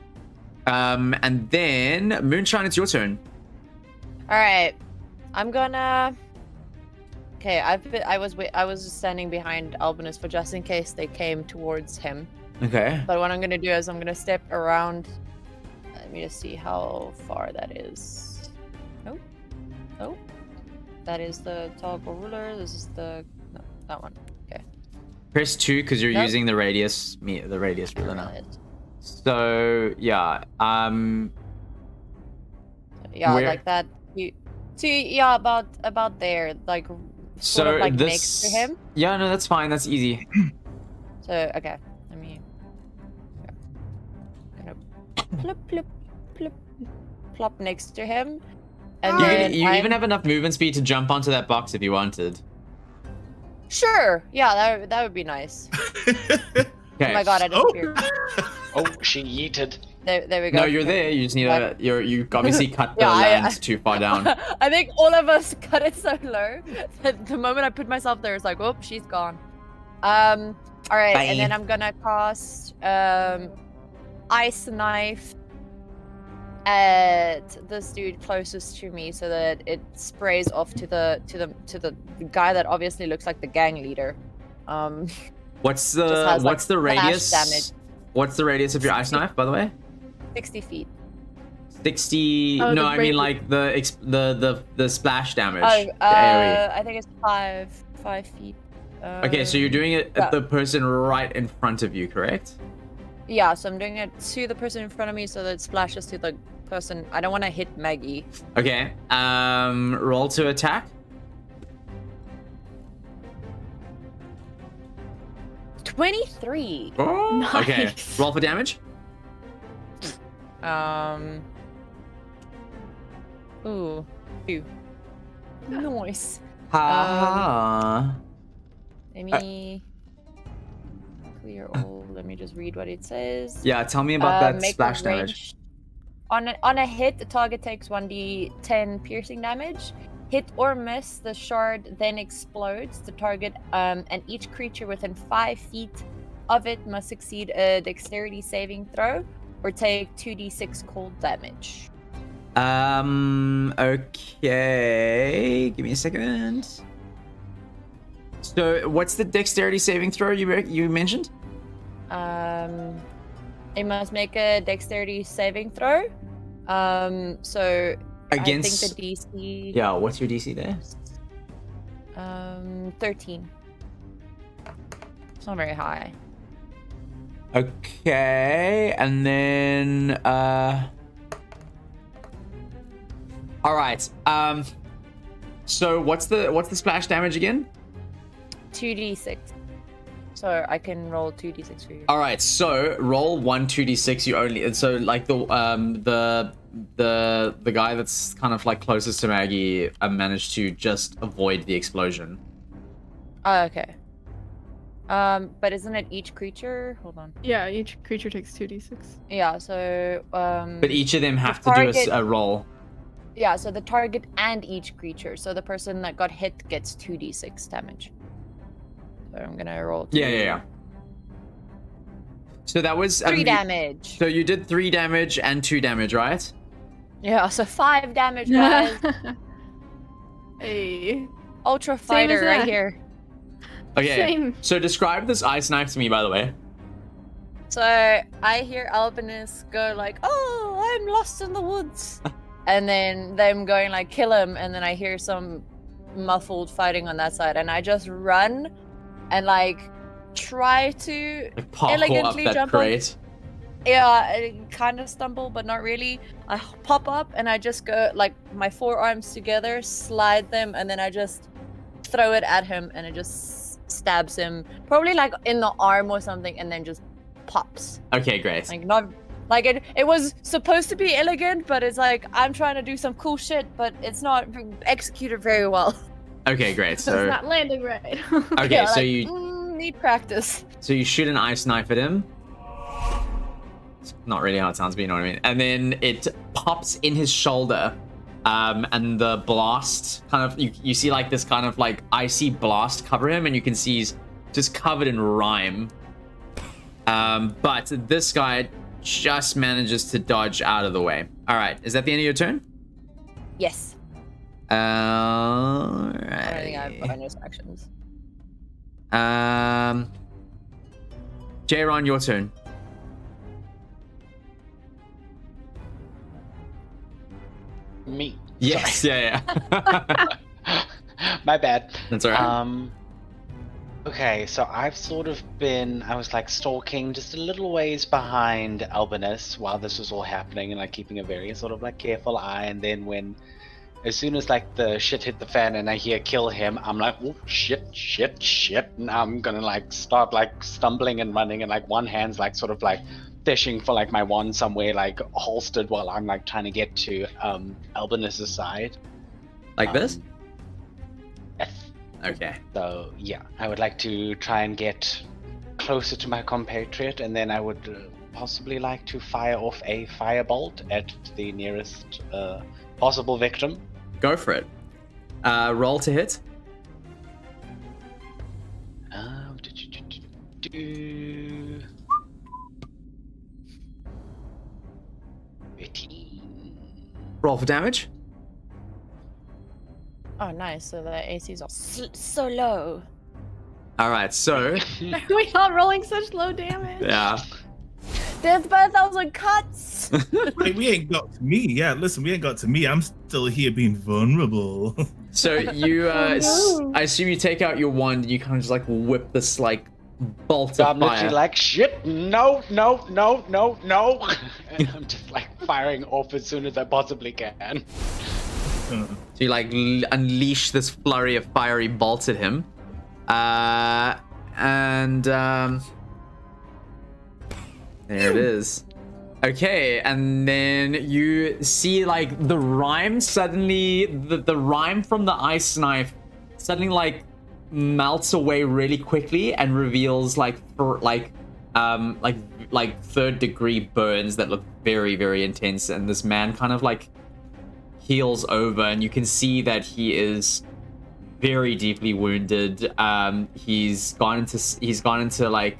[SPEAKER 1] And then Moonshine, it's your turn.
[SPEAKER 2] All right, I'm gonna. Okay, I was just standing behind Albinus for just in case they came towards him.
[SPEAKER 1] Okay.
[SPEAKER 2] But what I'm gonna do is I'm gonna step around. Let me just see how far that is. Oh, that is the toggle ruler. This is no, that one. Okay.
[SPEAKER 1] Press 2 because you're
[SPEAKER 2] Nope.
[SPEAKER 1] using the radius ruler now.
[SPEAKER 2] Right.
[SPEAKER 1] So yeah.
[SPEAKER 2] Yeah,
[SPEAKER 1] Where-
[SPEAKER 2] like that. Yeah, about there, like
[SPEAKER 1] So
[SPEAKER 2] sort of like
[SPEAKER 1] this.
[SPEAKER 2] next to him.
[SPEAKER 1] Yeah, no, that's fine. That's easy.
[SPEAKER 2] So okay, let me. Gonna plop, plop, plop, plop next to him, and then
[SPEAKER 1] You even have enough movement speed to jump onto that box if you wanted.
[SPEAKER 2] Sure, yeah, that would be nice.
[SPEAKER 1] Okay.
[SPEAKER 2] Oh my god, I
[SPEAKER 5] Oh.
[SPEAKER 2] disappeared.
[SPEAKER 3] Oh, she yeeted.
[SPEAKER 2] There we go.
[SPEAKER 1] No, you're there. You just need you obviously cut the
[SPEAKER 2] Yeah,
[SPEAKER 1] land too far down.
[SPEAKER 2] I think all of us cut it so low that the moment I put myself there, it's like, oh, she's gone. All right,
[SPEAKER 1] Bye.
[SPEAKER 2] and then I'm gonna cast Ice Knife at this dude closest to me so that it sprays off to the guy that obviously looks like the gang leader.
[SPEAKER 1] What's
[SPEAKER 2] Just
[SPEAKER 1] the
[SPEAKER 2] has,
[SPEAKER 1] what's
[SPEAKER 2] like,
[SPEAKER 1] the radius?
[SPEAKER 2] splash damage.
[SPEAKER 1] What's the radius of your ice knife, by the way?
[SPEAKER 2] 60 feet.
[SPEAKER 1] 60.
[SPEAKER 4] Oh,
[SPEAKER 1] No,
[SPEAKER 4] the
[SPEAKER 1] I mean
[SPEAKER 4] radius.
[SPEAKER 1] like the splash damage.
[SPEAKER 2] Oh,
[SPEAKER 1] the area.
[SPEAKER 2] I think it's 5 feet.
[SPEAKER 1] Okay, so you're doing it
[SPEAKER 2] yeah.
[SPEAKER 1] at the person right in front of you, correct?
[SPEAKER 2] Yeah, so I'm doing it to the person in front of me so that it splashes to the person. I don't want to hit Maggie.
[SPEAKER 1] Okay. Roll to attack.
[SPEAKER 2] 23.
[SPEAKER 1] Oh, okay.
[SPEAKER 4] Nice.
[SPEAKER 1] Roll for damage.
[SPEAKER 2] Ooh. 2. Nice.
[SPEAKER 1] Ha.
[SPEAKER 2] Let me clear all. Let me just read what it says.
[SPEAKER 1] Yeah, tell me about that
[SPEAKER 2] Make a
[SPEAKER 1] splash damage.
[SPEAKER 2] range- On a hit, the target takes 1d10 piercing damage. Hit or miss, the shard then explodes. The target and each creature within 5 feet of it must succeed a dexterity saving throw or take 2d6 cold damage.
[SPEAKER 1] Okay. Give me a second. So, what's the dexterity saving throw you mentioned?
[SPEAKER 2] It must make a dexterity saving throw. So
[SPEAKER 1] Against.
[SPEAKER 2] I think the DC.
[SPEAKER 1] Yeah, what's your DC there?
[SPEAKER 2] 13. It's not very high.
[SPEAKER 1] Okay, and then all right. So what's the splash damage again?
[SPEAKER 2] 2d6. So I can roll 2d6 for you.
[SPEAKER 1] All right. So roll 2d6. You only, and so like the guy that's kind of like closest to Maggie managed to just avoid the explosion.
[SPEAKER 2] Oh, okay. But isn't it each creature? Hold on.
[SPEAKER 4] Yeah, each creature takes 2d6.
[SPEAKER 2] Yeah. So
[SPEAKER 1] But each of them have
[SPEAKER 2] The
[SPEAKER 1] to do
[SPEAKER 2] target-
[SPEAKER 1] a roll.
[SPEAKER 2] yeah. So the target and each creature. So the person that got hit gets 2d6 damage. So I'm gonna roll.
[SPEAKER 1] Yeah. So that was
[SPEAKER 2] 3 damage.
[SPEAKER 1] So you did 3 damage and 2 damage, right?
[SPEAKER 2] Yeah. So 5 damage, guys.
[SPEAKER 4] Hey.
[SPEAKER 2] Ultra
[SPEAKER 4] Same as
[SPEAKER 2] fighter right
[SPEAKER 4] that.
[SPEAKER 2] here.
[SPEAKER 1] Okay.
[SPEAKER 4] Same.
[SPEAKER 1] So describe this ice knife to me, by the way.
[SPEAKER 2] So I hear Albinus go like, "Oh, I'm lost in the woods," and then them going like, "Kill him!" And then I hear some muffled fighting on that side, and I just run and like try to
[SPEAKER 1] Like parkour
[SPEAKER 2] elegantly
[SPEAKER 1] up that
[SPEAKER 2] jump on-
[SPEAKER 1] crate.
[SPEAKER 2] I kind of stumble, but not really. I pop up and I just go like my forearms together, slide them, and then I just throw it at him, and it just stabs him, probably like in the arm or something, and then just pops.
[SPEAKER 1] Okay, great.
[SPEAKER 2] Like not like it was supposed to be elegant, but it's like I'm trying to do some cool shit, but it's not executed very well.
[SPEAKER 1] Okay, great.
[SPEAKER 4] So
[SPEAKER 1] So
[SPEAKER 4] it's not landing right.
[SPEAKER 1] okay,
[SPEAKER 2] Yeah,
[SPEAKER 1] so
[SPEAKER 2] like,
[SPEAKER 1] you
[SPEAKER 2] need practice.
[SPEAKER 1] shoot an ice knife at him. It's not really how it sounds, but you know what I mean. And then it pops in his shoulder, and the blast kind of you see like this kind of like icy blast cover him, and you can see he's just covered in rime. But this guy just manages to dodge out of the way. All right, is that the end of your turn?
[SPEAKER 2] Yes.
[SPEAKER 1] All
[SPEAKER 2] I don't think I have
[SPEAKER 1] right.
[SPEAKER 2] bonus actions.
[SPEAKER 1] Jayron, your turn.
[SPEAKER 3] Me.
[SPEAKER 1] Yes, yeah.
[SPEAKER 3] My bad.
[SPEAKER 1] That's all right.
[SPEAKER 3] Okay, so I've sort of been, I was like stalking just a little ways behind Albinus while this was all happening and like keeping a very sort of like careful eye. And then as soon as like the shit hit the fan and I hear kill him, I'm like, oh shit. And I'm gonna like start like stumbling and running, and like one hand's like sort of like fishing for like my wand somewhere like holstered while I'm like trying to get to Albinus's side.
[SPEAKER 1] Like this?
[SPEAKER 3] Yes.
[SPEAKER 1] Okay.
[SPEAKER 3] So yeah, I would like to try and get closer to my compatriot, and then I would possibly like to fire off a firebolt at the nearest possible victim.
[SPEAKER 1] Go for it. Roll to hit.
[SPEAKER 3] Do 13.
[SPEAKER 1] Roll for damage.
[SPEAKER 2] Oh, nice. So the ACs are so low.
[SPEAKER 1] All right, so
[SPEAKER 4] We all rolling such low damage.
[SPEAKER 1] yeah.
[SPEAKER 2] Death by 1,000 cuts.
[SPEAKER 5] Wait, we ain't got to me. Yeah, listen, we ain't got to me. I'm still here being vulnerable.
[SPEAKER 1] So you,
[SPEAKER 4] no.
[SPEAKER 1] I assume you take out your wand and you kind of just like whip this like bolt
[SPEAKER 3] So
[SPEAKER 1] of
[SPEAKER 3] I'm literally
[SPEAKER 1] fire.
[SPEAKER 3] like, shit, no. And I'm just like firing off as soon as I possibly can.
[SPEAKER 1] So you like unleash this flurry of fiery bolts at him, and there it is. Okay, and then you see like the rhyme suddenly, the rhyme from the ice knife suddenly like melts away really quickly and reveals like third degree burns that look very, very intense. And this man kind of like heals over, and you can see that he is very deeply wounded. He's gone into like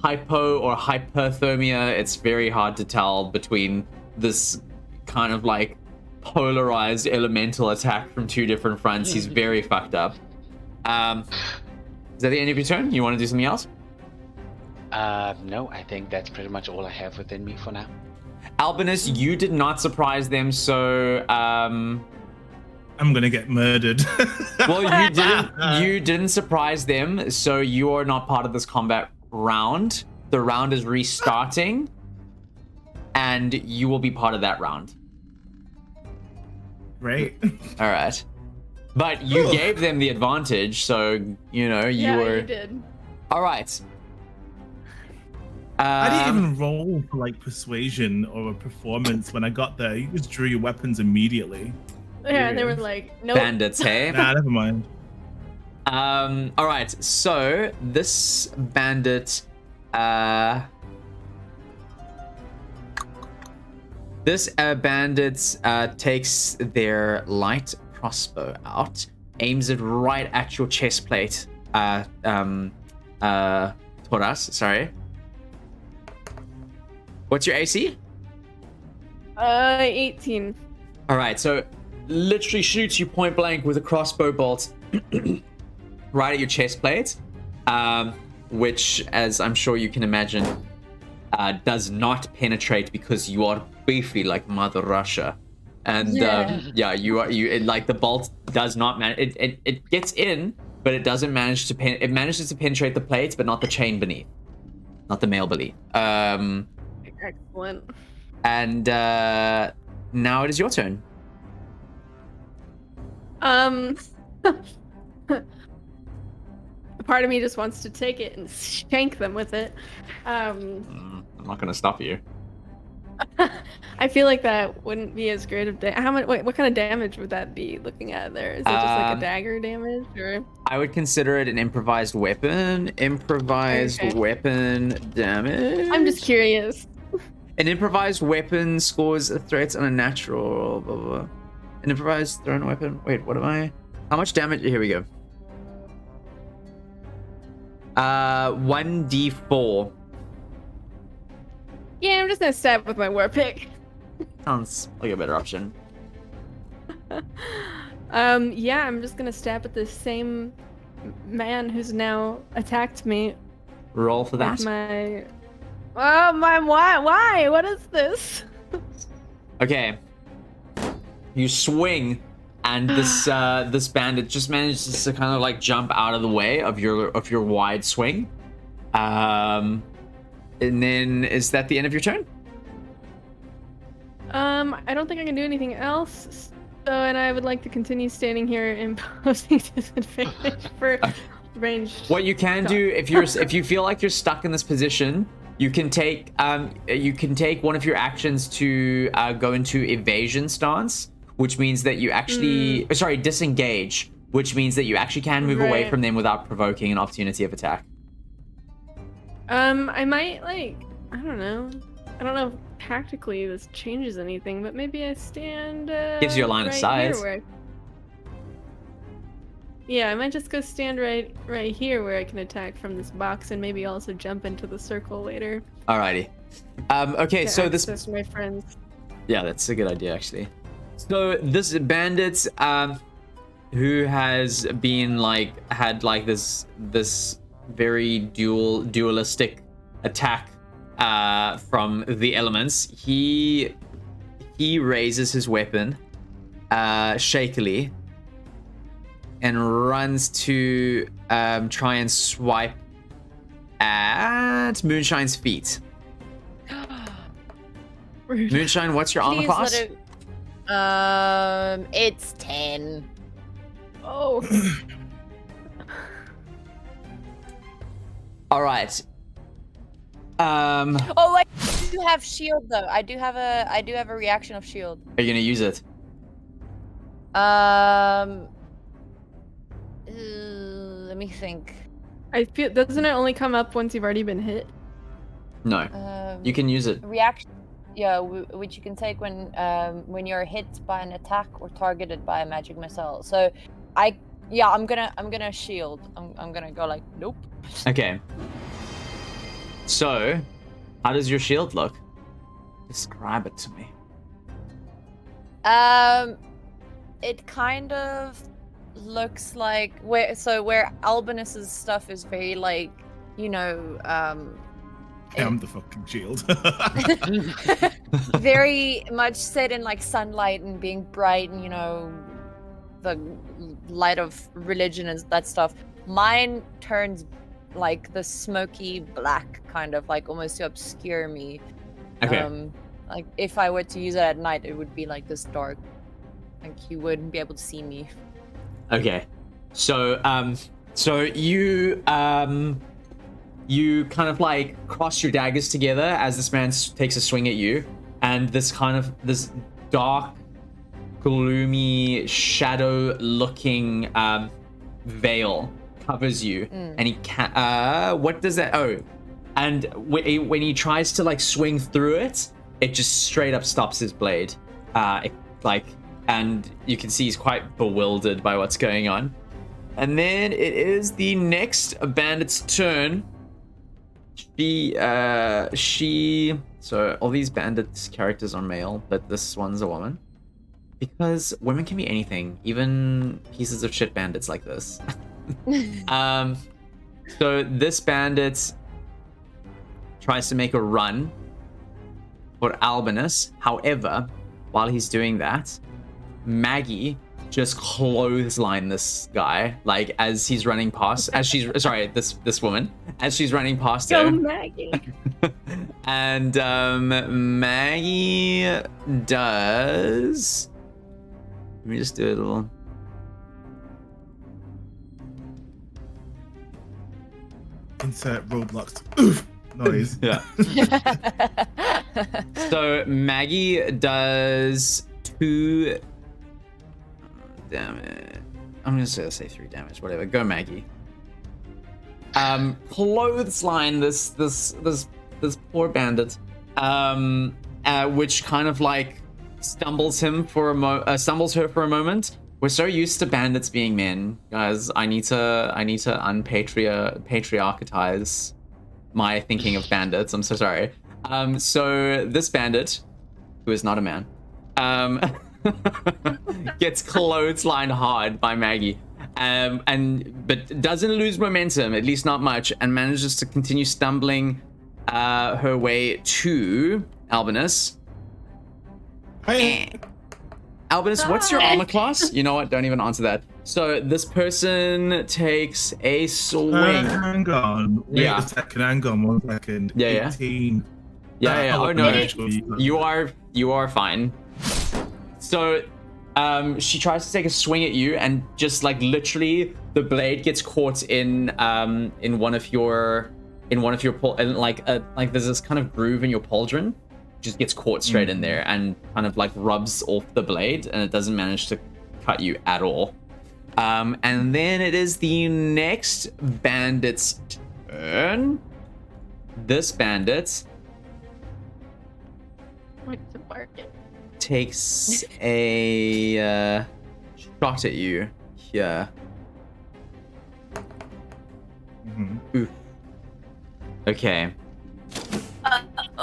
[SPEAKER 1] hypo or hyperthermia. It's very hard to tell between this kind of like polarized elemental attack from two different fronts. He's very fucked up. Is that the end of your turn? You want to do something else?
[SPEAKER 3] No, I think that's pretty much all I have within me for now.
[SPEAKER 1] Albinus, you did not surprise them, so
[SPEAKER 5] I'm gonna get murdered.
[SPEAKER 1] well, you didn't surprise them, so you are not part of this combat round. The round is restarting, and you will be part of that round.
[SPEAKER 5] Right.
[SPEAKER 1] All right, but you gave them the advantage, so you know you were.
[SPEAKER 4] You did.
[SPEAKER 1] All right.
[SPEAKER 5] I didn't even roll for like persuasion or a performance when I got there. You just drew your weapons immediately.
[SPEAKER 4] Yeah, they were like, nope.
[SPEAKER 1] Bandits, hey?
[SPEAKER 5] Nah, never mind.
[SPEAKER 1] All right, so this bandit, takes their light crossbow out, aims it right at your chest plate, Toras, sorry. What's your AC?
[SPEAKER 4] 18.
[SPEAKER 1] All right, so literally shoots you point blank with a crossbow bolt right at your chest plate, which, as I'm sure you can imagine, does not penetrate because you are beefy like Mother Russia, and the bolt does not manage. It gets in, but it doesn't manage to it manages to penetrate the plate, but not the chain beneath, not the mail beneath.
[SPEAKER 4] Excellent.
[SPEAKER 1] And now it is your turn.
[SPEAKER 4] Part of me just wants to take it and shank them with it.
[SPEAKER 1] I'm not gonna stop you.
[SPEAKER 4] I feel like that wouldn't be as great of how much? Wait, what kind of damage would that be? Looking at there, is it just like a dagger damage, or?
[SPEAKER 1] I would consider it an improvised weapon. Weapon damage.
[SPEAKER 4] I'm just curious.
[SPEAKER 1] An improvised weapon scores threats on a natural. Blah, blah, blah. An improvised thrown weapon. Wait, what am I? How much damage? Here we go. 1d4.
[SPEAKER 4] Yeah, I'm just gonna stab with my war pick.
[SPEAKER 1] Sounds like a better option.
[SPEAKER 4] Yeah, I'm just gonna stab at the same man who's now attacked me.
[SPEAKER 1] Roll for that.
[SPEAKER 4] With my. Oh my! Why? What is this?
[SPEAKER 1] Okay. You swing, and this bandit just manages to kind of like jump out of the way of your wide swing. And then is that the end of your turn?
[SPEAKER 4] I don't think I can do anything else. So, and I would like to continue standing here imposing disadvantage for ranged.
[SPEAKER 1] What you can do if you feel like you're stuck in this position, you can take one of your actions to go into evasion stance, which means that you actually disengage, which means that you actually can move away from them without provoking an opportunity of attack.
[SPEAKER 4] I might I don't know if tactically this changes anything, but maybe I stand
[SPEAKER 1] gives you a line of sight.
[SPEAKER 4] Yeah, I might just go stand right here where I can attack from this box, and maybe also jump into the circle later.
[SPEAKER 1] Alrighty. Okay, so this
[SPEAKER 4] my friends.
[SPEAKER 1] Yeah, that's a good idea actually. So this bandit, who has been had this very dualistic attack from the elements, he raises his weapon shakily and runs to try and swipe at Moonshine's feet. Moonshine, what's your armor class?
[SPEAKER 2] It's 10.
[SPEAKER 4] Oh.
[SPEAKER 1] All right.
[SPEAKER 2] Oh wait, I do have shield though. I do have a reaction of shield.
[SPEAKER 1] Are you gonna use it?
[SPEAKER 2] Let me think.
[SPEAKER 4] I feel doesn't it only come up once you've already been hit?
[SPEAKER 1] No. You can use it.
[SPEAKER 2] Reaction, yeah, which you can take when you're hit by an attack or targeted by a magic missile. So, I'm gonna shield. I'm gonna go like nope.
[SPEAKER 1] Okay. So, how does your shield look? Describe it to me.
[SPEAKER 2] It kind of looks like where Albinus's stuff is very like,
[SPEAKER 5] I'm the fucking shield.
[SPEAKER 2] very much set in like sunlight and being bright and the light of religion and that stuff. Mine turns like the smoky black, kind of like almost to obscure me.
[SPEAKER 1] Okay.
[SPEAKER 2] Like if I were to use it at night, it would be like this dark, like you wouldn't be able to see me.
[SPEAKER 1] Okay. So you kind of like cross your daggers together as this man takes a swing at you, and this dark, gloomy, shadow-looking veil covers you, and he can't. What does that? Oh, and when he tries to like swing through it, it just straight up stops his blade. And you can see he's quite bewildered by what's going on. And then it is the next bandit's turn. So all these bandits characters are male, but this one's a woman. Because women can be anything, even pieces of shit bandits like this. So this bandit tries to make a run for Albinus. However, while he's doing that, Maggie just clothesline this guy, like as he's running past, this woman, as she's running past
[SPEAKER 4] Go
[SPEAKER 1] her.
[SPEAKER 4] Maggie.
[SPEAKER 1] And Maggie does. Let me just do a little.
[SPEAKER 5] Insert Roblox oof noise.
[SPEAKER 1] Yeah. So Maggie does 2 damage. I'm gonna say 3 damage. Whatever. Go, Maggie. Clothesline this poor bandit, which kind of like stumbles her for a moment. We're so used to bandits being men, guys. I need to patriarchatize my thinking of bandits. I'm so sorry. So this bandit, who is not a man, gets clotheslined hard by Maggie, but doesn't lose momentum, at least not much, and manages to continue stumbling her way to Albinus.
[SPEAKER 5] Hey.
[SPEAKER 1] Albinus, what's your armor class? You know what? Don't even answer that. So this person takes a swing.
[SPEAKER 5] Hang on. Wait
[SPEAKER 1] Yeah.
[SPEAKER 5] a second. Hang on 1 second.
[SPEAKER 1] Yeah.
[SPEAKER 5] 18.
[SPEAKER 1] Yeah. Oh no,
[SPEAKER 5] You
[SPEAKER 1] you are fine. So, she tries to take a swing at you, and just like literally, the blade gets caught in one of your like there's this kind of groove in your pauldron. Just gets caught straight in there and kind of like rubs off the blade, and it doesn't manage to cut you at all. And then it is the next bandit's turn. This bandit takes a shot at you here. Ooh. Okay.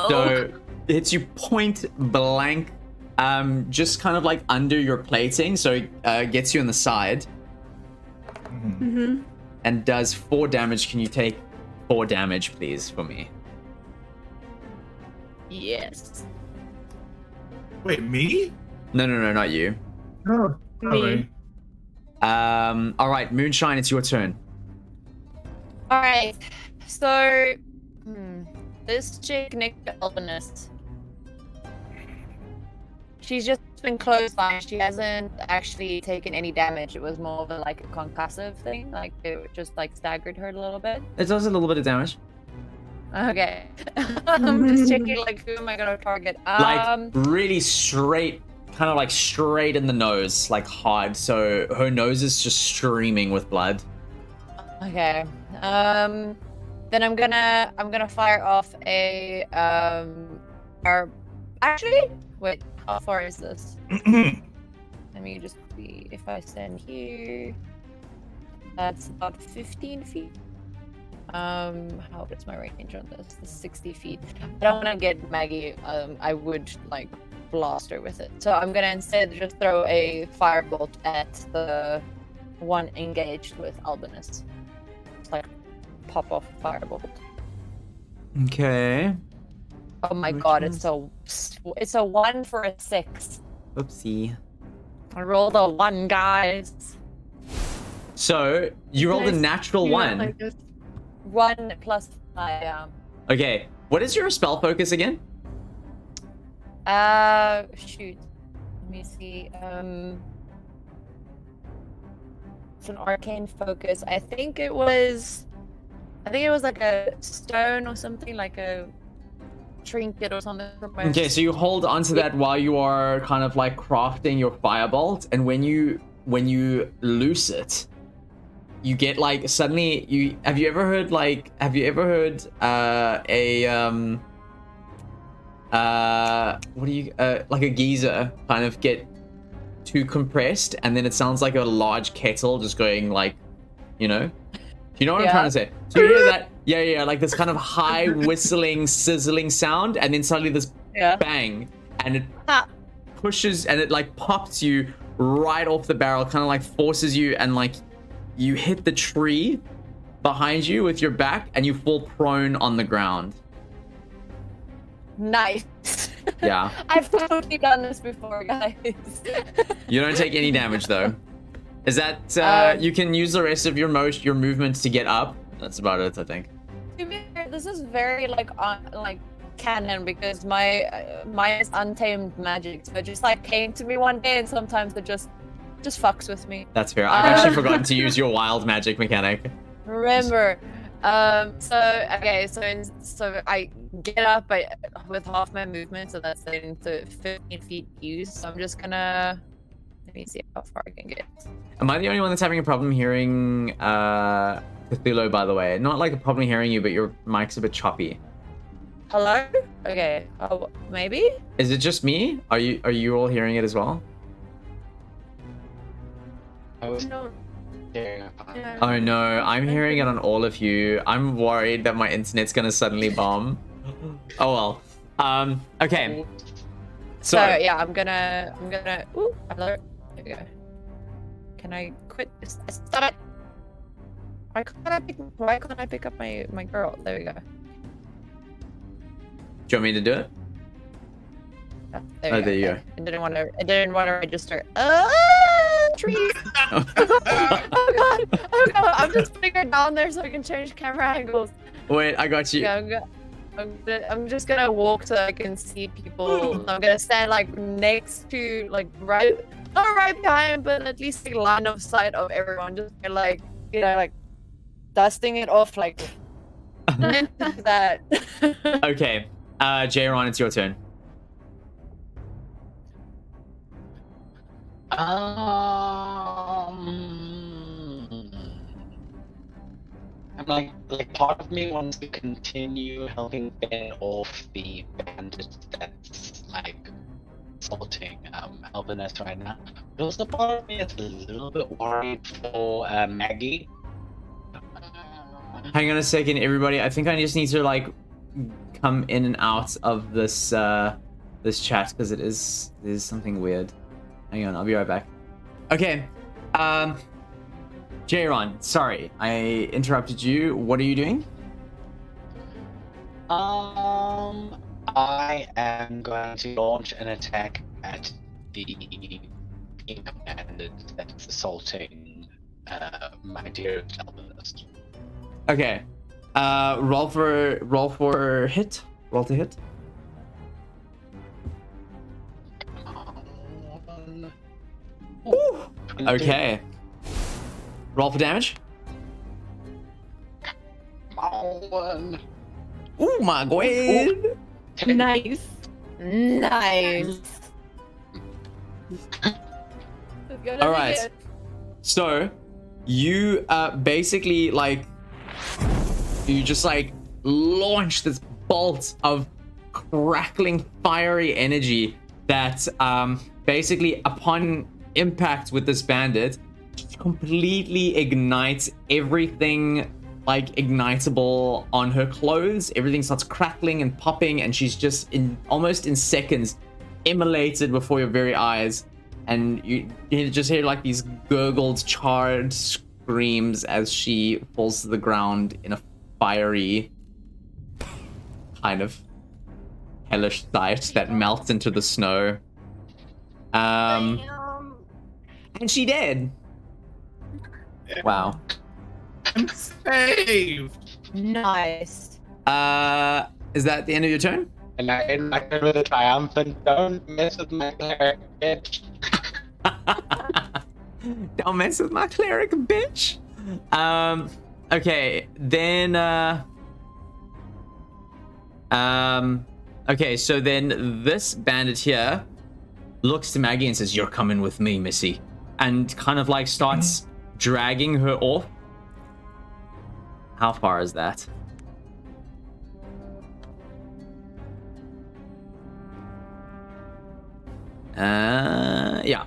[SPEAKER 1] So it hits you point blank just kind of like under your plating, so it gets you in the side
[SPEAKER 4] Mm-hmm.
[SPEAKER 1] and does 4 damage. Can you take 4 damage, please, for me?
[SPEAKER 2] Yes.
[SPEAKER 5] Wait, me?
[SPEAKER 1] No, not you.
[SPEAKER 5] Oh,
[SPEAKER 4] Me.
[SPEAKER 1] All right, Moonshine, it's your turn.
[SPEAKER 2] All right. So, this chick, Nick Albinist, she's just been clotheslined. She hasn't actually taken any damage. It was more of like a concussive thing. Like it just like staggered her a little bit.
[SPEAKER 1] It does a little bit of damage.
[SPEAKER 2] Okay. I'm just checking like who am I gonna target?
[SPEAKER 1] Like really straight, kind of like straight in the nose, like hard. So her nose is just streaming with blood.
[SPEAKER 2] Okay. Then I'm gonna fire off a actually, wait, how far is this? Let me just see if I stand here. That's about 15 feet. How is my range on this? This is 60 feet. I don't want to get Maggie. I would like blast her with it. So I'm gonna instead just throw a firebolt at the one engaged with Albinus. Just like pop off a firebolt.
[SPEAKER 1] Okay.
[SPEAKER 2] Oh my
[SPEAKER 1] Which
[SPEAKER 2] god,
[SPEAKER 1] one's-
[SPEAKER 2] it's a 1 for a 6.
[SPEAKER 1] Oopsie.
[SPEAKER 2] I rolled a 1, guys.
[SPEAKER 1] So you rolled a
[SPEAKER 4] Nice.
[SPEAKER 1] natural
[SPEAKER 4] You're not
[SPEAKER 1] 1.
[SPEAKER 4] like us.
[SPEAKER 2] 1 plus my
[SPEAKER 1] Okay. What is your spell focus again?
[SPEAKER 2] shoot. Let me see. It's an arcane focus. I think it was like a stone or something, like a trinket or something. From my...
[SPEAKER 1] Okay, so you hold onto that while you are kind of like crafting your firebolt, and when you loose it, you get like suddenly you have you ever heard like what do you like a geyser kind of get too compressed, and then it sounds like a large kettle just going like, you know what I'm
[SPEAKER 2] Yeah.
[SPEAKER 1] trying to say? So you hear that, yeah, like this kind of high whistling, sizzling sound, and then suddenly this
[SPEAKER 2] Yeah.
[SPEAKER 1] bang, and it
[SPEAKER 2] Ah.
[SPEAKER 1] pushes and it like pops you right off the barrel, kind of like forces you, and like you hit the tree behind you with your back, and you fall prone on the ground.
[SPEAKER 2] Nice.
[SPEAKER 1] Yeah.
[SPEAKER 2] I've totally done this before, guys.
[SPEAKER 1] You don't take any damage though. Is that you can use the rest of your movement to get up? That's about it, I think.
[SPEAKER 2] To be fair, this is very like canon because my is untamed magic, so it just like came to me one day, and sometimes it just fucks with me.
[SPEAKER 1] That's fair. I've actually forgotten to use your wild magic mechanic.
[SPEAKER 2] Remember. So I get up with half my movement, so that's into 15 feet use. So I'm just gonna let me see how far I can get.
[SPEAKER 1] Am I the only one that's having a problem hearing Cthulhu, by the way? Not like a problem hearing you, but your mic's a bit choppy.
[SPEAKER 2] Hello? Okay. Oh, maybe?
[SPEAKER 1] Is it just me? Are you all hearing it as well?
[SPEAKER 3] I was
[SPEAKER 4] No.
[SPEAKER 3] there.
[SPEAKER 4] Yeah.
[SPEAKER 1] Oh no, I'm hearing it on all of you. I'm worried that my internet's gonna suddenly bomb. Oh well. Okay.
[SPEAKER 2] So
[SPEAKER 1] So
[SPEAKER 2] yeah, I'm gonna. Ooh, hello. There we go. Can I quit? Stop it! Why can't I pick up my girl? There we go.
[SPEAKER 1] do you want me to do it?
[SPEAKER 2] Oh,
[SPEAKER 1] Oh, there you go.
[SPEAKER 2] I didn't want to register. Trees.
[SPEAKER 1] Oh.
[SPEAKER 2] Oh god! I'm just putting her down there so I can change camera angles.
[SPEAKER 1] Wait, I got you.
[SPEAKER 2] Yeah, I'm just gonna walk so I can see people. I'm gonna stand like next to, like not right behind, but at least like line of sight of everyone. Just like, like dusting it off like that.
[SPEAKER 1] Okay. Jayron, it's your turn.
[SPEAKER 3] I'm like part of me wants to continue helping fend off the bandit that's like assaulting Albinus right now. But also part of me is a little bit worried for Maggie.
[SPEAKER 1] Hang on a second, everybody. I think I just need to like come in and out of this this chat because there's something weird. Hang on, I'll be right back. Okay. Jayron, sorry, I interrupted you. What are you doing?
[SPEAKER 3] I am going to launch an attack at the being commanded that is assaulting my dearest alpinist.
[SPEAKER 1] Okay. Roll for hit. Roll to hit. Ooh. Okay. Roll for damage.
[SPEAKER 3] One.
[SPEAKER 1] Ooh, my god.
[SPEAKER 4] Nice.
[SPEAKER 2] Nice.
[SPEAKER 1] All right. So, you basically you just launch this bolt of crackling fiery energy that basically upon impact with this bandit just completely ignites everything ignitable on her clothes. Everything starts crackling and popping, and she's just almost in seconds immolated before your very eyes. And you just hear these gurgled, charred screams as she falls to the ground in a fiery kind of hellish sight that melts into the snow. And she dead. Wow.
[SPEAKER 5] I'm saved.
[SPEAKER 2] Nice.
[SPEAKER 1] Is that the end of your turn?
[SPEAKER 3] And I end my turn with a triumphant, don't mess with my cleric, bitch.
[SPEAKER 1] Don't mess with my cleric, bitch. Okay, then okay, so then this bandit here looks to Maggie and says, "You're coming with me, Missy," and kind of starts dragging her off. How far is that? Yeah.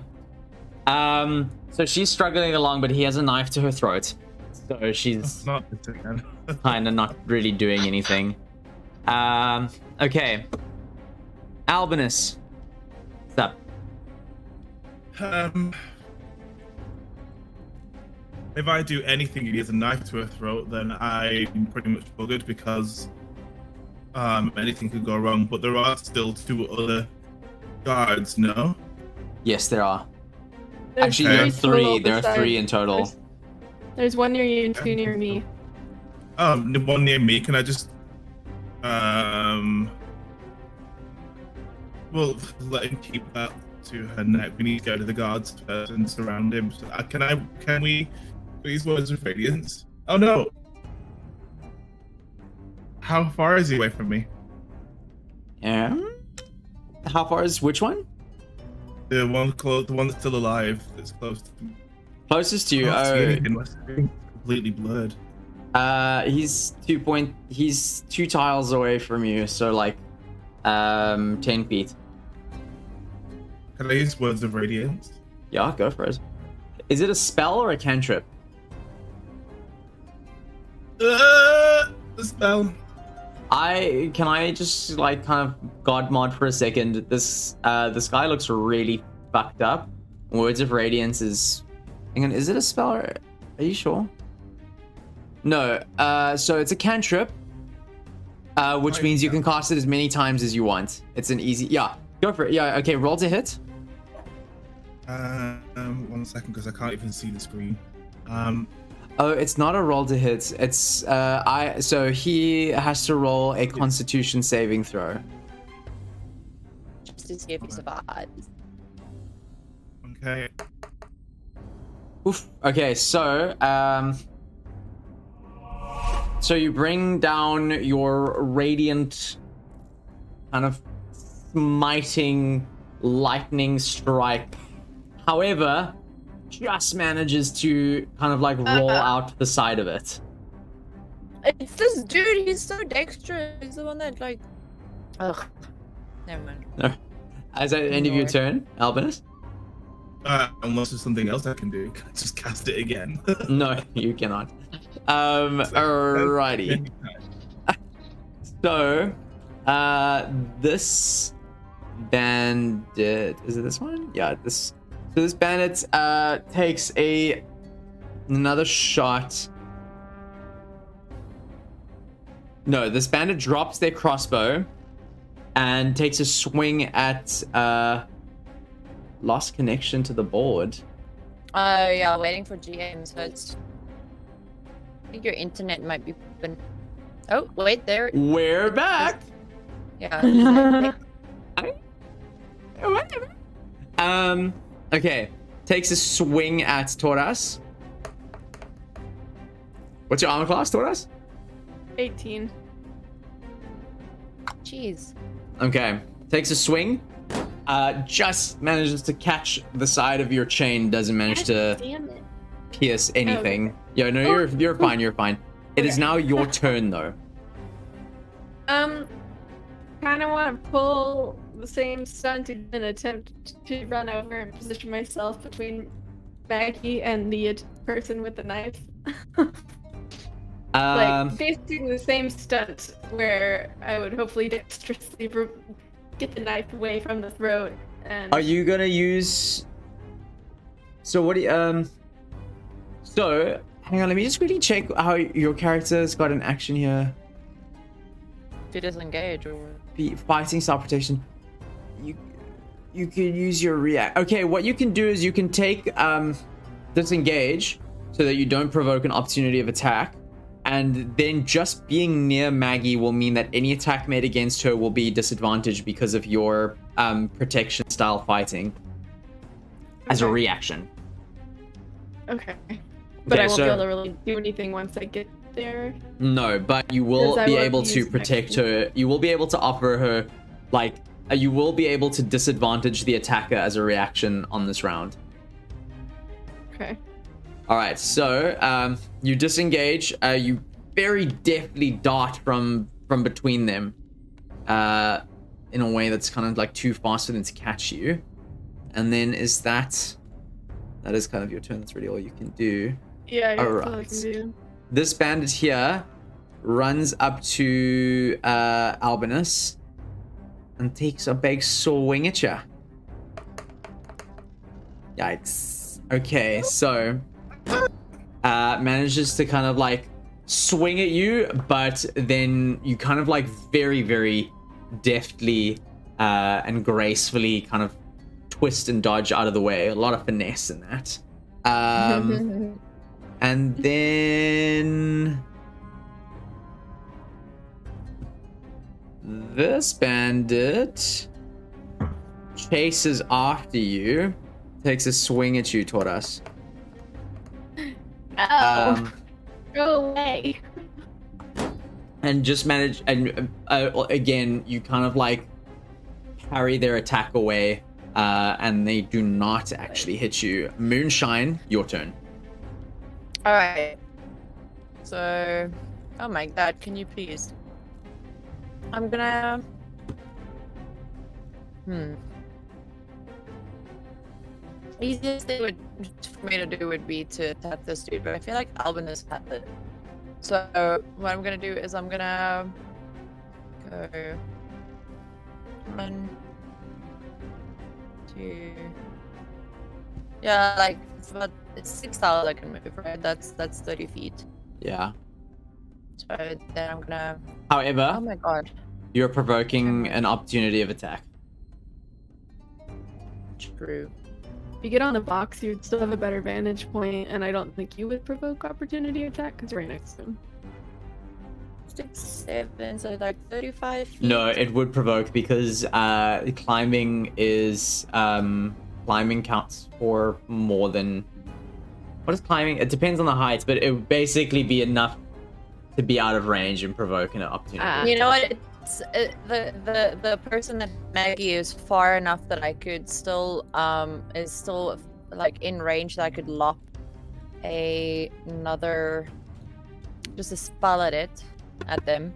[SPEAKER 1] So she's struggling along, but he has a knife to her throat. So she's kind of not really doing anything. Okay. Albinus. What's up?
[SPEAKER 5] If I do anything and he has a knife to her throat, then I'm pretty much buggered because anything could go wrong. But there are still 2 other guards, no?
[SPEAKER 1] Yes, there are.
[SPEAKER 4] There's
[SPEAKER 1] Actually, there are 3.
[SPEAKER 4] total
[SPEAKER 1] There are
[SPEAKER 4] besides-
[SPEAKER 1] 3 in total.
[SPEAKER 4] There's 1 near you and 2 near me.
[SPEAKER 5] One near me. Can I just well, let him keep that to her neck. We need to go to the guards first and surround him. So, can we please words of radiance? Oh no. How far is he away from me?
[SPEAKER 1] How far is which one?
[SPEAKER 5] The one that's still alive, that's close to me.
[SPEAKER 1] Closest to you.
[SPEAKER 5] I can't see
[SPEAKER 1] Oh,
[SPEAKER 5] anything, my screen's completely blurred.
[SPEAKER 1] he's 2 tiles away from you, so 10 feet.
[SPEAKER 5] Can I use words of radiance?
[SPEAKER 1] Yeah, go for it. Is it a spell or a cantrip?
[SPEAKER 5] The spell.
[SPEAKER 1] Can I just kind of god mod for a second? This guy looks really fucked up. Words of Radiance is. Hang on, is it a spell? Or, are you sure? No. So it's a cantrip, which means you can cast it as many times as you want. It's an easy. Yeah, go for it. Yeah. Okay. Roll to hit.
[SPEAKER 5] 1 second, because I can't even see the screen.
[SPEAKER 1] Oh, it's not a roll to hit. It's so he has to roll a Constitution saving throw.
[SPEAKER 2] Just to see if he survives.
[SPEAKER 5] Okay.
[SPEAKER 1] Oof. Okay, so so you bring down your radiant kind of smiting lightning strike. However, just manages to kind of roll out the side of it.
[SPEAKER 2] It's this dude, he's so dexterous. He's the one that ugh. Never mind.
[SPEAKER 1] No. Is that the end of your turn, Albinus?
[SPEAKER 5] Unless there's something else I can do. Can I just cast it again?
[SPEAKER 1] No, you cannot. Alrighty. So, bandit, is it this one? Yeah, this. So this bandit takes another shot. No, this bandit drops their crossbow and takes a swing at lost connection to the board.
[SPEAKER 2] Yeah, waiting for GM, so it's... I think your internet might be... Oh, wait, there...
[SPEAKER 1] We're back!
[SPEAKER 2] Yeah.
[SPEAKER 1] Whatever. Okay. Takes a swing at Toras. What's your armor class, Toras?
[SPEAKER 4] 18.
[SPEAKER 2] Jeez.
[SPEAKER 1] Okay. Takes a swing. Just manages to catch the side of your chain. Doesn't manage to
[SPEAKER 4] Damn it.
[SPEAKER 1] pierce anything. Yeah, no, you're fine. You're fine. It is now your turn, though.
[SPEAKER 4] Kind of want to pull the same stunt and attempt to run over and position myself between Maggie and the person with the knife. Like basically the same stunt where I would hopefully dexterously get the knife away from the throat. And
[SPEAKER 1] Are you gonna use? So what do you So hang on, let me just quickly check how your character's got an action here.
[SPEAKER 2] To disengage or...
[SPEAKER 1] Fighting style protection. You could use your react. Okay, what you can do is you can take disengage so that you don't provoke an opportunity of attack, and then just being near Maggie will mean that any attack made against her will be disadvantaged because of your protection style fighting as a reaction.
[SPEAKER 4] Okay. But
[SPEAKER 1] Okay,
[SPEAKER 4] I won't
[SPEAKER 1] so-
[SPEAKER 4] be able to really do anything once I get there.
[SPEAKER 1] No, but you will
[SPEAKER 4] Because I
[SPEAKER 1] be
[SPEAKER 4] won't
[SPEAKER 1] able to
[SPEAKER 4] use
[SPEAKER 1] protect
[SPEAKER 4] action.
[SPEAKER 1] her. You will be able to offer her, like, you will be able to disadvantage the attacker as a reaction on this round.
[SPEAKER 4] Okay.
[SPEAKER 1] All right, so you disengage. You very deftly dart from between them, in a way that's kind of like too fast for them to catch you. And then that is kind of your turn. That's really all you can do.
[SPEAKER 4] Yeah, that's all I
[SPEAKER 1] Alright.
[SPEAKER 4] can do.
[SPEAKER 1] This bandit here runs up to Albinus and takes a big swing at you. Yikes. Okay, so manages to kind of like swing at you, but then you kind of like very, very deftly and gracefully kind of twist and dodge out of the way. A lot of finesse in that. And then this bandit chases after you, takes a swing at you, Toras.
[SPEAKER 4] Oh, go away.
[SPEAKER 1] And just manage, and again, you kind of like parry their attack away, and they do not actually hit you. Moonshine, your turn.
[SPEAKER 2] Alright. So... Oh my god, can you please? I'm gonna... Easiest thing for me to do would be to attack this dude, but I feel like Albinus had it. So what I'm gonna do is I'm gonna go 1, 2. Yeah, like it's 6 tiles I can move, right? That's 30 feet.
[SPEAKER 1] Yeah.
[SPEAKER 2] So then I'm gonna.
[SPEAKER 1] However,
[SPEAKER 2] Oh my god.
[SPEAKER 1] you're provoking an opportunity of attack.
[SPEAKER 2] True.
[SPEAKER 4] If you get on the box, you'd still have a better vantage point, and I don't think you would provoke opportunity attack because you're right next to him.
[SPEAKER 2] 6, 7, so like 35 feet.
[SPEAKER 1] No, it would provoke because climbing is climbing counts for more than. What is climbing? It depends on the height, but it would basically be enough to be out of range and provoke an opportunity.
[SPEAKER 2] You know what? It's the person that Maggie is far enough that I could still is still like in range that I could lock another just a spell at them.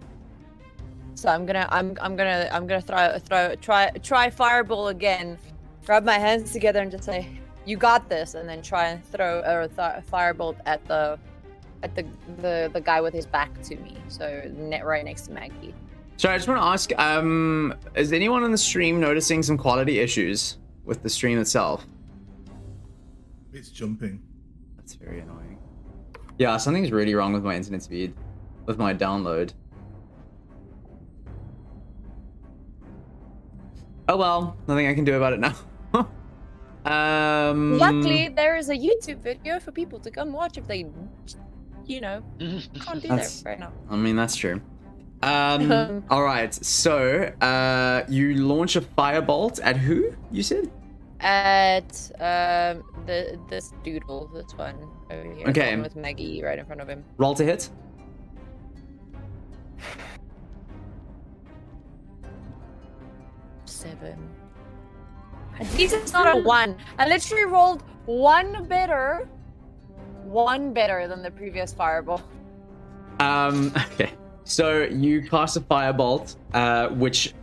[SPEAKER 2] So I'm gonna try fireball again. Grab my hands together and just say, "You got this," and then try and throw a firebolt at the guy with his back to me. So right next to Maggie.
[SPEAKER 1] Sorry, I just want to ask, is anyone on the stream noticing some quality issues with the stream itself?
[SPEAKER 5] It's jumping.
[SPEAKER 1] That's very annoying. Yeah, something's really wrong with my internet speed, with my download. Oh well, nothing I can do about it now.
[SPEAKER 2] Luckily, there is a YouTube video for people to come watch if they, you know, can't be there right now.
[SPEAKER 1] I mean, that's true. All right, so you launch a firebolt at who? You said?
[SPEAKER 2] At this doodle, this one over here.
[SPEAKER 1] Okay.
[SPEAKER 2] The one with Maggie right in front of him.
[SPEAKER 1] Roll to hit.
[SPEAKER 2] Seven. At least it's not a 1. I literally rolled one better than the previous fireball.
[SPEAKER 1] Okay. So you cast a firebolt, which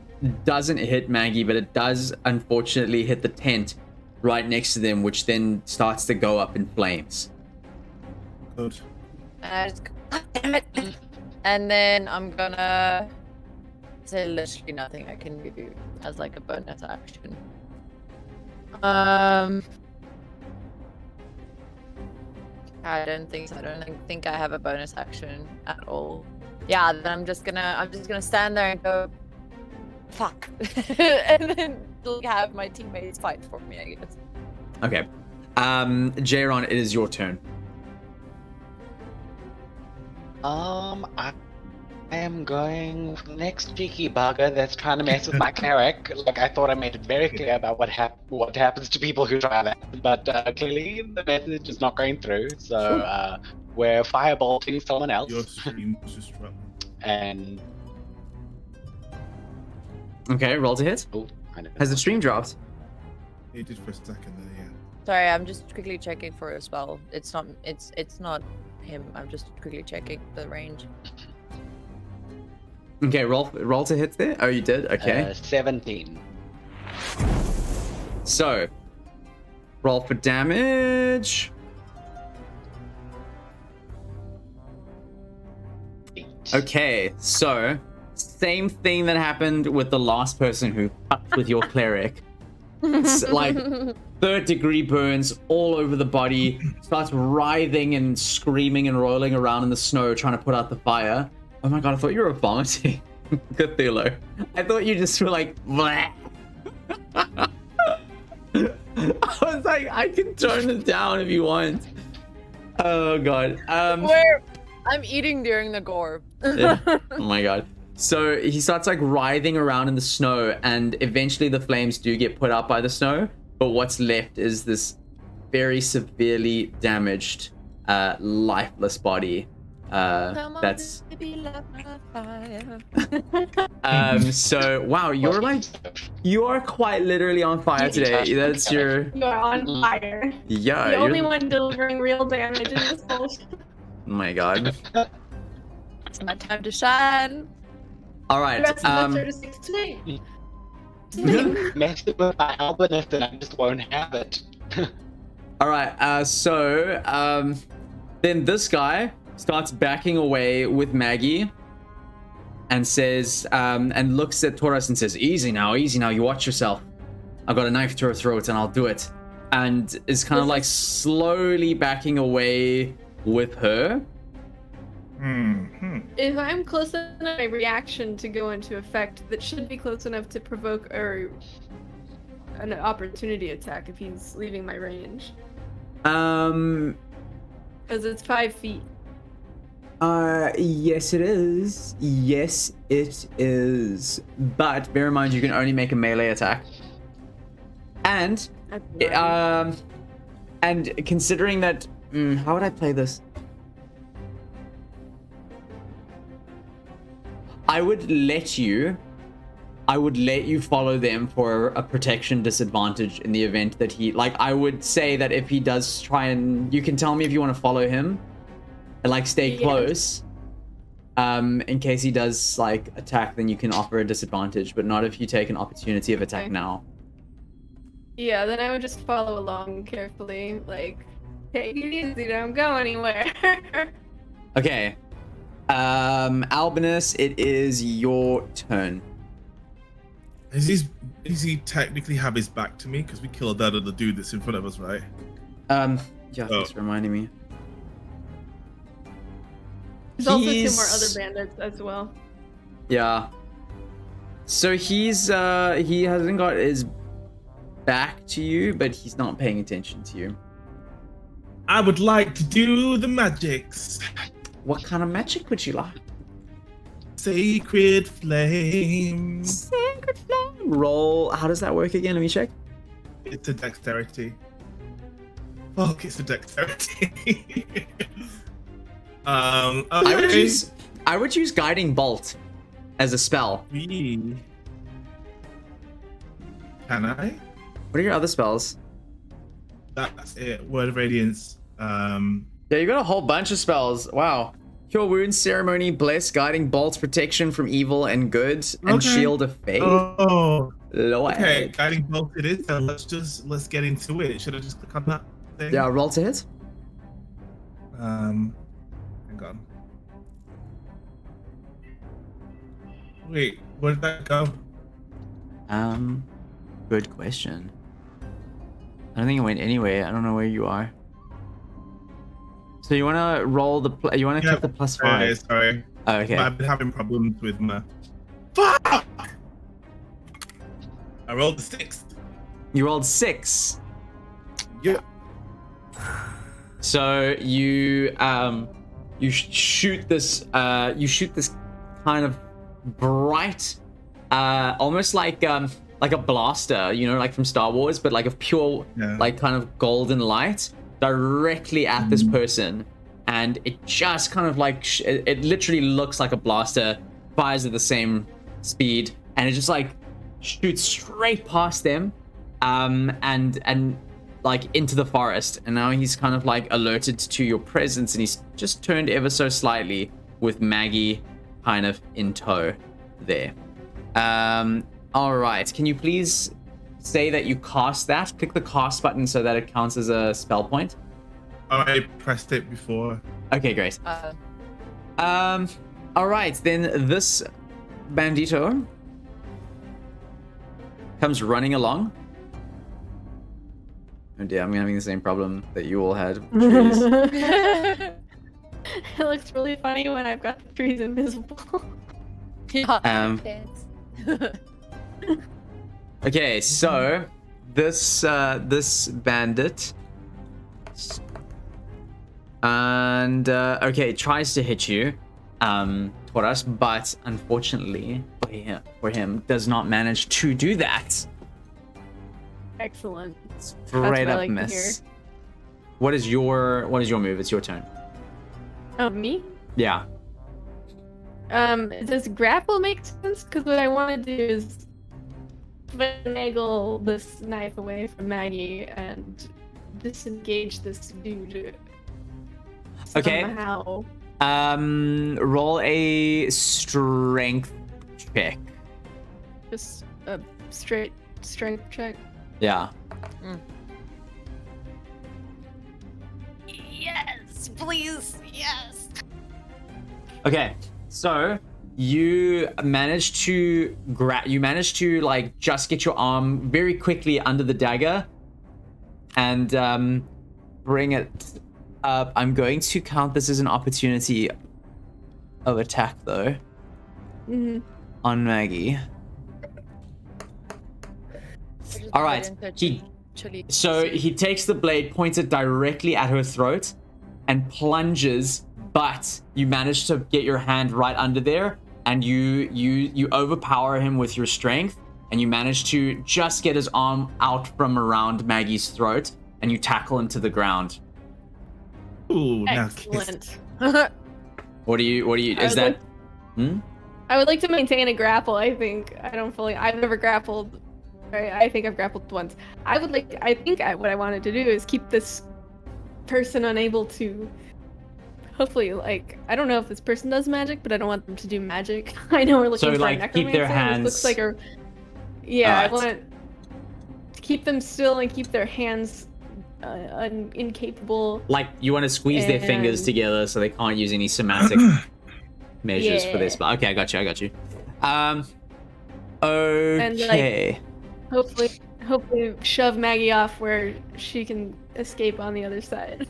[SPEAKER 1] doesn't hit Maggie, but it does unfortunately hit the tent right next to them, which then starts to go up in flames.
[SPEAKER 5] Good.
[SPEAKER 2] And I just go, "God damn it." And then I'm gonna say literally nothing I can do as like a bonus action. I don't think so. I don't think I have a bonus action at all. Yeah, then I'm just gonna stand there and go, fuck, and then have my teammates fight for me, I guess.
[SPEAKER 1] Okay. Jairon, it is your turn.
[SPEAKER 3] I am going for the next cheeky bugger that's trying to mess with my cleric. Like, I thought I made it very clear about what happens to people who try that, but clearly the message is not going through. So we're firebolting someone else.
[SPEAKER 5] Your stream was just dropping.
[SPEAKER 3] And
[SPEAKER 1] Okay, roll to hit.
[SPEAKER 3] oh, I know.
[SPEAKER 1] Has the stream dropped?
[SPEAKER 5] It did for a second there, yeah.
[SPEAKER 2] Sorry, I'm just quickly checking for a spell. It's not him. I'm just quickly checking the range.
[SPEAKER 1] Okay, roll to hit there. Oh, you did. Okay.
[SPEAKER 3] 17.
[SPEAKER 1] So, roll for damage.
[SPEAKER 3] 8.
[SPEAKER 1] Okay, so same thing that happened with the last person who fucked with your cleric. It's like 3rd-degree burns all over the body, starts writhing and screaming and rolling around in the snow trying to put out the fire. Oh my god, I thought you were vomiting. Cthulhu. I thought you just were like, bleh. I was like, I can tone it down if you want. Oh god.
[SPEAKER 2] Where I'm eating during the gore.
[SPEAKER 1] Yeah. Oh my god. So he starts like writhing around in the snow, and eventually the flames do get put out by the snow, but what's left is this very severely damaged, lifeless body. That's so wow, you are quite literally on fire today. That's your
[SPEAKER 4] You are on fire.
[SPEAKER 1] yeah.
[SPEAKER 4] The only one delivering real damage in this bullshit.
[SPEAKER 1] Oh my god.
[SPEAKER 2] It's my time to shine.
[SPEAKER 1] All
[SPEAKER 4] The
[SPEAKER 1] right.
[SPEAKER 4] rest of us are just extinct.
[SPEAKER 3] Mess it with my albinist and I just won't have it.
[SPEAKER 1] All right. So then this guy starts backing away with Maggie and says, and looks at Taurus and says, easy now, you watch yourself. I've got a knife to her throat and I'll do it. And is kind of like slowly backing away with her.
[SPEAKER 4] If I'm close enough, my reaction to go into effect, that should be close enough to provoke an opportunity attack if he's leaving my range. Because it's 5 feet.
[SPEAKER 1] Yes it is. Yes it is. But bear in mind you can only make a melee attack. And and considering that how would I play this? I would let you follow them for a protection disadvantage in the event that he, like, I would say that if he does try and, you can tell me if you want to follow him and like stay close. In case he does like attack, then you can offer a disadvantage, but not if you take an opportunity of attack now.
[SPEAKER 4] Yeah, then I would just follow along carefully, like, take it easy, don't go anywhere.
[SPEAKER 1] Okay. Albinus, it is your turn.
[SPEAKER 5] Does he technically have his back to me? Because we killed that other dude that's in front of us, right?
[SPEAKER 1] Yeah, thanks for reminding me.
[SPEAKER 4] There's also 2 more other bandits as well.
[SPEAKER 1] Yeah. So he hasn't got his back to you, but he's not paying attention to you.
[SPEAKER 5] I would like to do the magics.
[SPEAKER 1] What kind of magic would you like?
[SPEAKER 5] Sacred flame.
[SPEAKER 1] Sacred flame. Roll. How does that work again? Let me check.
[SPEAKER 5] It's a dexterity. Fuck, it's a dexterity. Okay.
[SPEAKER 1] I would use guiding bolt as a spell.
[SPEAKER 5] Can I?
[SPEAKER 1] What are your other spells?
[SPEAKER 5] That's it. Word of Radiance.
[SPEAKER 1] Yeah, you got a whole bunch of spells. Wow. Cure Wounds, Ceremony, Bless, Guiding Bolts, Protection from Evil and Good, and Shield of Faith.
[SPEAKER 5] Oh.
[SPEAKER 1] Lord.
[SPEAKER 5] Okay, Guiding Bolt it is. So let's get into it. Should I just click on that thing?
[SPEAKER 1] Yeah, roll to hit.
[SPEAKER 5] Hang on. Wait, where did that go?
[SPEAKER 1] Good question. I don't think it went anywhere. I don't know where you are. So you want to roll you want to click the +5.
[SPEAKER 5] Sorry.
[SPEAKER 1] Oh, okay.
[SPEAKER 5] I've been having problems with my. Fuck! I rolled the 6.
[SPEAKER 1] You rolled 6.
[SPEAKER 5] Yeah.
[SPEAKER 1] So you shoot this kind of bright, almost like a blaster, you know, like from Star Wars, but like a pure, like kind of golden light directly at this person, and it just kind of like it literally looks like a blaster, fires at the same speed, and it just like shoots straight past them, and like into the forest. And now he's kind of like alerted to your presence, and he's just turned ever so slightly with Maggie kind of in tow there. All right, can you please say that you cast that? Click the cast button so that it counts as a spell point.
[SPEAKER 5] I pressed it before.
[SPEAKER 1] Okay, great. All right, then this bandito comes running along. Oh dear, I'm having the same problem that you all had. Trees.
[SPEAKER 4] It looks really funny when I've got the trees invisible.
[SPEAKER 1] Okay, so this bandit and tries to hit you, Taurus, but unfortunately for him does not manage to do that.
[SPEAKER 4] Excellent.
[SPEAKER 1] Straight up miss. What is your move? It's your turn.
[SPEAKER 4] Oh, me?
[SPEAKER 1] Yeah.
[SPEAKER 4] Does grapple make sense? Because what I want to do is finagle this knife away from Maggie and disengage this dude.
[SPEAKER 1] Okay.
[SPEAKER 4] Somehow.
[SPEAKER 1] Roll a strength check.
[SPEAKER 4] Just a straight strength check.
[SPEAKER 1] Yeah.
[SPEAKER 6] Yes, please, yes.
[SPEAKER 1] Okay, so you manage to like just get your arm very quickly under the dagger and bring it up. I'm going to count this as an opportunity of attack though. On Maggie. All right. He takes the blade, points it directly at her throat, and plunges. But you manage to get your hand right under there, and you overpower him with your strength, and you manage to just get his arm out from around Maggie's throat, and you tackle him to the ground.
[SPEAKER 5] Ooh,
[SPEAKER 4] excellent.
[SPEAKER 1] What do you? Is that?
[SPEAKER 4] I would like to maintain a grapple. I think I've never grappled. I think I've grappled once. What I wanted to do is keep this person unable to. Hopefully, like, I don't know if this person does magic, but I don't want them to do magic. I know we're looking for a necromancer.
[SPEAKER 1] Keep their hands.
[SPEAKER 4] This looks like a. Yeah, I want to keep them still and keep their hands incapable.
[SPEAKER 1] Like, you want to squeeze their fingers together so they can't use any somatic measures for this.
[SPEAKER 4] Yeah.
[SPEAKER 1] But okay, I got you. Okay.
[SPEAKER 4] Hopefully shove Maggie off where she can escape on the other side.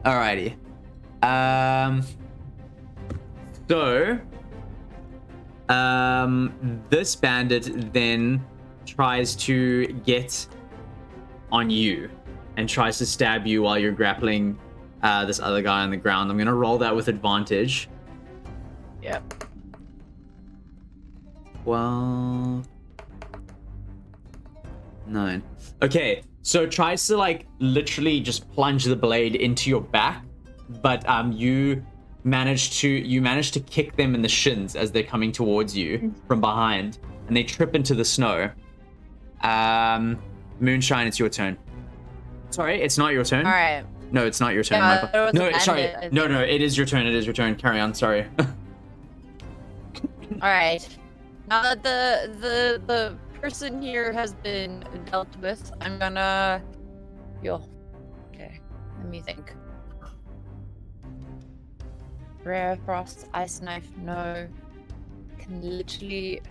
[SPEAKER 1] Alrighty. So, this bandit then tries to get on you and tries to stab you while you're grappling this other guy on the ground. I'm gonna roll that with advantage.
[SPEAKER 2] Yep.
[SPEAKER 1] Well, 9. Okay, so tries to like literally just plunge the blade into your back, but you manage to kick them in the shins as they're coming towards you from behind, and they trip into the snow. Moonshine, it's your turn. Sorry, it's not your turn.
[SPEAKER 2] All right.
[SPEAKER 1] No, it's not your turn,
[SPEAKER 2] Yeah,
[SPEAKER 1] Michael.
[SPEAKER 2] there was a
[SPEAKER 1] No,
[SPEAKER 2] bandit,
[SPEAKER 1] sorry.
[SPEAKER 2] I
[SPEAKER 1] No,
[SPEAKER 2] think.
[SPEAKER 1] it is your turn. It is your turn. Carry on. Sorry.
[SPEAKER 2] All right. Now that the person here has been dealt with, I'm gonna. Okay. Let me think. Rare frost, ice knife. No. Can literally.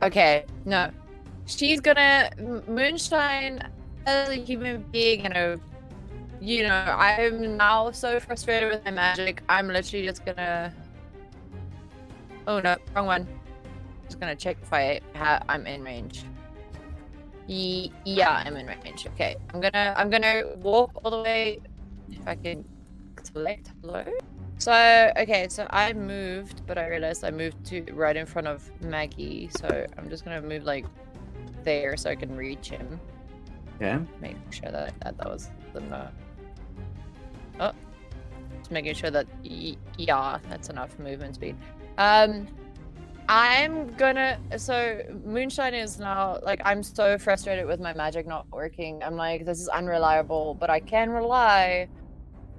[SPEAKER 2] Okay. No. She's gonna Moonshine as a human being. I'm now so frustrated with my magic. I'm literally just gonna. Oh no, wrong one. Just gonna check if I'm in range. Yeah, I'm in range. Okay, I'm gonna walk all the way. If I can select hello. So I moved, but I realized I moved to right in front of Maggie. So I'm just gonna move like there so I can reach him.
[SPEAKER 1] Okay.
[SPEAKER 2] Make sure that was the no. Oh, just making sure that yeah, that's enough movement speed. I'm gonna. So Moonshine is now like I'm so frustrated with my magic not working. I'm like, this is unreliable, but I can rely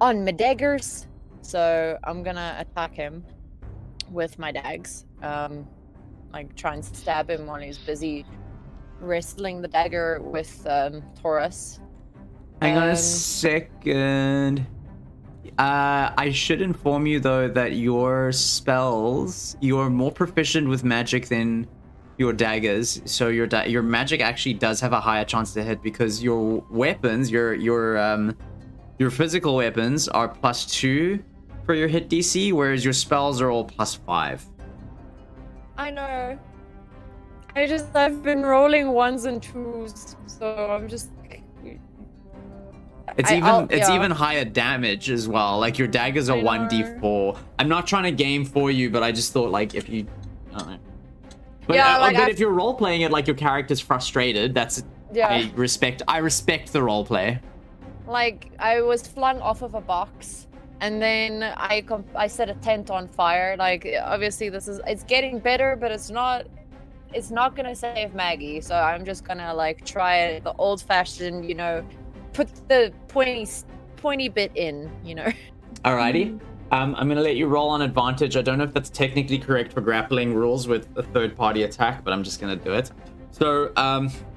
[SPEAKER 2] on my daggers. So I'm gonna attack him with my dags. Like try and stab him while he's busy wrestling the dagger with Taurus.
[SPEAKER 1] Hang on a second. I should inform you though that your spells, you're more proficient with magic than your daggers. So your magic actually does have a higher chance to hit because your weapons, your physical weapons are +2 for your hit DC, whereas your spells are all +5.
[SPEAKER 2] I know. I've been rolling 1s and 2s, so I'm just.
[SPEAKER 1] It's even higher damage as well. Like your daggers are 1d4. I'm not trying to game for you, but I just thought like if you, I don't know. But,
[SPEAKER 2] Yeah, like
[SPEAKER 1] but if you're role playing it like your character's frustrated, that's
[SPEAKER 2] Yeah.
[SPEAKER 1] I respect the role play.
[SPEAKER 2] Like I was flung off of a box, and then I set a tent on fire. Like obviously it's getting better, but it's not gonna save Maggie. So I'm just gonna like try it the old-fashioned, put the pointy bit in,
[SPEAKER 1] Alrighty. I'm gonna let you roll on advantage. I don't know if that's technically correct for grappling rules with a third-party attack, but I'm just gonna do it. So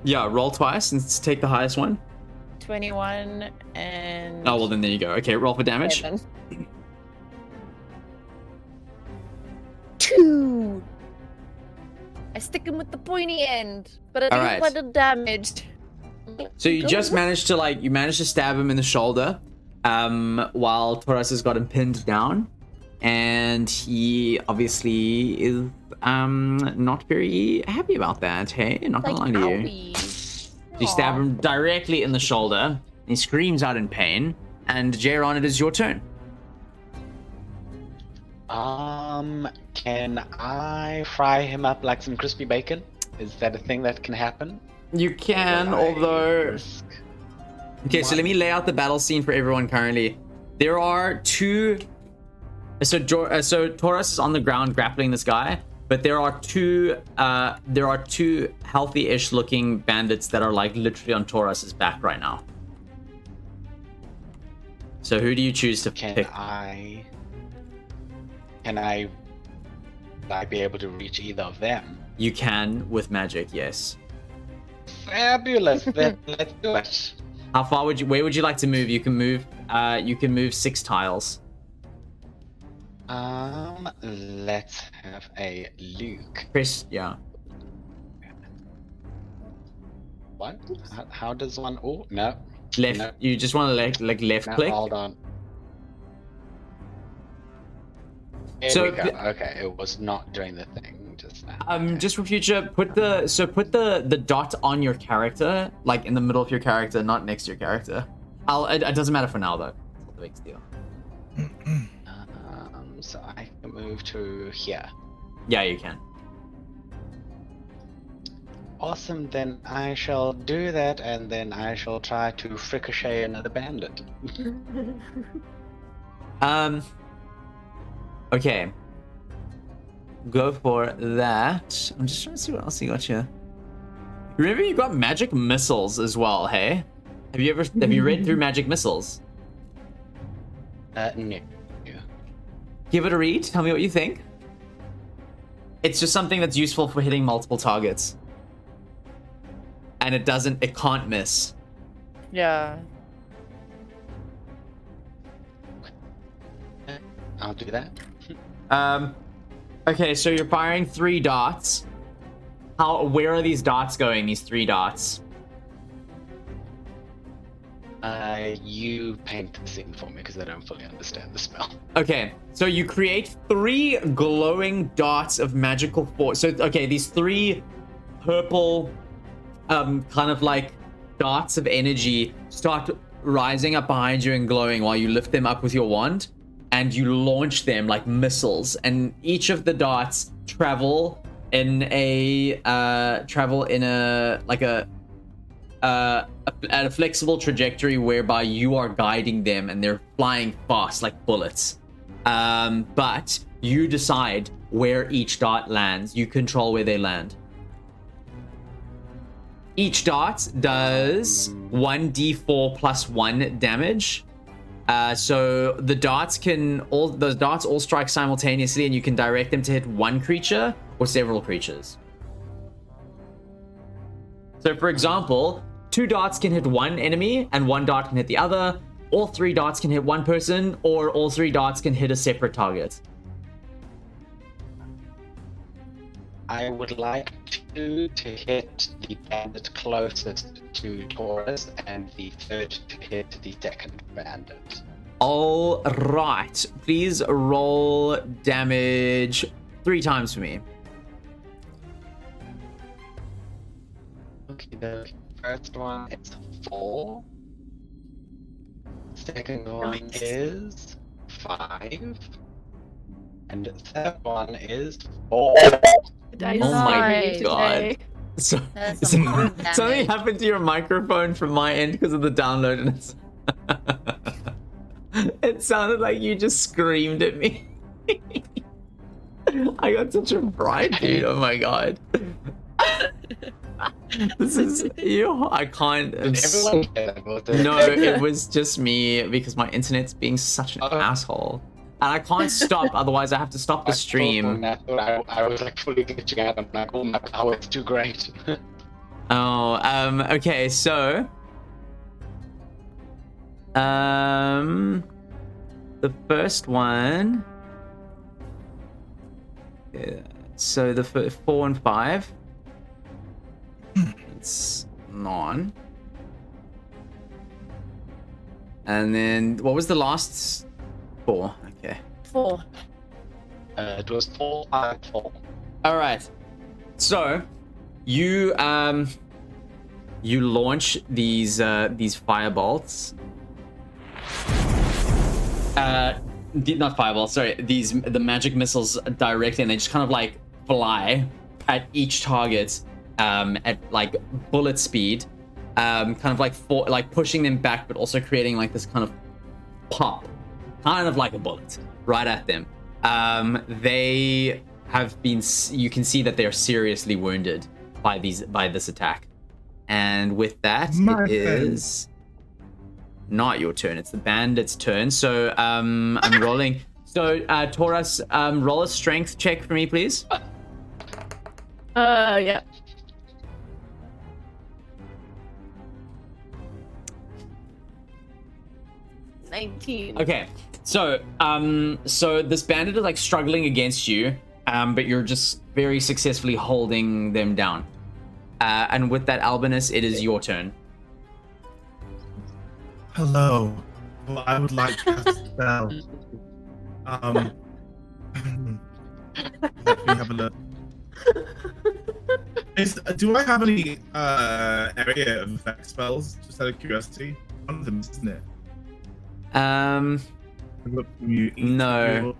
[SPEAKER 1] yeah, roll twice and take the highest one.
[SPEAKER 2] 21 and.
[SPEAKER 1] Oh well, then there you go. Okay, roll for damage.
[SPEAKER 2] 7. 2. I stick him with the pointy end, but I
[SPEAKER 1] Alright.
[SPEAKER 2] think quite a damage.
[SPEAKER 1] So you just managed to stab him in the shoulder, while Taurus has got him pinned down, and he obviously is not very happy about that. Hey, not gonna lie to you.
[SPEAKER 2] Owie.
[SPEAKER 1] You stab him directly in the shoulder, and he screams out in pain. And Jairon, it is your turn.
[SPEAKER 3] Can I fry him up like some crispy bacon? Is that a thing that can happen?
[SPEAKER 1] You can,
[SPEAKER 3] Or will I
[SPEAKER 1] although.
[SPEAKER 3] risk-
[SPEAKER 1] Okay, so let me lay out the battle scene for everyone currently. There are two. So Taurus is on the ground grappling this guy, but there are two healthy-ish looking bandits that are like literally on Taurus's back right now. So who do you choose to
[SPEAKER 3] Can
[SPEAKER 1] pick?
[SPEAKER 3] I be able to reach either of them?
[SPEAKER 1] You can with magic, yes.
[SPEAKER 3] Fabulous. Then let's do it.
[SPEAKER 1] How far where would you like to move? You can move 6 tiles.
[SPEAKER 3] Let's have a look.
[SPEAKER 1] Chris, yeah.
[SPEAKER 3] What? How does one? Oh no.
[SPEAKER 1] Left.
[SPEAKER 3] No.
[SPEAKER 1] You just want to left
[SPEAKER 3] No,
[SPEAKER 1] click.
[SPEAKER 3] hold on. There
[SPEAKER 1] So
[SPEAKER 3] we go. Okay, it was not doing the thing just now.
[SPEAKER 1] Just for future, put the dot on your character, like in the middle of your character, not next to your character. It doesn't matter for now though. It's not the big deal.
[SPEAKER 3] So I can move to here.
[SPEAKER 1] Yeah, you can.
[SPEAKER 3] Awesome, then I shall do that, and then I shall try to ricochet another bandit.
[SPEAKER 1] Okay. Go for that. I'm just trying to see what else you got here. Remember, you got magic missiles as well. Hey, have you read through magic missiles?
[SPEAKER 3] No.
[SPEAKER 1] Give it a read. Tell me what you think. It's just something that's useful for hitting multiple targets. And it can't miss.
[SPEAKER 2] Yeah.
[SPEAKER 3] I'll do that.
[SPEAKER 1] Okay, so you're firing 3 darts. Where are these darts going, these 3 darts?
[SPEAKER 3] You paint the scene for me because I don't fully understand the spell.
[SPEAKER 1] Okay, so you create 3 glowing darts of magical force. So, okay, these 3 purple, kind of like darts of energy start rising up behind you and glowing while you lift them up with your wand, and you launch them like missiles. And each of the darts travel in a flexible trajectory whereby you are guiding them, and they're flying fast like bullets. But you decide where each dart lands. You control where they land. Each dart does 1d4 plus 1 damage. So the darts all strike simultaneously, and you can direct them to hit one creature or several creatures. So for example, 2 darts can hit one enemy and 1 dart can hit the other. All 3 darts can hit one person, or all 3 darts can hit a separate target.
[SPEAKER 3] I would like to hit the bandit closest to Taurus, and the third to hit the second bandit.
[SPEAKER 1] All right, please roll damage 3 times for me.
[SPEAKER 3] Okay, the first one is 4. Second one is 5. And the third one is 4.
[SPEAKER 4] Dice
[SPEAKER 1] Oh my
[SPEAKER 4] today.
[SPEAKER 1] God. So,
[SPEAKER 2] That's some good damage.
[SPEAKER 1] something happened to your microphone from my end because of the download, and it sounded like you just screamed at me. I got such a fright, dude. Oh my God. This is you. I can't.
[SPEAKER 3] Did everyone get that?
[SPEAKER 1] No, it was just me because my internet's being such an asshole. And I can't stop, otherwise I have to stop the stream.
[SPEAKER 3] I was like fully glitching out. I'm like, oh my power is too great.
[SPEAKER 1] Okay, so the first one, so the 4 and 5, it's non. And then what was the last 4? Okay.
[SPEAKER 2] 4.
[SPEAKER 3] It was 4, 5, 4.
[SPEAKER 1] All right. So you launch these firebolts. Not firebolts. Sorry, the magic missiles directly, and they just kind of like fly at each target at like bullet speed, kind of like pushing them back, but also creating like this kind of pop, kind of like a bullet right at them. They have been. You can see that they are seriously wounded by this attack, and with that, it is not your turn. It's the bandit's turn. So I'm rolling. So Taurus, roll a strength check for me, please.
[SPEAKER 4] Yeah.
[SPEAKER 2] $19.
[SPEAKER 1] Okay, So, so this bandit is like struggling against you, but you're just very successfully holding them down. And with that, Albinus, it is your turn.
[SPEAKER 5] Hello. Well, I would like to cast a spell. Let me have a look. Do I have any area of effect spells? Just out of curiosity. One of them, isn't it?
[SPEAKER 1] No,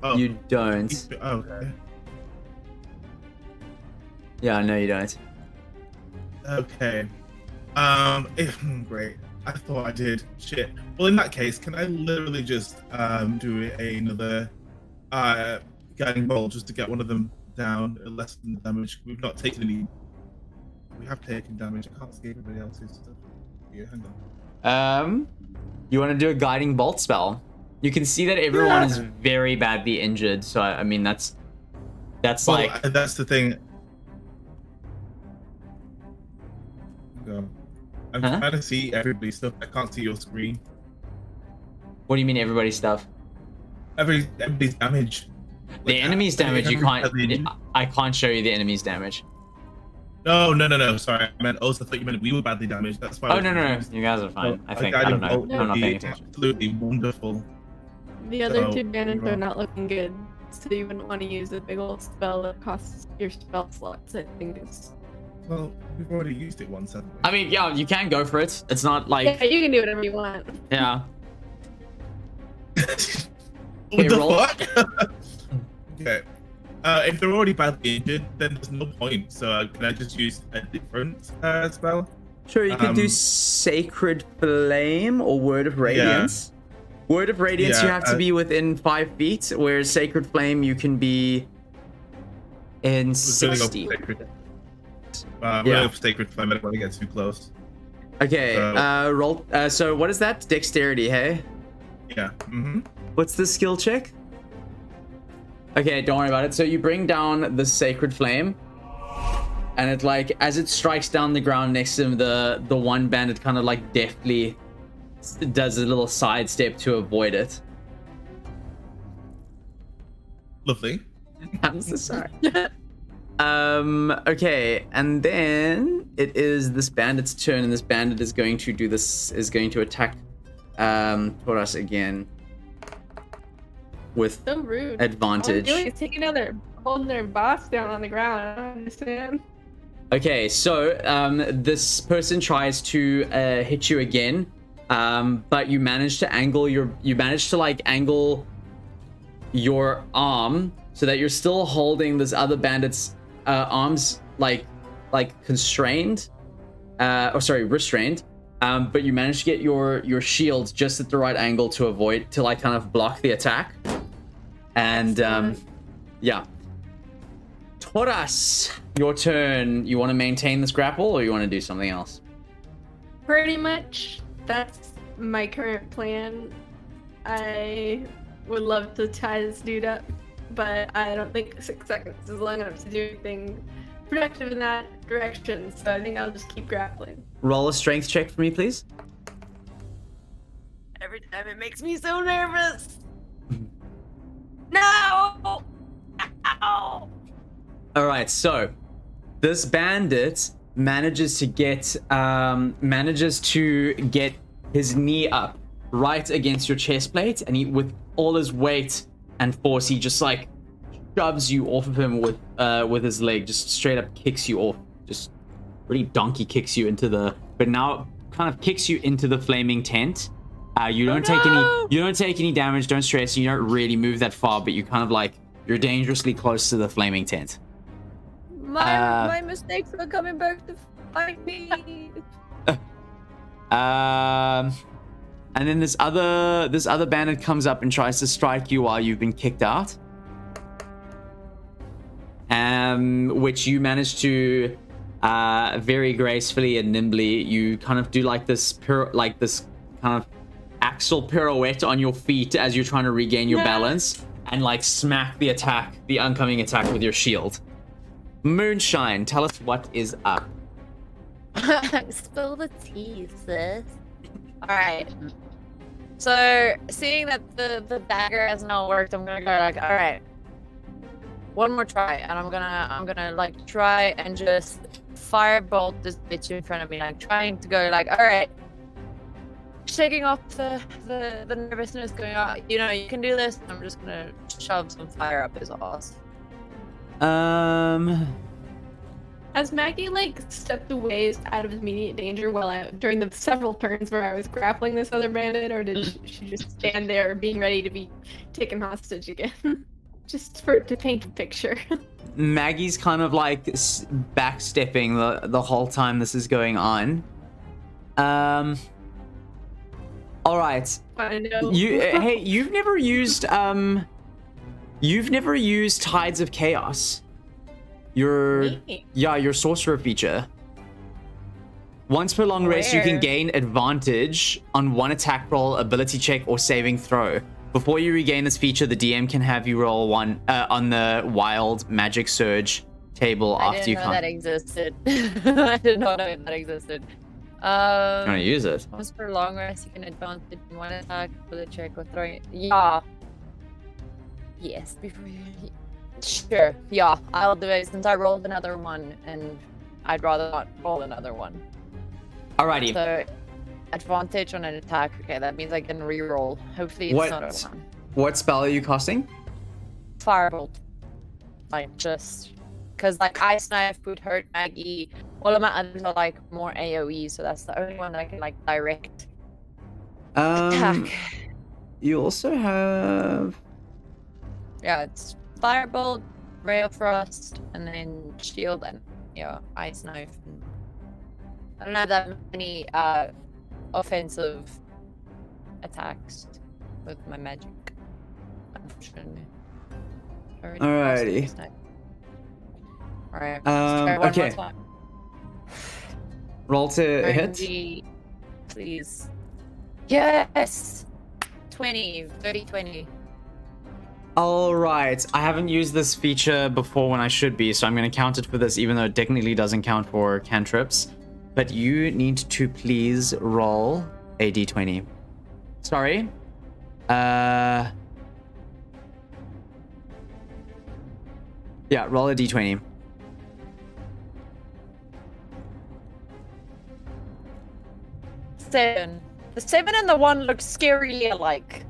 [SPEAKER 5] Oh,
[SPEAKER 1] you don't.
[SPEAKER 5] oh, okay.
[SPEAKER 1] Yeah, no, you don't.
[SPEAKER 5] Okay. Great. I thought I did. Shit. Well, in that case, can I literally just do another guiding bolt just to get one of them down at less than the damage? We've not taken any. We have taken damage. I can't see everybody else's stuff. Yeah, hang on.
[SPEAKER 1] You want to do a guiding bolt spell? You can see that everyone is very badly injured. So I mean, that's
[SPEAKER 5] Well,
[SPEAKER 1] like
[SPEAKER 5] that's the thing. I'm
[SPEAKER 1] Huh?
[SPEAKER 5] trying to see everybody's stuff. I can't see your screen.
[SPEAKER 1] what do you mean everybody's stuff?
[SPEAKER 5] Everybody's damage.
[SPEAKER 1] The
[SPEAKER 5] Like,
[SPEAKER 1] enemy's damage, you can't.
[SPEAKER 5] everybody-
[SPEAKER 1] I can't show you the enemy's damage.
[SPEAKER 5] No. Sorry, I meant. Also, I thought you meant we were badly damaged. That's why. I
[SPEAKER 1] Oh
[SPEAKER 5] was
[SPEAKER 1] no,
[SPEAKER 5] confused.
[SPEAKER 1] you guys are fine. I
[SPEAKER 5] A
[SPEAKER 1] think I
[SPEAKER 5] guiding
[SPEAKER 1] don't know.
[SPEAKER 5] bolt
[SPEAKER 1] I'm not
[SPEAKER 5] would
[SPEAKER 1] paying
[SPEAKER 5] be
[SPEAKER 1] attention.
[SPEAKER 5] absolutely wonderful.
[SPEAKER 4] The other
[SPEAKER 5] So,
[SPEAKER 4] two bandits
[SPEAKER 5] you're
[SPEAKER 4] are not looking good, so you wouldn't want to use a big old spell that costs your spell slots. I think it's.
[SPEAKER 5] Well, we've already used it once, haven't we?
[SPEAKER 1] I mean, yeah, you can go for it. It's not like
[SPEAKER 4] Yeah, you can do whatever you want.
[SPEAKER 1] yeah.
[SPEAKER 5] What
[SPEAKER 1] Okay,
[SPEAKER 5] the
[SPEAKER 1] roll.
[SPEAKER 5] fuck? Okay. If they're already badly injured, then there's no point. So can I just use a different spell?
[SPEAKER 1] Sure, you could do
[SPEAKER 5] Um,
[SPEAKER 1] Sacred Flame or Word of Radiance. Word of Radiance, you
[SPEAKER 5] Yeah,
[SPEAKER 1] have to be within 5 feet, whereas Sacred Flame, you can be in
[SPEAKER 5] We're gonna go for
[SPEAKER 1] 60.
[SPEAKER 5] Sacred. We're
[SPEAKER 1] Yeah.
[SPEAKER 5] gonna go for Sacred Flame. I don't want to get too close.
[SPEAKER 1] Okay,
[SPEAKER 5] So-
[SPEAKER 1] roll. So what is that? Dexterity, hey?
[SPEAKER 5] Yeah. Mm-hmm.
[SPEAKER 1] What's the skill check? Okay, don't worry about it. So you bring down the Sacred Flame, and it like as it strikes down the ground next to him, the one bandit kind of like deftly does a little sidestep to avoid it.
[SPEAKER 5] Lovely.
[SPEAKER 1] I'm so sorry. Okay, and then it is this bandit's turn, and this bandit is going to do this. Is going to attack Toras again with
[SPEAKER 4] So rude.
[SPEAKER 1] advantage.
[SPEAKER 4] All they're doing is taking out holding their boss down on the ground. I don't understand.
[SPEAKER 1] Okay, so this person tries to hit you again, but you manage to angle angle your arm so that you're still holding this other bandit's arms like constrained, restrained. But you manage to get your shield just at the right angle to like kind of block the attack. And yeah. Toras, your turn. You want to maintain this grapple or you want to do something else?
[SPEAKER 4] Pretty much, that's my current plan. I would love to tie this dude up, but I don't think 6 seconds is long enough to do anything productive in that direction, so I think I'll just keep grappling.
[SPEAKER 1] Roll a strength check for me, please.
[SPEAKER 6] Every time it makes me so nervous. No! Ow!
[SPEAKER 1] All right, so this bandit manages to get his knee up right against your chest plate, and he, with all his weight and force, he just like shoves you off of him with his leg, just straight up kicks you off, just really donkey kicks you into the, but now kind of kicks you into the flaming tent. You don't take any damage. Don't stress. You don't really move that far, but you kind of like you're dangerously close to the flaming tent.
[SPEAKER 2] My mistakes are coming back to fight me.
[SPEAKER 1] And then this other bandit comes up and tries to strike you while you've been kicked out. Which you manage to very gracefully and nimbly, you kind of do like this kind of axle pirouette on your feet as you're trying to regain your balance, and like smack the oncoming attack with your shield. Moonshine, tell us what is up.
[SPEAKER 2] Spill the tea, sis. Alright. So, seeing that the dagger has now worked, I'm gonna go like, all right, one more try, and I'm gonna like try and just firebolt this bitch in front of me, like trying to go like, all right, shaking off the nervousness going on. You know, you can do this. I'm just gonna shove some fire up his ass.
[SPEAKER 4] Has Maggie like stepped away out of immediate danger during the several turns where I was grappling this other bandit, or did she just stand there being ready to be taken hostage again? Just to paint a picture.
[SPEAKER 1] Maggie's kind of like backstepping the whole time this is going on. All right.
[SPEAKER 4] I know.
[SPEAKER 1] Hey, you've never used Tides of Chaos. Your sorcerer feature. Once per long rest, you can
[SPEAKER 2] Where?
[SPEAKER 1] gain advantage on one attack roll, ability check, or saving throw. Before you regain this feature, the DM can have you roll one on the Wild Magic Surge table
[SPEAKER 2] I
[SPEAKER 1] after you
[SPEAKER 2] didn't know
[SPEAKER 1] come.
[SPEAKER 2] that existed. I did not know that existed.
[SPEAKER 1] You want to use it?
[SPEAKER 2] Once per long rest, you can advance it in one attack with a check or throwing. Yeah. Yes. Before you. Sure. Yeah, I'll do it since I rolled another one, and I'd rather not roll another one.
[SPEAKER 1] Alrighty.
[SPEAKER 2] So, advantage on an attack. Okay, that means I can re-roll. Hopefully, it's
[SPEAKER 1] What-
[SPEAKER 2] not a one.
[SPEAKER 1] What spell are you casting?
[SPEAKER 2] Firebolt. Like just because like Ice Knife would hurt Maggie. All of my others are like more AoE, so that's the only one that I can like direct attack.
[SPEAKER 1] You also have.
[SPEAKER 2] Yeah, it's Firebolt, Ray of Frost, and then Shield and Ice Knife. I don't have that many offensive attacks with my magic. Unfortunately.
[SPEAKER 1] Alrighty.
[SPEAKER 2] Alright. let's try one more
[SPEAKER 1] Okay.
[SPEAKER 2] time.
[SPEAKER 1] Roll to hit.
[SPEAKER 2] RNG, please. Yes! 20, 30, 20.
[SPEAKER 1] All right. I haven't used this feature before when I should be, so I'm going to count it for this, even though it technically doesn't count for cantrips. But you need to please roll a d20. Sorry. Yeah, roll a d20.
[SPEAKER 2] Seven. The 7 and the 1 look scarily alike.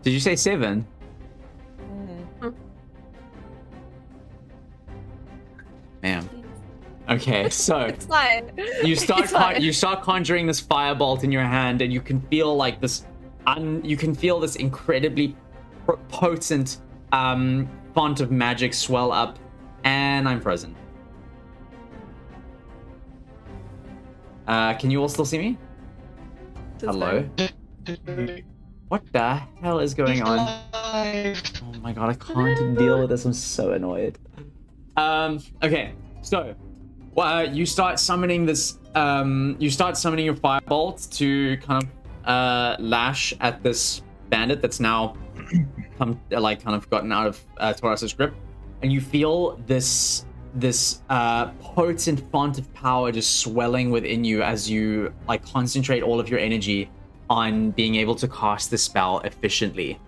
[SPEAKER 1] Did you say 7? Man. Okay, so
[SPEAKER 2] It's fine.
[SPEAKER 1] you start
[SPEAKER 2] It's fine.
[SPEAKER 1] you start conjuring this firebolt in your hand, and you can feel like this incredibly potent font of magic swell up, and I'm frozen. Can you all still see me? Hello? What the hell is going on? Oh my god, I can't deal with this. I'm so annoyed. Okay, so you start summoning this. You start summoning your firebolt to kind of lash at this bandit that's now kind of gotten out of Taurus's grip, and you feel this potent font of power just swelling within you as you like concentrate all of your energy on being able to cast the spell efficiently,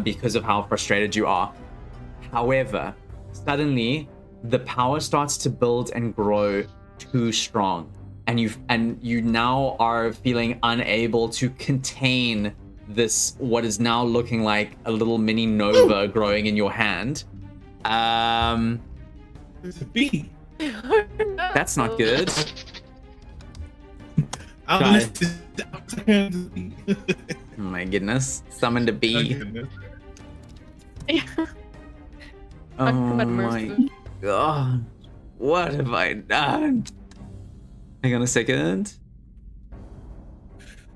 [SPEAKER 1] because of how frustrated you are. However, suddenly the power starts to build and grow too strong, and you now are feeling unable to contain this, what is now looking like a little mini nova growing in your hand.
[SPEAKER 5] It's a bee.
[SPEAKER 1] That's not good.
[SPEAKER 5] I'll lift it up to the bee.
[SPEAKER 1] Oh my goodness. Summoned a bee. Oh my god. What have I done? Hang on a second.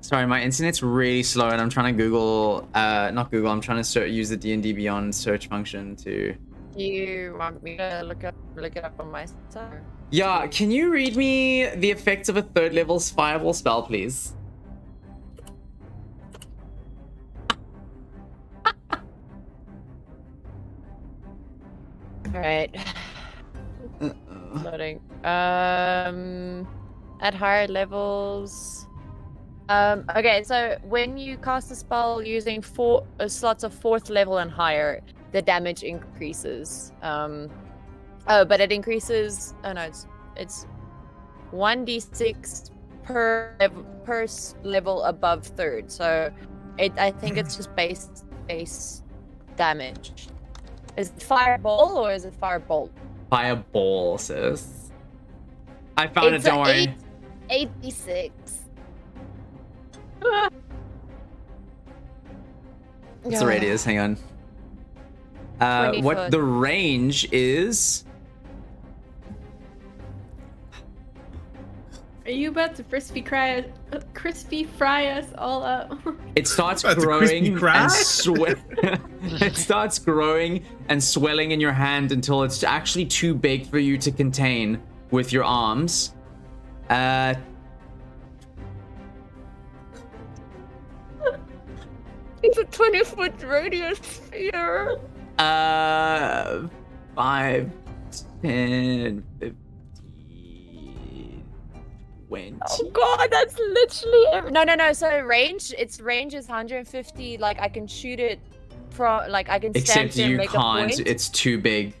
[SPEAKER 1] Sorry, my internet's really slow and I'm trying to Google, not Google, I'm trying to use the D&D Beyond search function to...
[SPEAKER 2] You want me to look it up on my side?
[SPEAKER 1] Yeah, can you read me the effects of a 3rd level fireball spell, please?
[SPEAKER 2] Alright. Loading. at higher levels. Okay, so when you cast a spell using slots of 4th level and higher, the damage increases. But it increases. Oh no, it's 1d6 per level above 3rd. So I think it's just base damage. Is it fireball or is it firebolt?
[SPEAKER 1] Fireball, sis. I found it. Don't worry.
[SPEAKER 2] 8d6.
[SPEAKER 1] What's the radius? Hang on.
[SPEAKER 2] 20
[SPEAKER 1] What
[SPEAKER 2] foot.
[SPEAKER 1] the range is?
[SPEAKER 4] Are you about to crispy fry us all up?
[SPEAKER 1] It starts
[SPEAKER 5] That's a crispy
[SPEAKER 1] growing
[SPEAKER 5] cry.
[SPEAKER 1] and it starts growing and swelling in your hand until it's actually too big for you to contain with your arms.
[SPEAKER 2] It's a 20-foot radius sphere.
[SPEAKER 1] 5, 10, 15, 20.
[SPEAKER 2] Oh god, that's literally no. So range is 150. Like I can shoot it from, like I can stand
[SPEAKER 1] Except
[SPEAKER 2] here and
[SPEAKER 1] you
[SPEAKER 2] make
[SPEAKER 1] can't.
[SPEAKER 2] a point.
[SPEAKER 1] It's too big.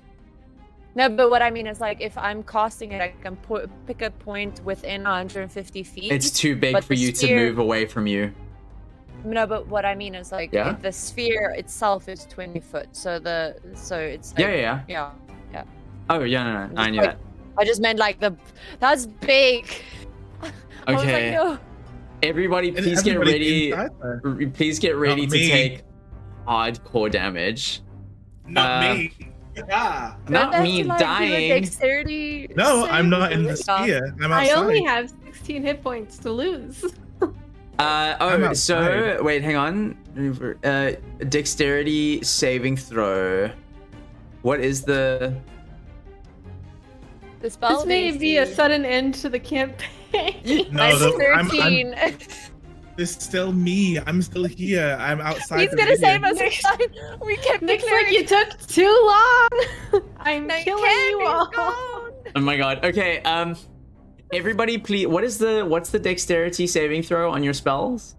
[SPEAKER 2] No, but what I mean is like if I'm casting it, I can pick a point within 150 feet.
[SPEAKER 1] It's too big
[SPEAKER 2] But
[SPEAKER 1] for
[SPEAKER 2] the
[SPEAKER 1] you to
[SPEAKER 2] sphere-
[SPEAKER 1] move away from you.
[SPEAKER 2] No, but what I mean is like
[SPEAKER 1] Yeah?
[SPEAKER 2] the sphere itself is 20 foot. So it's like,
[SPEAKER 1] Yeah.
[SPEAKER 2] yeah.
[SPEAKER 1] Oh, yeah, no. I knew that.
[SPEAKER 2] I just meant like that's big. I was like,
[SPEAKER 1] Okay.
[SPEAKER 2] no.
[SPEAKER 1] Everybody,
[SPEAKER 5] And
[SPEAKER 1] please get
[SPEAKER 5] everybody
[SPEAKER 1] ready.
[SPEAKER 5] inside there.
[SPEAKER 1] Please get ready
[SPEAKER 5] Not
[SPEAKER 1] to
[SPEAKER 5] me.
[SPEAKER 1] take hardcore damage.
[SPEAKER 5] Not me. Yeah.
[SPEAKER 1] Not
[SPEAKER 2] Don't
[SPEAKER 1] me
[SPEAKER 2] have to, like, do a
[SPEAKER 1] dying.
[SPEAKER 2] Dexterity
[SPEAKER 5] No,
[SPEAKER 2] save
[SPEAKER 5] I'm not in
[SPEAKER 2] or
[SPEAKER 5] the
[SPEAKER 2] stuff.
[SPEAKER 5] sphere. I'm
[SPEAKER 4] I
[SPEAKER 5] outside.
[SPEAKER 4] only have 16 hit points to lose.
[SPEAKER 5] I'm
[SPEAKER 1] So
[SPEAKER 5] outside.
[SPEAKER 1] wait, hang on. Dexterity saving throw. What is the?
[SPEAKER 2] The spell
[SPEAKER 4] This may be a
[SPEAKER 2] DC.
[SPEAKER 4] sudden end to the campaign.
[SPEAKER 5] No,
[SPEAKER 2] That's
[SPEAKER 5] I'm
[SPEAKER 2] 13.
[SPEAKER 5] It's still me. I'm still here. I'm outside.
[SPEAKER 2] He's
[SPEAKER 5] the
[SPEAKER 2] gonna
[SPEAKER 5] video.
[SPEAKER 2] save us next time. We kept
[SPEAKER 4] Looks
[SPEAKER 2] declaring
[SPEAKER 4] like you took too long. I'm
[SPEAKER 2] the
[SPEAKER 4] killing you
[SPEAKER 2] candy's
[SPEAKER 4] all.
[SPEAKER 2] gone.
[SPEAKER 1] Oh my god. Okay. Everybody, please. What's the dexterity saving throw on your spells?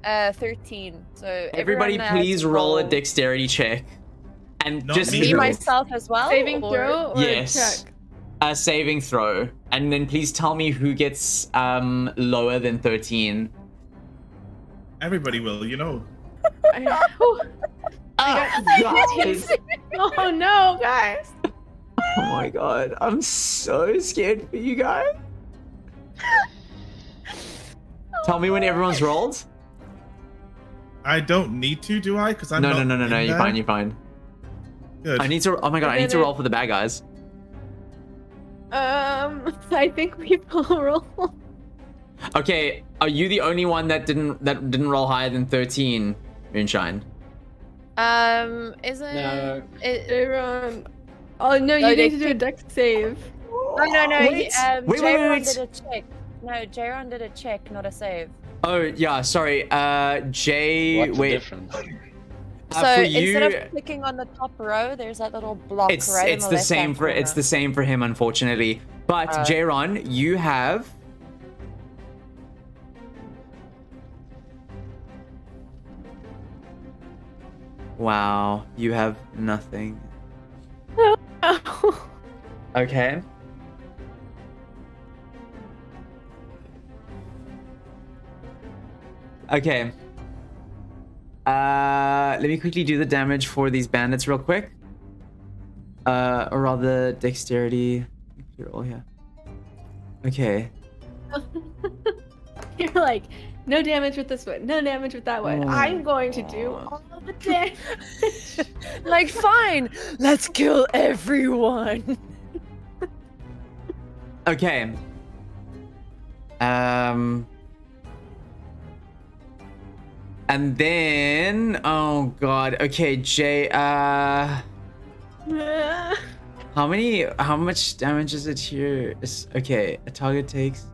[SPEAKER 2] 13. So
[SPEAKER 1] Everybody,
[SPEAKER 2] everyone has
[SPEAKER 1] please
[SPEAKER 2] to
[SPEAKER 1] roll a dexterity check, and
[SPEAKER 5] Not
[SPEAKER 1] just
[SPEAKER 5] me.
[SPEAKER 2] Me
[SPEAKER 5] Roll.
[SPEAKER 2] myself as well.
[SPEAKER 4] Saving
[SPEAKER 2] or-
[SPEAKER 4] throw or
[SPEAKER 1] Yes.
[SPEAKER 4] check?
[SPEAKER 1] a saving throw, and then please tell me who gets lower than 13.
[SPEAKER 5] Everybody will, you know.
[SPEAKER 1] Oh, guys.
[SPEAKER 4] Oh no, guys.
[SPEAKER 1] Oh my god, I'm so scared for you guys. Tell me when everyone's rolled.
[SPEAKER 5] I don't need to, do I? Because I'm
[SPEAKER 1] No,
[SPEAKER 5] not
[SPEAKER 1] no.
[SPEAKER 5] in
[SPEAKER 1] You're
[SPEAKER 5] there.
[SPEAKER 1] fine. You're fine.
[SPEAKER 5] Good.
[SPEAKER 1] I need to. Oh my god, I need to roll for the bad guys.
[SPEAKER 4] I think we all roll.
[SPEAKER 1] Okay, are you the only one that didn't roll higher than 13, Moonshine?
[SPEAKER 2] Isn't
[SPEAKER 3] No.
[SPEAKER 4] Everyone. Oh no, you
[SPEAKER 2] No,
[SPEAKER 4] need
[SPEAKER 2] they
[SPEAKER 4] to do a dex save.
[SPEAKER 2] Oh no,
[SPEAKER 1] Wait. Wait.
[SPEAKER 2] Jayron did a check. No, Jayron did a check, not a save.
[SPEAKER 1] Oh yeah, sorry. Jay.
[SPEAKER 3] What's the
[SPEAKER 1] wait.
[SPEAKER 3] difference?
[SPEAKER 2] So
[SPEAKER 1] for
[SPEAKER 2] instead
[SPEAKER 1] you,
[SPEAKER 2] of clicking on the top row, there's that little block
[SPEAKER 1] it's
[SPEAKER 2] right in
[SPEAKER 1] it's
[SPEAKER 2] the
[SPEAKER 1] the
[SPEAKER 2] left-hand
[SPEAKER 1] same for it's
[SPEAKER 2] corner.
[SPEAKER 1] the same for him, unfortunately. But Jayron, you have. Wow, you have nothing.
[SPEAKER 4] Oh.
[SPEAKER 1] Okay. Okay. Let me quickly do the damage for these bandits real quick. Or rather, dexterity. You're all here. Okay.
[SPEAKER 4] You're like, no damage with this one, no damage with that one.
[SPEAKER 1] Oh,
[SPEAKER 4] I'm going to do
[SPEAKER 1] God.
[SPEAKER 4] all the damage.
[SPEAKER 2] Like, fine, let's kill everyone.
[SPEAKER 1] Okay. And then, oh god. Okay, Jay. How much damage is it here? Okay, a target takes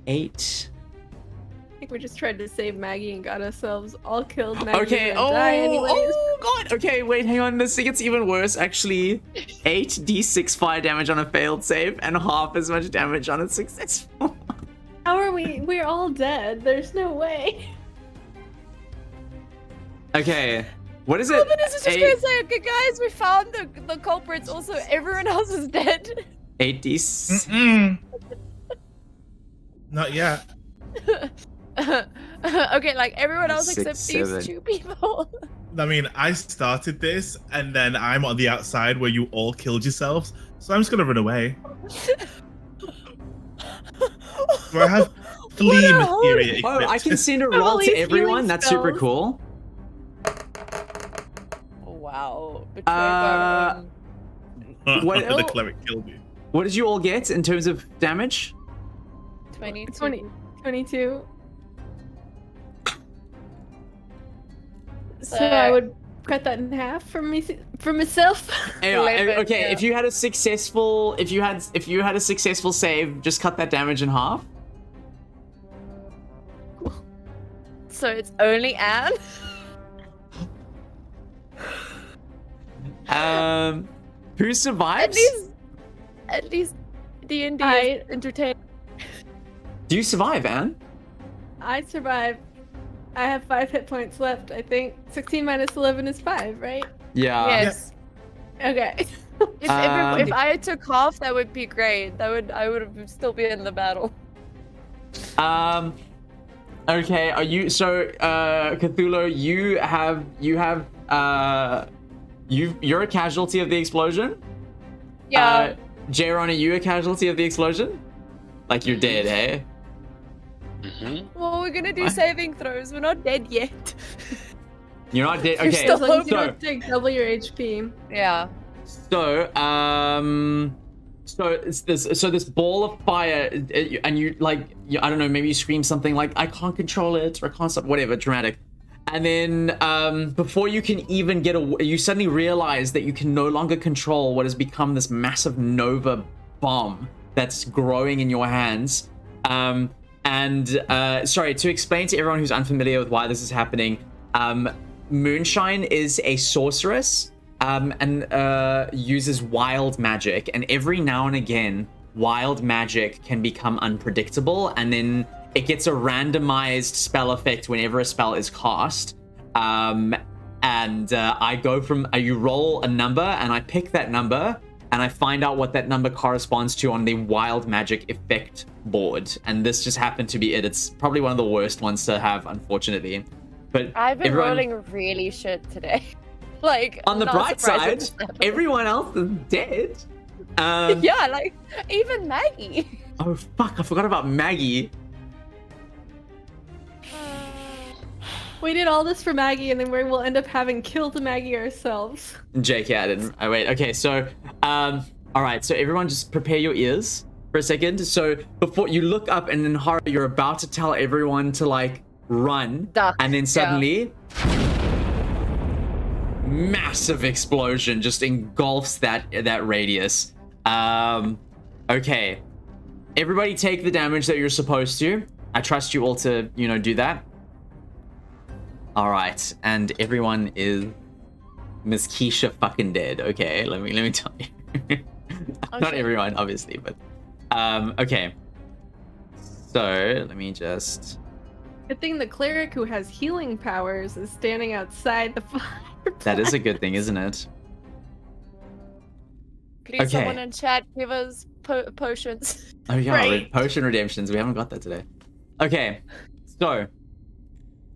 [SPEAKER 1] 8.
[SPEAKER 4] think we just tried to save Maggie and got ourselves all killed. Maggie
[SPEAKER 1] Okay.
[SPEAKER 4] was gonna die anyways.
[SPEAKER 1] Oh god. Okay, wait, hang on. This gets even worse. Actually, 8d6 fire damage on a failed save and half as much damage on a successful.
[SPEAKER 4] How are we? We're all dead. There's no way.
[SPEAKER 1] Okay. What is it?
[SPEAKER 2] Albanus is just gonna say, okay, guys, we found the culprits. Also, everyone else is dead.
[SPEAKER 1] 8d6.
[SPEAKER 5] Mm-mm. Not yet.
[SPEAKER 2] Okay, like everyone else
[SPEAKER 1] 6,
[SPEAKER 2] except
[SPEAKER 1] 7.
[SPEAKER 2] these 2 people.
[SPEAKER 5] I mean, I started this, and then I'm on the outside where you all killed yourselves, so I'm just gonna run away. So I have flea materia
[SPEAKER 1] Oh,
[SPEAKER 5] equipped.
[SPEAKER 1] I can send a roll
[SPEAKER 4] Holy
[SPEAKER 1] to everyone.
[SPEAKER 4] healing
[SPEAKER 1] That's super
[SPEAKER 4] spells.
[SPEAKER 1] cool.
[SPEAKER 2] Oh, wow. Betrayed by everyone.
[SPEAKER 1] What-
[SPEAKER 5] The cleric killed you.
[SPEAKER 1] What did you all get in terms of damage?
[SPEAKER 2] 22.
[SPEAKER 4] 22. So I would cut that in half for me, for myself.
[SPEAKER 1] Yeah,
[SPEAKER 2] Eleven,
[SPEAKER 1] okay,
[SPEAKER 2] yeah.
[SPEAKER 1] if you had a successful save, just cut that damage in half.
[SPEAKER 2] So it's only Anne?
[SPEAKER 1] Who survives?
[SPEAKER 2] At least D&D
[SPEAKER 4] I-
[SPEAKER 2] is entertaining.
[SPEAKER 1] Do you survive, Anne?
[SPEAKER 4] I survived. I have 5 hit points left, I think. 16 minus 11 is 5, right?
[SPEAKER 1] Yeah.
[SPEAKER 2] Yes.
[SPEAKER 4] Okay.
[SPEAKER 2] If
[SPEAKER 1] Um,
[SPEAKER 2] I took half, that would be great. I would have still be in the battle.
[SPEAKER 1] Okay, are you Cthulhu, you're a casualty of the explosion?
[SPEAKER 2] Yeah.
[SPEAKER 1] Jaron, are you a casualty of the explosion? Like you're dead, hey?
[SPEAKER 2] Well, we're gonna do
[SPEAKER 1] What?
[SPEAKER 2] saving throws. We're not dead yet.
[SPEAKER 1] You're not dead.
[SPEAKER 2] You're
[SPEAKER 1] Okay.
[SPEAKER 2] still
[SPEAKER 4] As long as you
[SPEAKER 1] so,
[SPEAKER 4] don't take double your HP.
[SPEAKER 2] Yeah.
[SPEAKER 1] so it's this ball of fire, and I don't know, maybe you scream something like, I can't control it, or I can't stop, whatever, dramatic. And then before you can even get away, you suddenly realize that you can no longer control what has become this massive Nova bomb that's growing in your hands. Sorry, to explain to everyone who's unfamiliar with why this is happening, Moonshine is a sorceress and uses wild magic, and every now and again wild magic can become unpredictable, and then it gets a randomized spell effect whenever a spell is cast. I go from you roll a number, and I pick that number, and I find out what that number corresponds to on the wild magic effect board, and this just happened to be it. It's probably one of the worst ones to have, unfortunately. But
[SPEAKER 2] I've been
[SPEAKER 1] everyone,
[SPEAKER 2] rolling really shit today. Like,
[SPEAKER 1] on the
[SPEAKER 2] not
[SPEAKER 1] bright
[SPEAKER 2] surprised
[SPEAKER 1] side,
[SPEAKER 2] at this happened.
[SPEAKER 1] everyone else is dead.
[SPEAKER 2] Yeah, like even Maggie.
[SPEAKER 1] Oh fuck! I forgot about Maggie.
[SPEAKER 4] We did all this for Maggie, and then we will end up having killed Maggie ourselves.
[SPEAKER 1] JK, I didn't. Oh wait. Okay, so all right. So everyone, just prepare your ears for a second. So before you look up, and in horror, you're about to tell everyone to like run,
[SPEAKER 2] Duck,
[SPEAKER 1] and then suddenly. Massive explosion just engulfs that radius. Okay, everybody take the damage that you're supposed to. I trust you all to do that. All right, and everyone is Miss Keisha fucking dead. Okay, let me tell you. Not everyone, obviously, but okay. So let me just.
[SPEAKER 4] Good thing the cleric who has healing powers is standing outside the fire.
[SPEAKER 1] That is a good thing, isn't it?
[SPEAKER 2] Please,
[SPEAKER 1] Okay.
[SPEAKER 2] someone in chat give us potions.
[SPEAKER 1] Oh yeah,
[SPEAKER 2] Right.
[SPEAKER 1] potion redemptions. We haven't got that today. Okay, so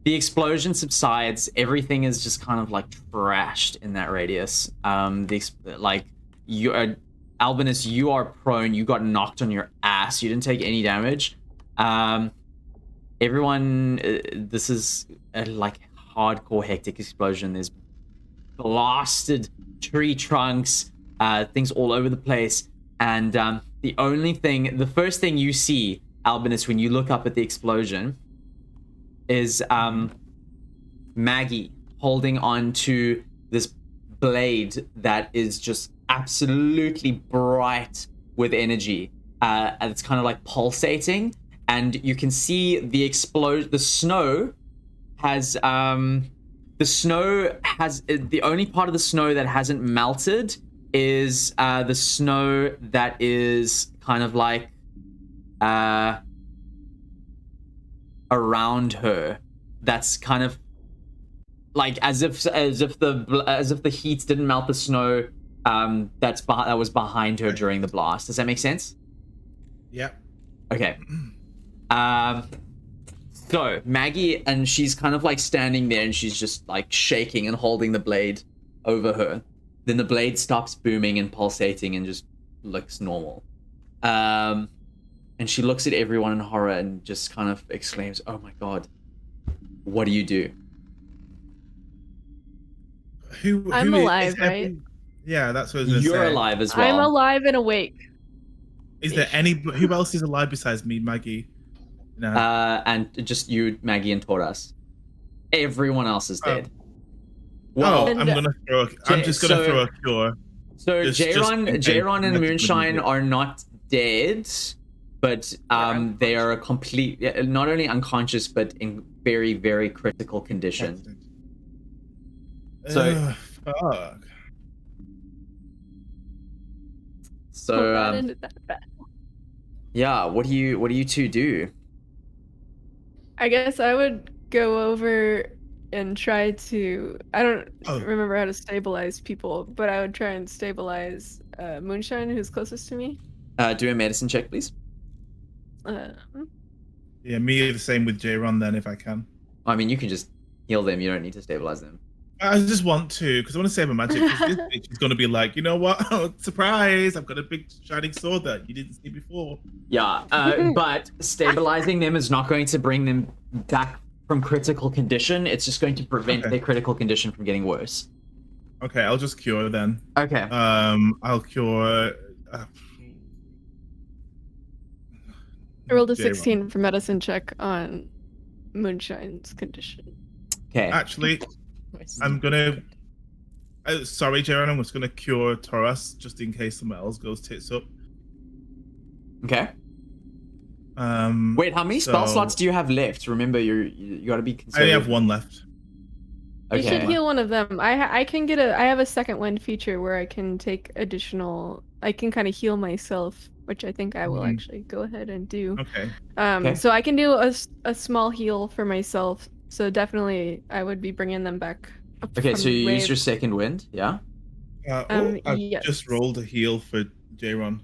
[SPEAKER 1] the explosion subsides. Everything is just kind of like trashed in that radius. Albinus, you are prone. You got knocked on your ass. You didn't take any damage. Everyone, this is a hardcore hectic explosion. There's blasted tree trunks, things all over the place, and the first thing you see, Albinus, when you look up at the explosion, is Maggie holding on to this blade that is just absolutely bright with energy, and it's kind of like pulsating, and you can see the snow has the only part of the snow that hasn't melted is the snow that is kind of like around her. That's kind of like as if the heat didn't melt the snow that was behind her during the blast. Does that make sense?
[SPEAKER 5] Yeah.
[SPEAKER 1] Okay. So Maggie, and she's kind of like standing there and she's just like shaking and holding the blade over her. Then the blade stops booming and pulsating and just looks normal. And she looks at everyone in horror and just kind of exclaims, "Oh my god, what do you do?"
[SPEAKER 4] I'm alive, right?
[SPEAKER 5] Yeah, that's what I was gonna say.
[SPEAKER 1] You're alive as well.
[SPEAKER 4] I'm alive and awake.
[SPEAKER 5] Is there who else is alive besides me, Maggie? No.
[SPEAKER 1] And just you, Maggie, and Toras. Everyone else is dead.
[SPEAKER 5] I'm just gonna throw a cure.
[SPEAKER 1] So Jayron and Moonshine are not dead, but they are not only unconscious, but in very, very critical condition. So
[SPEAKER 5] fuck.
[SPEAKER 1] So yeah, what do you two do?
[SPEAKER 4] I guess I would go over and try to. I don't remember how to stabilize people, but I would try and stabilize Moonshine, who's closest to me.
[SPEAKER 1] Do a medicine check, please.
[SPEAKER 5] Yeah, me the same with Jayron then, if I can.
[SPEAKER 1] I mean, you can just heal them. You don't need to stabilize them.
[SPEAKER 5] I just want to, because I want to save my magic. This bitch is going to be like, you know what? Oh, surprise! I've got a big shining sword that you didn't see before.
[SPEAKER 1] Yeah, but stabilizing them is not going to bring them back from critical condition. It's just going to prevent their critical condition from getting worse.
[SPEAKER 5] Okay, I'll just cure then.
[SPEAKER 1] Okay.
[SPEAKER 5] I'll cure.
[SPEAKER 4] I rolled a 16 for medicine check on Moonshine's condition.
[SPEAKER 1] Okay.
[SPEAKER 5] Actually, I'm gonna. Sorry, Jaren. I'm just gonna cure Taurus just in case someone else goes tits up.
[SPEAKER 1] Okay. Wait, how many spell slots do you have left? Remember, you got to be conservative.
[SPEAKER 5] I only have one left.
[SPEAKER 4] You should heal one of them. I can get I have a second wind feature where I can take additional. I can kind of heal myself, which I think I will actually go ahead and do.
[SPEAKER 5] Okay.
[SPEAKER 4] So I can do a small heal for myself. So definitely, I would be bringing them back.
[SPEAKER 1] Okay, so you use your second wind, yeah?
[SPEAKER 5] I've just rolled a heal for Jayron.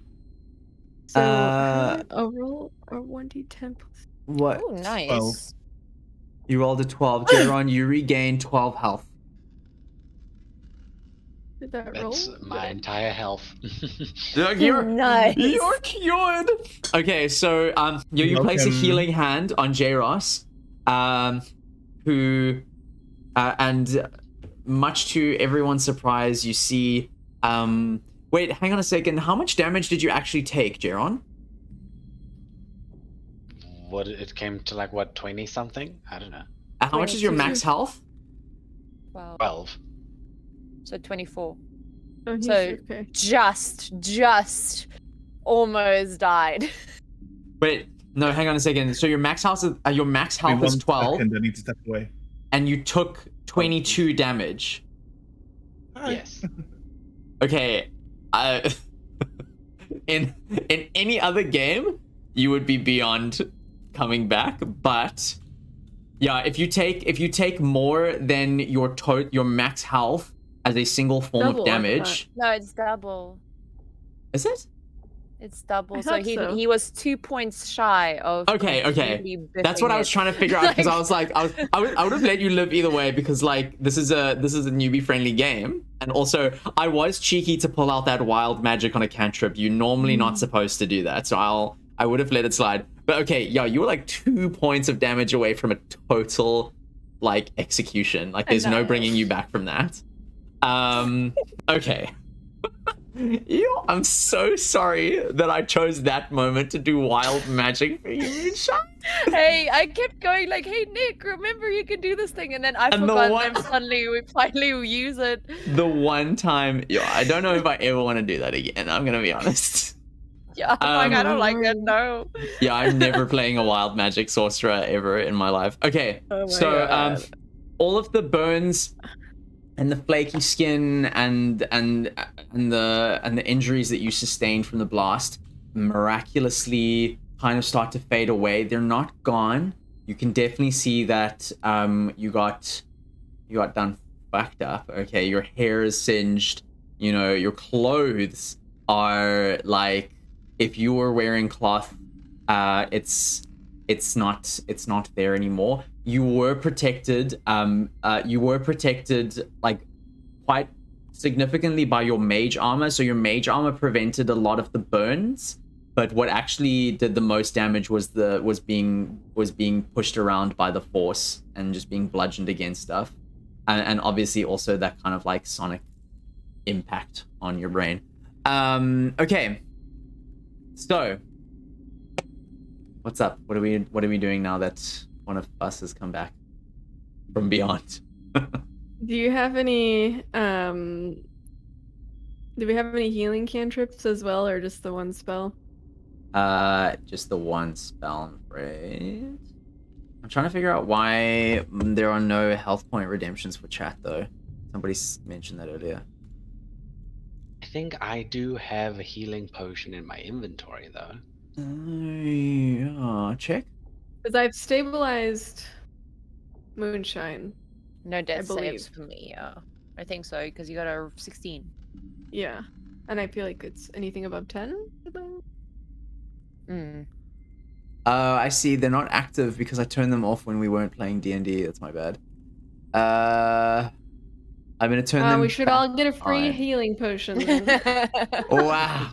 [SPEAKER 4] So a roll or 1d10 plus.
[SPEAKER 1] What?
[SPEAKER 6] Oh, nice.
[SPEAKER 5] 12.
[SPEAKER 1] You rolled a 12. Jayron, you regain 12 health.
[SPEAKER 4] Did that
[SPEAKER 3] That's
[SPEAKER 4] roll?
[SPEAKER 3] my entire health.
[SPEAKER 6] Nice.
[SPEAKER 1] You're cured. Okay, so you place a healing hand on Jayros, who and much to everyone's surprise, you see. Wait, hang on a second. How much damage did you actually take, Jayron?
[SPEAKER 3] What it came to, like, what, 20 something? I don't know.
[SPEAKER 1] How much is your max health?
[SPEAKER 3] 12.
[SPEAKER 6] So 24.
[SPEAKER 4] Oh,
[SPEAKER 6] So
[SPEAKER 4] okay.
[SPEAKER 6] just almost died.
[SPEAKER 1] Wait, no, hang on a second. So your max health is
[SPEAKER 5] Wait,
[SPEAKER 1] 12,
[SPEAKER 5] second, I need to step away.
[SPEAKER 1] and you took 22 damage.
[SPEAKER 3] Yes.
[SPEAKER 1] Okay, in any other game, you would be beyond coming back, but yeah, if you take more than your max health as a single form
[SPEAKER 4] Double,
[SPEAKER 1] of damage.
[SPEAKER 6] No, it's double.
[SPEAKER 1] Is it?
[SPEAKER 6] It's double.
[SPEAKER 4] I
[SPEAKER 6] So
[SPEAKER 4] thought
[SPEAKER 6] he
[SPEAKER 4] so.
[SPEAKER 6] he was 2 points shy of.
[SPEAKER 1] Okay.
[SPEAKER 6] completely
[SPEAKER 1] That's what I
[SPEAKER 6] biffing
[SPEAKER 1] was
[SPEAKER 6] it.
[SPEAKER 1] trying to figure out, because I was like, I would have let you live either way, because like this is a newbie friendly game, and also I was cheeky to pull out that wild magic on a cantrip. You're normally not supposed to do that, so I would have let it slide. But okay, yeah, you were like 2 points of damage away from a total like execution. Like there's no bringing you back from that. Okay. I'm so sorry that I chose that moment to do wild magic for you, Moonshine.
[SPEAKER 6] Hey, I kept going like, "Hey Nick, remember you can do this thing," and then I forgot. And then suddenly we finally use it.
[SPEAKER 1] The one time, I don't know if I ever want to do that again. I'm gonna be honest.
[SPEAKER 6] Yeah, I'm like, I don't like it.
[SPEAKER 4] Lord.
[SPEAKER 6] No.
[SPEAKER 1] Yeah, I'm never playing a wild magic sorcerer ever in my life. Okay,
[SPEAKER 4] Oh my
[SPEAKER 1] so
[SPEAKER 4] God.
[SPEAKER 1] all of the burns and the flaky skin and the injuries that you sustained from the blast miraculously kind of start to fade away. They're not gone. You can definitely see that you got done fucked up. Okay, your hair is singed. You know, your clothes are like, if you were wearing cloth, it's not there anymore. You were protected. Like quite significantly by your mage armor. So your mage armor prevented a lot of the burns, but what actually did the most damage was being pushed around by the force and just being bludgeoned against stuff, and obviously also that kind of like sonic impact on your brain. Okay. So, what's up? What are we doing now that one of us has come back from beyond?
[SPEAKER 4] Do you have any do we have any healing cantrips as well, or just the one spell?
[SPEAKER 1] Just the one spell, I'm afraid. I'm trying to figure out why there are no health point redemptions for chat though. Somebody mentioned that earlier.
[SPEAKER 3] I think I do have a healing potion in my inventory, though.
[SPEAKER 1] Yeah, check.
[SPEAKER 4] Because I've stabilized Moonshine.
[SPEAKER 6] No death
[SPEAKER 4] believe.
[SPEAKER 6] saves for me. Yeah, I think so because you got a 16.
[SPEAKER 4] Yeah. And I feel like it's anything above 10.
[SPEAKER 6] Mm.
[SPEAKER 1] I see they're not active because I turned them off when we weren't playing D&D. That's my bad. I'm gonna turn them.
[SPEAKER 4] We should all get a free
[SPEAKER 1] on.
[SPEAKER 4] healing potion then.
[SPEAKER 1] Wow.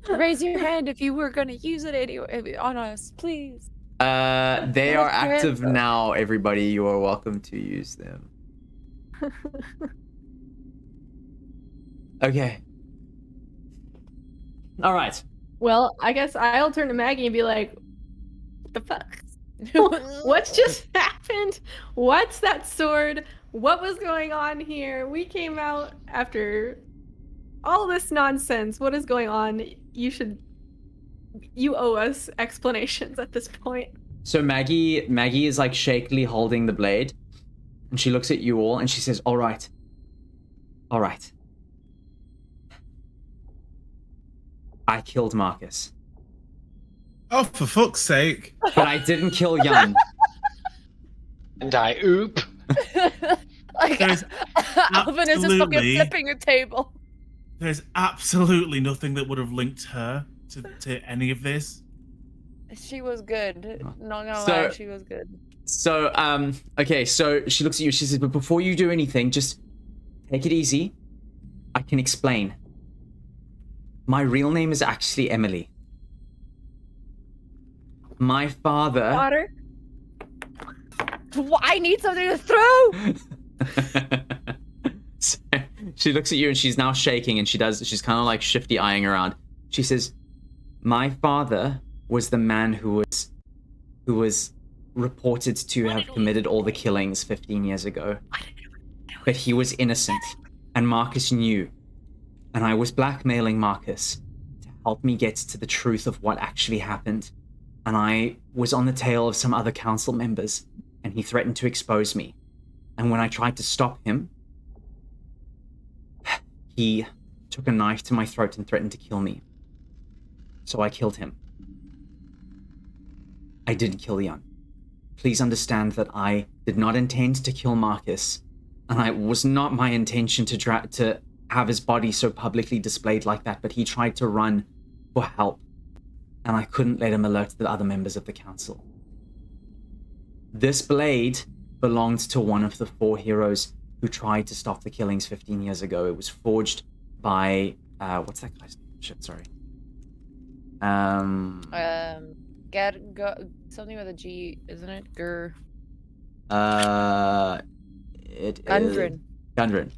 [SPEAKER 6] Raise your hand if you were gonna use it anyway on us, please.
[SPEAKER 1] They are active now, everybody. You are welcome to use them. Okay. All right.
[SPEAKER 4] Well, I guess I'll turn to Maggie and be like, what the fuck? What's just happened? What's that sword? What was going on here? We came out after all this nonsense. What is going on? You owe us explanations at this point.
[SPEAKER 1] So Maggie is like shakily holding the blade, and she looks at you all and she says, all right. I killed Marcus.
[SPEAKER 5] Oh, for fuck's sake.
[SPEAKER 1] But I didn't kill Jan.
[SPEAKER 3] And I oop.
[SPEAKER 6] Like,
[SPEAKER 5] There's
[SPEAKER 6] Alvin is just fucking
[SPEAKER 5] absolutely-
[SPEAKER 6] flipping a table.
[SPEAKER 5] There's absolutely nothing that would have linked her to any of this.
[SPEAKER 6] She was good. Not gonna
[SPEAKER 1] So-
[SPEAKER 6] lie, she was good.
[SPEAKER 1] So, okay, so she looks at you, she says, but before you do anything, just take it easy. I can explain. My real name is actually Emily. My father...
[SPEAKER 4] Water?
[SPEAKER 6] I need something to throw!
[SPEAKER 1] So, she looks at you and she's now shaking and she's kind of like shifty eyeing around. She says, my father was the man who was reported to have committed all the killings 15 years ago. But he was innocent, and Marcus knew. And I was blackmailing Marcus to help me get to the truth of what actually happened. And I was on the tail of some other council members, and he threatened to expose me. And when I tried to stop him, he took a knife to my throat and threatened to kill me. So I killed him. I didn't kill Jan. Please understand that I did not intend to kill Marcus, and it was not my intention to have his body so publicly displayed like that, but he tried to run for help, and I couldn't let him alert the other members of the council. This blade belonged to one of the 4 heroes who tried to stop the killings 15 years ago. It was forged by, what's that guy's name? Shit, sorry.
[SPEAKER 6] Something with a G, isn't it?
[SPEAKER 1] It
[SPEAKER 6] Gundren.
[SPEAKER 1] is Gundren.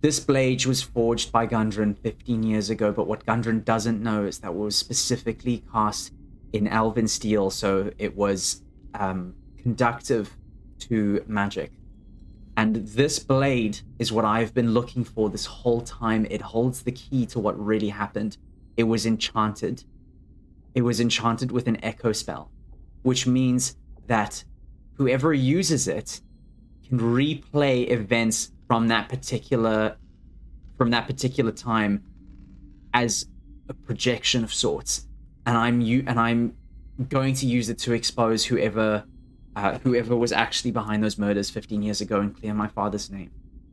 [SPEAKER 1] This blade was forged by Gundren 15 years ago, but what Gundren doesn't know is that it was specifically cast in elven steel, so it was conductive to magic. And this blade is what I've been looking for this whole time. It holds the key to what really happened. it was enchanted. It was enchanted with an echo spell, which means that whoever uses it can replay events from that particular time as a projection of sorts. And I'm going to use it to expose whoever was actually behind those murders 15 years ago and clear my father's name.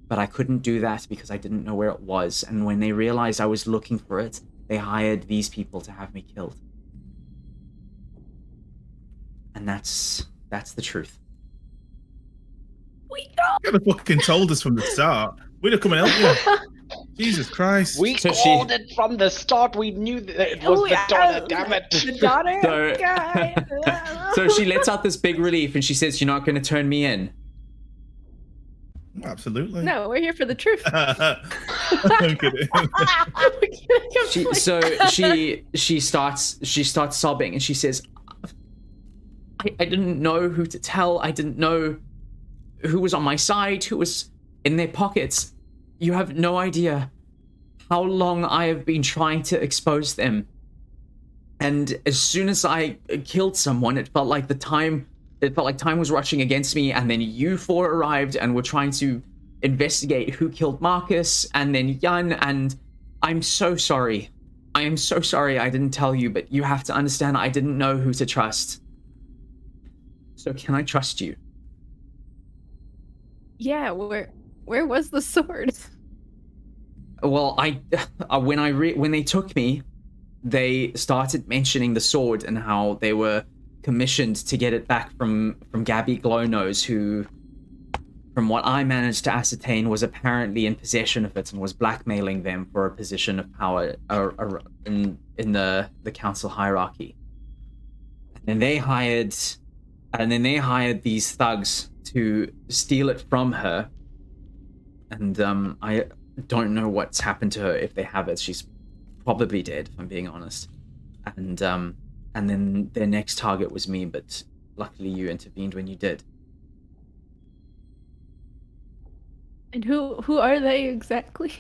[SPEAKER 1] But I couldn't do that because I didn't know where it was. And when they realized I was looking for it, they hired these people to have me killed. And that's the truth.
[SPEAKER 4] We know.
[SPEAKER 5] You could have fucking told us from the start. We'd have come and helped you. Jesus Christ.
[SPEAKER 3] We
[SPEAKER 1] So
[SPEAKER 3] called it from the start. We knew that it was the daughter, damn it.
[SPEAKER 4] The daughter
[SPEAKER 1] So-
[SPEAKER 4] guy.
[SPEAKER 1] So she lets out this big relief and she says, "You're not going to turn me in."
[SPEAKER 5] Absolutely.
[SPEAKER 4] No, we're here for the truth.
[SPEAKER 5] I'm kidding.
[SPEAKER 1] She starts sobbing and she says, I didn't know who to tell. I didn't know who was on my side, who was in their pockets. You have no idea how long I have been trying to expose them. And as soon as I killed someone, it felt like time was rushing against me, and then you four arrived and were trying to investigate who killed Marcus, and then Jan, and I'm so sorry. I am so sorry I didn't tell you, but you have to understand I didn't know who to trust. So can I trust you?
[SPEAKER 4] Yeah, where was the sword?
[SPEAKER 1] Well, when they took me, they started mentioning the sword and how they were commissioned to get it back from Gabby Glownose, who, from what I managed to ascertain, was apparently in possession of it and was blackmailing them for a position of power in the council hierarchy. And then they hired these thugs to steal it from her. And I don't know what's happened to her, if they have it. She's probably dead, if I'm being honest. And then their next target was me, but luckily you intervened when you did.
[SPEAKER 4] And who are they exactly?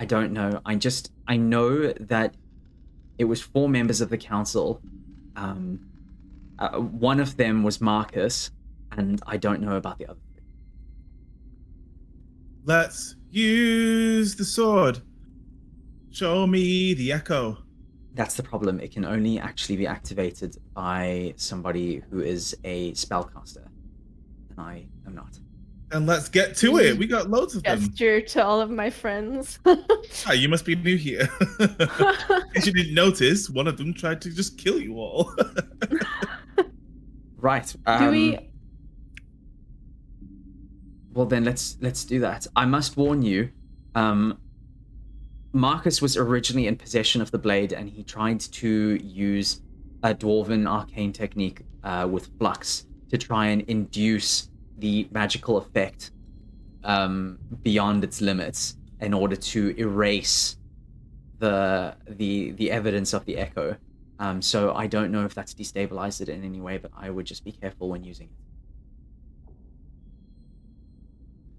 [SPEAKER 1] I don't know. I know that it was 4 members of the council. One of them was Marcus, and I don't know about the other 3.
[SPEAKER 5] Let's use the sword. Show me the echo.
[SPEAKER 1] That's the problem. It can only actually be activated by somebody who is a spellcaster, and I am not.
[SPEAKER 5] And let's get to it. We got loads of them.
[SPEAKER 4] Gesture to all of my friends.
[SPEAKER 5] Ah, you must be new here. If you didn't notice, one of them tried to just kill you all.
[SPEAKER 1] Right.
[SPEAKER 4] Do we?
[SPEAKER 1] Well, then let's do that. I must warn you. Marcus was originally in possession of the blade, and he tried to use a dwarven arcane technique with flux to try and induce the magical effect beyond its limits in order to erase the evidence of the echo. So I don't know if that's destabilized it in any way, but I would just be careful when using it.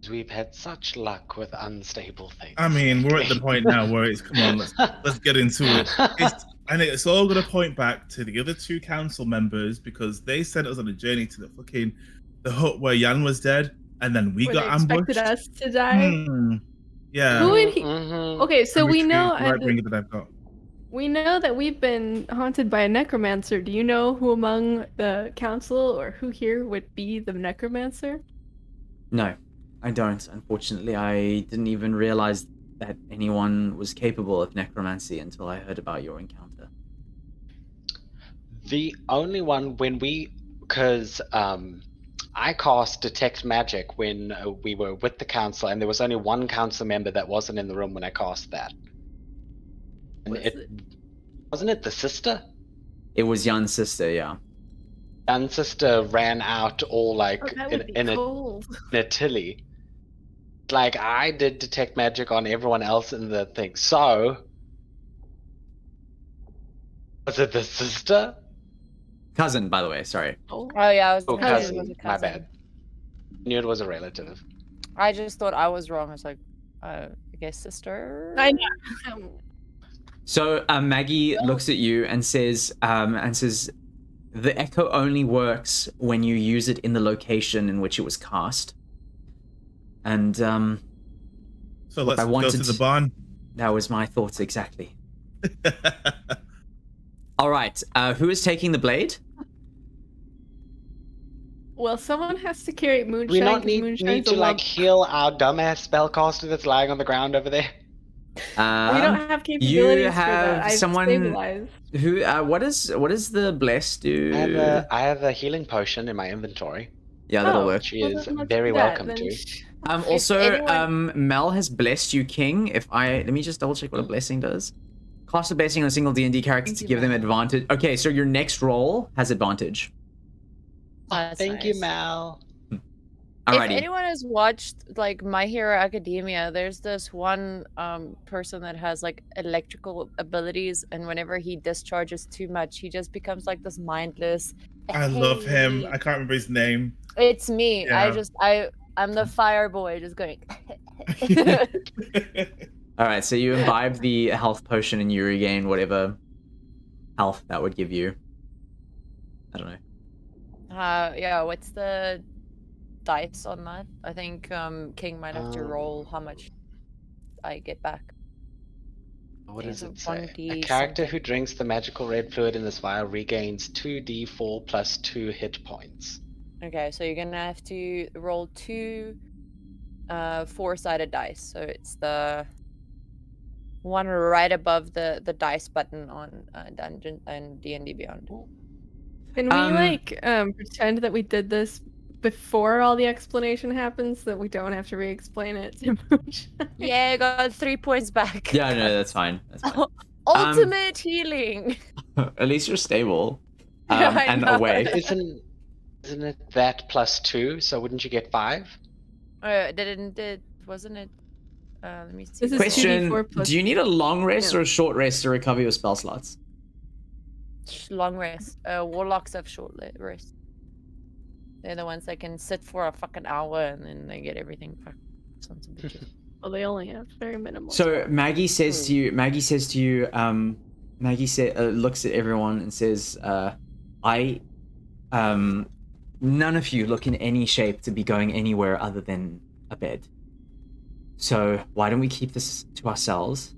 [SPEAKER 3] We've had such luck with unstable things.
[SPEAKER 5] I mean, we're at the point now where it's, come on, let's get into it. And it's all going to point back to the other 2 council members, because they sent us on a journey to the hut where Jan was dead, and then we
[SPEAKER 4] Where
[SPEAKER 5] got
[SPEAKER 4] they
[SPEAKER 5] ambushed.
[SPEAKER 4] expected us to die.
[SPEAKER 5] Yeah.
[SPEAKER 4] Who would he?
[SPEAKER 3] Mhm.
[SPEAKER 4] Okay, so we know,
[SPEAKER 5] Right ring that I've got.
[SPEAKER 4] we know that we've been haunted by a necromancer. Do you know who among the council or who here would be the necromancer?
[SPEAKER 1] No, I don't. Unfortunately, I didn't even realize that anyone was capable of necromancy until I heard about your encounter.
[SPEAKER 3] The only one because I cast Detect Magic when we were with the council, and there was only one council member that wasn't in the room when I cast that. And wasn't it the sister?
[SPEAKER 1] It was Jan's sister, yeah.
[SPEAKER 3] Jan's sister ran out all like
[SPEAKER 4] That would be
[SPEAKER 3] in
[SPEAKER 4] cold.
[SPEAKER 3] a tilly. Like, I did Detect Magic on everyone else in the thing. So, was it the sister?
[SPEAKER 1] Cousin, by the way, sorry.
[SPEAKER 2] Oh yeah, I was
[SPEAKER 3] Oh,
[SPEAKER 2] thinking it
[SPEAKER 3] cousin.
[SPEAKER 2] was a
[SPEAKER 3] My
[SPEAKER 2] cousin.
[SPEAKER 3] bad. Knew it was a relative.
[SPEAKER 2] I just thought I was wrong. I was like, I guess sister.
[SPEAKER 4] I know.
[SPEAKER 1] So Maggie looks at you and says, the echo only works when you use it in the location in which it was cast. And
[SPEAKER 5] So let's
[SPEAKER 1] I
[SPEAKER 5] go
[SPEAKER 1] wanted
[SPEAKER 5] to the barn.
[SPEAKER 1] that was my thoughts exactly. All right, who is taking the blade?
[SPEAKER 4] Well, someone has to carry moonshine.
[SPEAKER 3] We not
[SPEAKER 4] 'cause
[SPEAKER 3] need
[SPEAKER 4] moonshine's
[SPEAKER 3] to
[SPEAKER 4] a
[SPEAKER 3] like
[SPEAKER 4] lump.
[SPEAKER 3] heal our dumbass spellcaster that's lying on the ground over there.
[SPEAKER 4] We don't have capabilities
[SPEAKER 1] you
[SPEAKER 4] for
[SPEAKER 1] have
[SPEAKER 4] that. I've
[SPEAKER 1] someone
[SPEAKER 4] stabilized.
[SPEAKER 1] who. What does the bless do?
[SPEAKER 3] I have a healing potion in my inventory.
[SPEAKER 1] Yeah, that'll
[SPEAKER 4] Oh,
[SPEAKER 1] work.
[SPEAKER 3] She
[SPEAKER 4] well,
[SPEAKER 3] is
[SPEAKER 4] then let's
[SPEAKER 3] very
[SPEAKER 4] do that.
[SPEAKER 3] welcome
[SPEAKER 4] Then
[SPEAKER 3] to.
[SPEAKER 1] Also,
[SPEAKER 2] anyone-
[SPEAKER 1] Mel has blessed you, King. Let me just double check what a blessing does. Cast a blessing on a single D&D character to give them advantage. Okay, so your next roll has advantage.
[SPEAKER 2] That's
[SPEAKER 3] Thank you,
[SPEAKER 2] nice.
[SPEAKER 3] Mal.
[SPEAKER 1] Alrighty.
[SPEAKER 2] If anyone has watched like My Hero Academia, there's this one person that has like electrical abilities, and whenever he discharges too much, he just becomes like this mindless.
[SPEAKER 5] I love him.
[SPEAKER 2] "Hey."
[SPEAKER 5] I can't remember his name.
[SPEAKER 2] It's me.
[SPEAKER 5] Yeah.
[SPEAKER 2] I'm the fire boy, just going.
[SPEAKER 1] All right, so you imbibe the health potion and you regain whatever health that would give you. I don't know.
[SPEAKER 2] Yeah. What's the dice on that? I think King might have to roll how much I get back.
[SPEAKER 3] What
[SPEAKER 2] Is
[SPEAKER 3] does
[SPEAKER 2] it
[SPEAKER 3] it say?
[SPEAKER 2] 1D
[SPEAKER 3] A character
[SPEAKER 2] something?
[SPEAKER 3] who drinks the magical red fluid in this vial regains 2d4 plus 2 hit points.
[SPEAKER 2] Okay, so you're gonna have to roll 2 4-sided dice. So it's the one right above the dice button on Dungeon and D&D Beyond.
[SPEAKER 4] Can we pretend that we did this before all the explanation happens, so that we don't have to re-explain it to Moonshine?
[SPEAKER 2] Yeah, I got 3 points back.
[SPEAKER 1] Yeah, no, that's fine. That's fine.
[SPEAKER 2] Ultimate healing.
[SPEAKER 1] At least you're stable
[SPEAKER 2] I
[SPEAKER 1] and
[SPEAKER 2] know.
[SPEAKER 1] awake.
[SPEAKER 3] Isn't it that plus 2? So wouldn't you get 5?
[SPEAKER 2] Wasn't it? Let me see.
[SPEAKER 4] This is
[SPEAKER 1] Question:
[SPEAKER 4] 2d4 plus-
[SPEAKER 1] do you need a long rest
[SPEAKER 4] Yeah.
[SPEAKER 1] or a short rest to recover your spell slots?
[SPEAKER 2] Long rest. Warlocks have short rest. They're the ones that can sit for a fucking hour and then they get everything back. Sons of bitches.
[SPEAKER 4] Well, they only have very minimal.
[SPEAKER 1] So Maggie says to you, looks at everyone and says, none of you look in any shape to be going anywhere other than a bed. So why don't we keep this to ourselves?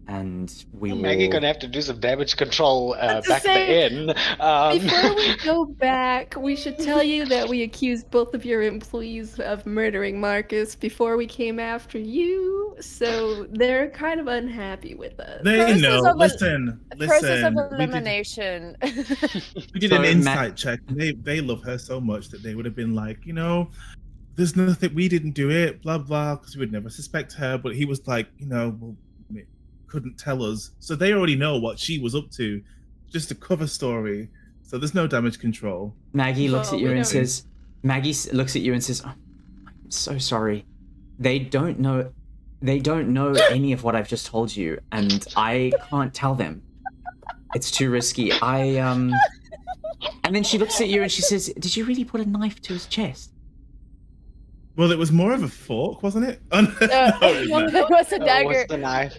[SPEAKER 1] And we will...
[SPEAKER 3] Maggie gonna have to do some damage control
[SPEAKER 4] That's
[SPEAKER 3] back at the inn.
[SPEAKER 4] Before we go back, we should tell you that we accused both of your employees of murdering Marcus before we came after you, so they're kind of unhappy with us.
[SPEAKER 5] They
[SPEAKER 2] Process
[SPEAKER 5] know.
[SPEAKER 2] of
[SPEAKER 5] Listen.
[SPEAKER 2] Process of
[SPEAKER 5] We
[SPEAKER 2] elimination.
[SPEAKER 5] did
[SPEAKER 1] So
[SPEAKER 5] an insight check. They love her so much that they would have been like, there's nothing, we didn't do it, blah blah, because we would never suspect her. But he was like, well, couldn't tell us, so they already know what she was up to, just a cover story. So there's no damage control.
[SPEAKER 1] Maggie looks at
[SPEAKER 4] Well,
[SPEAKER 1] you
[SPEAKER 4] we
[SPEAKER 1] and
[SPEAKER 4] don't-
[SPEAKER 1] says, looks at you and says, oh, I'm so sorry. They don't know any of what I've just told you, and I can't tell them. It's too risky. And then she looks at you and she says, did you really put a knife to his chest?
[SPEAKER 5] Well, it was more of a fork, wasn't it? Oh, no, it wasn't.
[SPEAKER 2] It was a dagger.
[SPEAKER 3] What's the knife?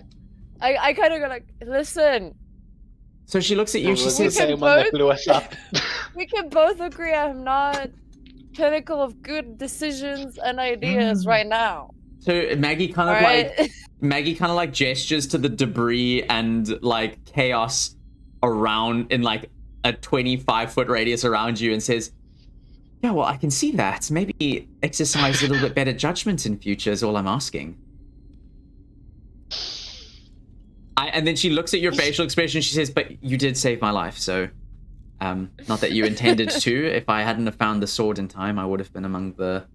[SPEAKER 2] I kind of go like, listen,
[SPEAKER 1] So she looks at you and she
[SPEAKER 3] It was the
[SPEAKER 1] says,
[SPEAKER 3] same one that blew us up.
[SPEAKER 2] we can both agree I'm not pinnacle of good decisions and ideas right now.
[SPEAKER 1] so Maggie kind of
[SPEAKER 2] Alright?
[SPEAKER 1] Maggie kind of like gestures to the debris and like chaos around in like a 25-foot radius around you and says, yeah, well, I can see that. Maybe exercise a little bit better judgment in future is all I'm asking. And then she looks at your facial expression and she says, but you did save my life, so not that you intended to. If I hadn't have found the sword in time, I would have been among the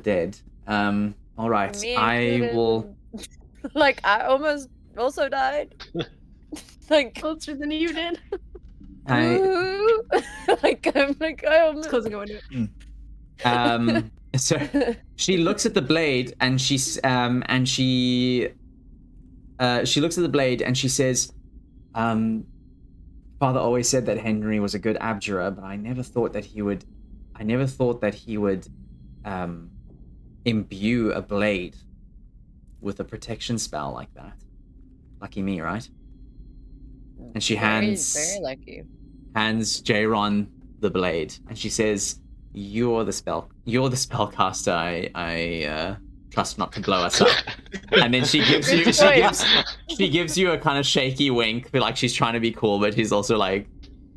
[SPEAKER 1] dead. All right,
[SPEAKER 2] Me
[SPEAKER 1] I
[SPEAKER 2] included.
[SPEAKER 1] will...
[SPEAKER 2] Like, I almost also died. Like,
[SPEAKER 4] Closer than you did.
[SPEAKER 2] ooh. I almost...
[SPEAKER 4] It's closing over to it.
[SPEAKER 1] So she looks at the blade and she looks at the blade and she says, Father always said that Henry was a good abjurer, but I never thought that he would imbue a blade with a protection spell like that. Lucky me, right? And she
[SPEAKER 2] Very lucky.
[SPEAKER 1] hands Jayron the blade, and she says, "You're the spellcaster I trust not to blow us up." And then she gives you a kind of shaky wink, like she's trying to be cool, but she's also like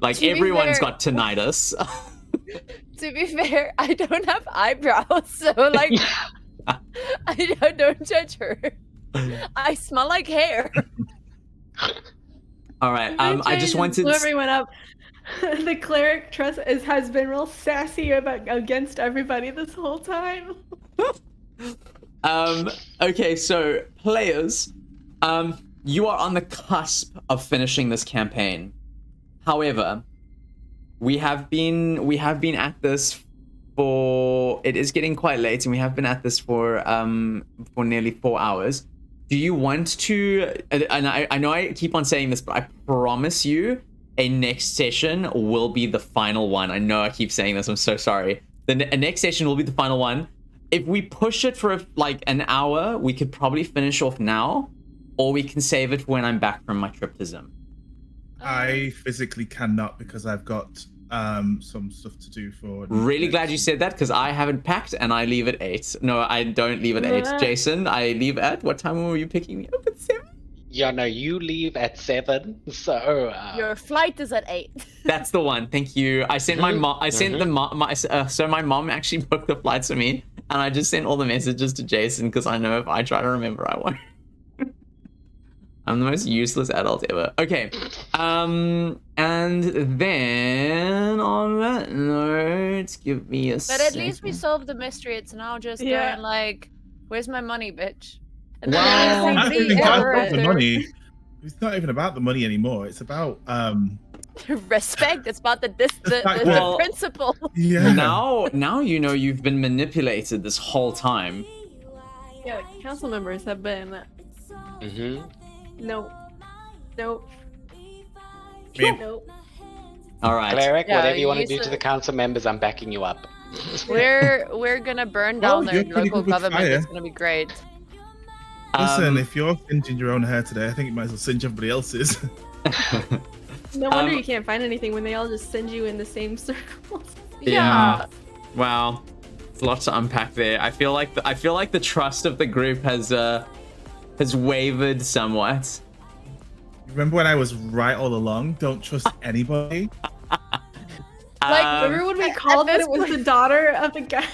[SPEAKER 2] To be
[SPEAKER 1] everyone's
[SPEAKER 2] fair-
[SPEAKER 1] got tinnitus.
[SPEAKER 2] To be fair, I don't have eyebrows, so like, don't judge her. I smell like hair.
[SPEAKER 1] All right.
[SPEAKER 4] I'm
[SPEAKER 1] I just
[SPEAKER 4] trying to
[SPEAKER 1] wanted.
[SPEAKER 4] blow everyone up. The cleric has been real sassy against everybody this whole time.
[SPEAKER 1] Okay, so players, you are on the cusp of finishing this campaign. However, we have been at this for, it is getting quite late, and we have been at this for nearly 4 hours. Do you want to, and I know I keep on saying this, but I promise you a next session will be the final one. I know I keep saying this, I'm so sorry. The next session will be the final one. If we push it for like an hour, we could probably finish off now, or we can save it when I'm back from my trip to Zim.
[SPEAKER 5] I physically cannot because I've got some stuff to do for.
[SPEAKER 1] Really glad you said that, because I haven't packed and I leave at 8. No, I don't leave at 8. Jason, I leave at what time were you picking me up? At 7?
[SPEAKER 3] Yeah, no, you leave at 7, so
[SPEAKER 2] Your flight is at 8.
[SPEAKER 1] That's the one. Thank you. I sent my mom. I sent so my mom actually booked the flights for me, and I just sent all the messages to Jason because I know if I try to remember, I won't. I'm the most useless adult ever. Okay. And then on that note, give me a
[SPEAKER 2] But at least we solved the mystery. It's now just going like, where's my money, bitch? And then
[SPEAKER 1] Wow.
[SPEAKER 2] I
[SPEAKER 5] I
[SPEAKER 2] see
[SPEAKER 5] think
[SPEAKER 2] the
[SPEAKER 5] it's
[SPEAKER 2] error
[SPEAKER 5] about the
[SPEAKER 2] after.
[SPEAKER 5] money. It's not even about the money anymore. It's about
[SPEAKER 2] Respect. It's about the
[SPEAKER 1] Well-
[SPEAKER 2] principle.
[SPEAKER 5] yeah.
[SPEAKER 1] Now you know you've been manipulated this whole time.
[SPEAKER 4] Yeah, the council members have been. Nope. Nope.
[SPEAKER 5] mean-
[SPEAKER 4] Nope.
[SPEAKER 1] All right.
[SPEAKER 3] Cleric,
[SPEAKER 2] Yeah,
[SPEAKER 3] whatever you want to
[SPEAKER 2] you
[SPEAKER 3] do to
[SPEAKER 2] said-
[SPEAKER 3] the council members, I'm backing you up.
[SPEAKER 2] We're gonna burn down their
[SPEAKER 5] you're pretty
[SPEAKER 2] local
[SPEAKER 5] good with
[SPEAKER 2] government.
[SPEAKER 5] fire.
[SPEAKER 2] It's gonna be great.
[SPEAKER 5] Listen, if you're singeing your own hair today, I think you might as well singe everybody else's.
[SPEAKER 4] No wonder you can't find anything when they all just send you in the same circles.
[SPEAKER 1] Yeah. Wow. It's a lot to unpack there. I feel like the trust of the group has wavered somewhat.
[SPEAKER 5] Remember when I was right all along? Don't trust anybody.
[SPEAKER 4] Remember when we called that it was the daughter of the guy?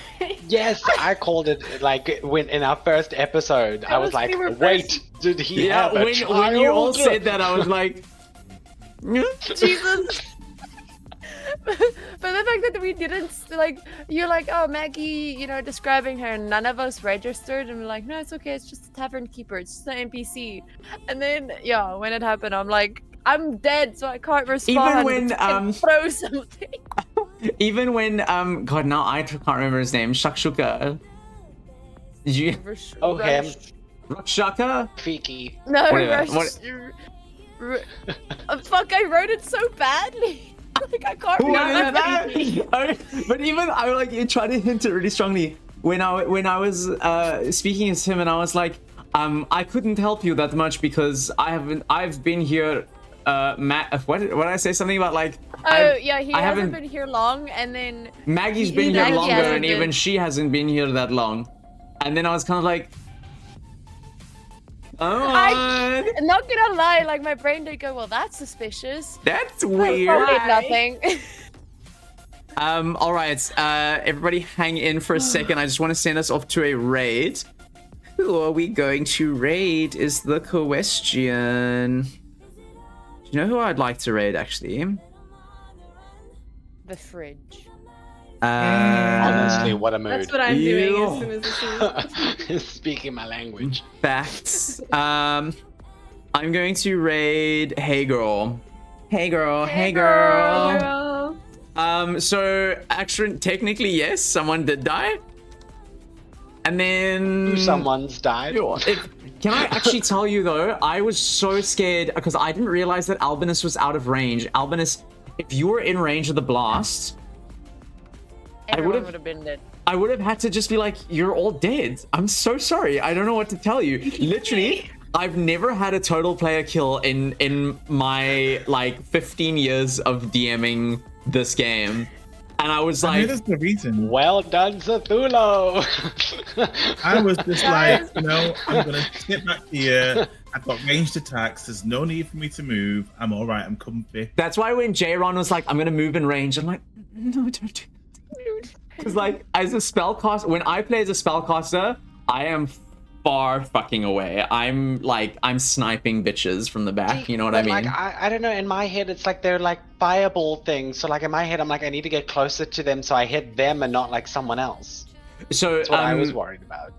[SPEAKER 3] Yes, I called it like when in our first episode. I was
[SPEAKER 4] was
[SPEAKER 3] like,
[SPEAKER 4] we were
[SPEAKER 3] wait, did he
[SPEAKER 1] Yeah,
[SPEAKER 3] have a
[SPEAKER 1] when you all
[SPEAKER 3] child?"
[SPEAKER 1] said that, I was like,
[SPEAKER 2] Jesus. But the fact that we didn't, like, you're like, oh, Maggie, you know, describing her, and none of us registered, and we're like, no, it's okay, it's just a tavern keeper, it's just an NPC. And then, yeah, when it happened, I'm like, I'm dead, so I can't respond.
[SPEAKER 1] when,
[SPEAKER 2] and throw something.
[SPEAKER 1] even when God, now I can't remember his name. Shakshuka. Did you
[SPEAKER 3] Oh, him.
[SPEAKER 1] Rakshaka?
[SPEAKER 3] Fiki.
[SPEAKER 2] No,
[SPEAKER 1] Whatever,
[SPEAKER 2] fuck, I wrote it so badly. Like, I can't
[SPEAKER 1] What
[SPEAKER 2] remember.
[SPEAKER 1] is that? But even I like you try to hint it really strongly when I was speaking to him, and I was like, I couldn't help you that much because I've been here. What did I say? Something about like?
[SPEAKER 2] Oh yeah, he
[SPEAKER 1] I
[SPEAKER 2] hasn't
[SPEAKER 1] haven't
[SPEAKER 2] been here long, and then
[SPEAKER 1] Maggie's been
[SPEAKER 2] Maggie
[SPEAKER 1] here longer,
[SPEAKER 2] hasn't
[SPEAKER 1] and
[SPEAKER 2] been.
[SPEAKER 1] even she hasn't been here that long. And then I was kind of like, oh,
[SPEAKER 2] Not gonna lie, like my brain did go, well, that's suspicious.
[SPEAKER 1] that's
[SPEAKER 2] Probably
[SPEAKER 1] weird.
[SPEAKER 2] nothing.
[SPEAKER 1] All right, everybody hang in for a second. I just want to send us off to a raid. Who are we going to raid is the question. Do you know who I'd like to raid, actually?
[SPEAKER 2] The fridge.
[SPEAKER 3] Honestly, what a mood.
[SPEAKER 4] That's what I'm doing
[SPEAKER 1] Ew.
[SPEAKER 4] as soon as this is.
[SPEAKER 3] Speaking my language.
[SPEAKER 1] Facts. I'm going to raid Hey Girl. Hey Girl, hey girl. So actually, technically, yes, someone did die. And then
[SPEAKER 3] Someone's died.
[SPEAKER 1] Can I actually tell you though, I was so scared because I didn't realize that Albinus was out of range. Albinus, if you were in range of the blast,
[SPEAKER 2] Everyone would have been dead.
[SPEAKER 1] I would have had to just be like, you're all dead. I'm so sorry. I don't know what to tell you. Literally, I've never had a total player kill in my like 15 years of DMing this game. And I was like,
[SPEAKER 5] there's the reason.
[SPEAKER 3] Well done, Cthulhu.
[SPEAKER 5] I was just like, I'm gonna sit back here. I've got ranged attacks. There's no need for me to move. I'm all right. I'm comfy.
[SPEAKER 1] that's why when J-Ron was like, I'm gonna move in range, I'm like, no, don't do that. Because like, as a spellcaster, when I play as a spellcaster, I am far fucking away. I'm sniping bitches from the back. You know what I mean?
[SPEAKER 3] Like, I don't know. In my head, it's like they're like fireball things. So like in my head, I'm like, I need to get closer to them, so I hit them and not like someone else.
[SPEAKER 1] So
[SPEAKER 3] That's what I was worried about.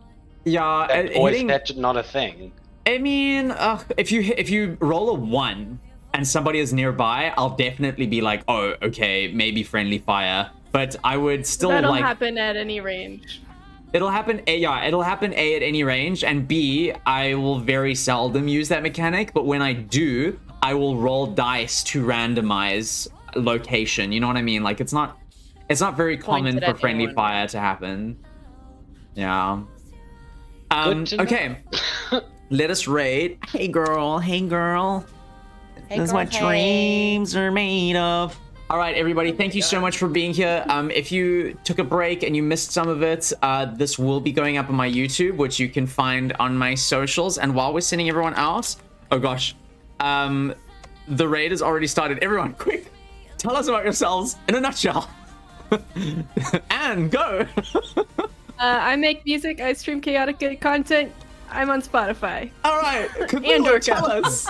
[SPEAKER 1] Yeah,
[SPEAKER 3] That's not a thing.
[SPEAKER 1] I mean, if you roll a 1 and somebody is nearby, I'll definitely be like, oh, okay, maybe friendly fire. But I would still
[SPEAKER 4] That'll
[SPEAKER 1] like.
[SPEAKER 4] happen at any range.
[SPEAKER 1] It'll happen A at any range, and B, I will very seldom use that mechanic, but when I do, I will roll dice to randomize location. You know what I mean? Like it's not very common
[SPEAKER 6] Pointed
[SPEAKER 1] for
[SPEAKER 6] at
[SPEAKER 1] friendly
[SPEAKER 6] anyone.
[SPEAKER 1] fire to happen. Yeah.
[SPEAKER 3] Good to know.
[SPEAKER 1] Okay. Let us raid. Hey girl.
[SPEAKER 6] Hey,
[SPEAKER 1] This is
[SPEAKER 6] girl,
[SPEAKER 1] what
[SPEAKER 6] hey.
[SPEAKER 1] dreams are made of. All right, everybody, thank you so much for being here. If you took a break and you missed some of it, this will be going up on my YouTube, which you can find on my socials. And while we're sending everyone out, oh gosh, the raid has already started. Everyone, quick, tell us about yourselves in a nutshell. And go.
[SPEAKER 4] I make music. I stream chaotic content. I'm on Spotify.
[SPEAKER 1] All right,
[SPEAKER 4] And
[SPEAKER 1] Camilla,
[SPEAKER 4] Orca.
[SPEAKER 1] tell us.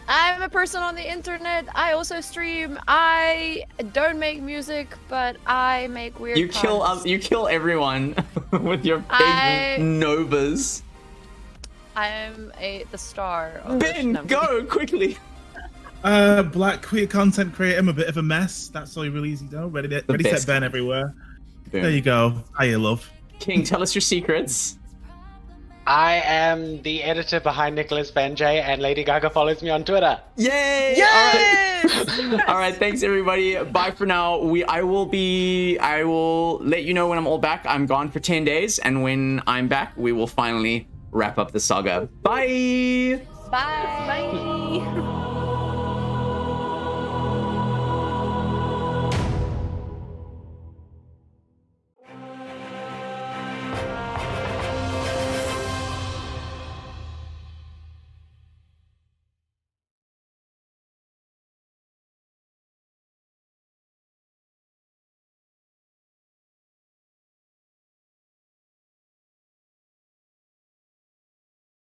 [SPEAKER 6] I'm a person on the internet. I also stream. I don't make music, but I make weird.
[SPEAKER 1] You kill
[SPEAKER 6] puns.
[SPEAKER 1] you kill everyone with your big
[SPEAKER 6] I-
[SPEAKER 1] novas.
[SPEAKER 6] I'm the star. Of this
[SPEAKER 1] Ben,
[SPEAKER 6] number.
[SPEAKER 1] go quickly.
[SPEAKER 5] Black queer content creator. I'm a bit of a mess. That's all really easy though. Ready
[SPEAKER 1] best
[SPEAKER 5] set Ben everywhere.
[SPEAKER 1] Boom.
[SPEAKER 5] There you go. Hiya, love.
[SPEAKER 1] King, tell us your secrets.
[SPEAKER 3] I am the editor behind Nicholas Benjay, and Lady Gaga follows me on Twitter.
[SPEAKER 1] Yay!
[SPEAKER 6] Yes!
[SPEAKER 1] All right. All right, thanks everybody. Bye for now. I will let you know when I'm all back. I'm gone for 10 days, and when I'm back, we will finally wrap up the saga. Bye!
[SPEAKER 6] Bye.
[SPEAKER 4] Bye.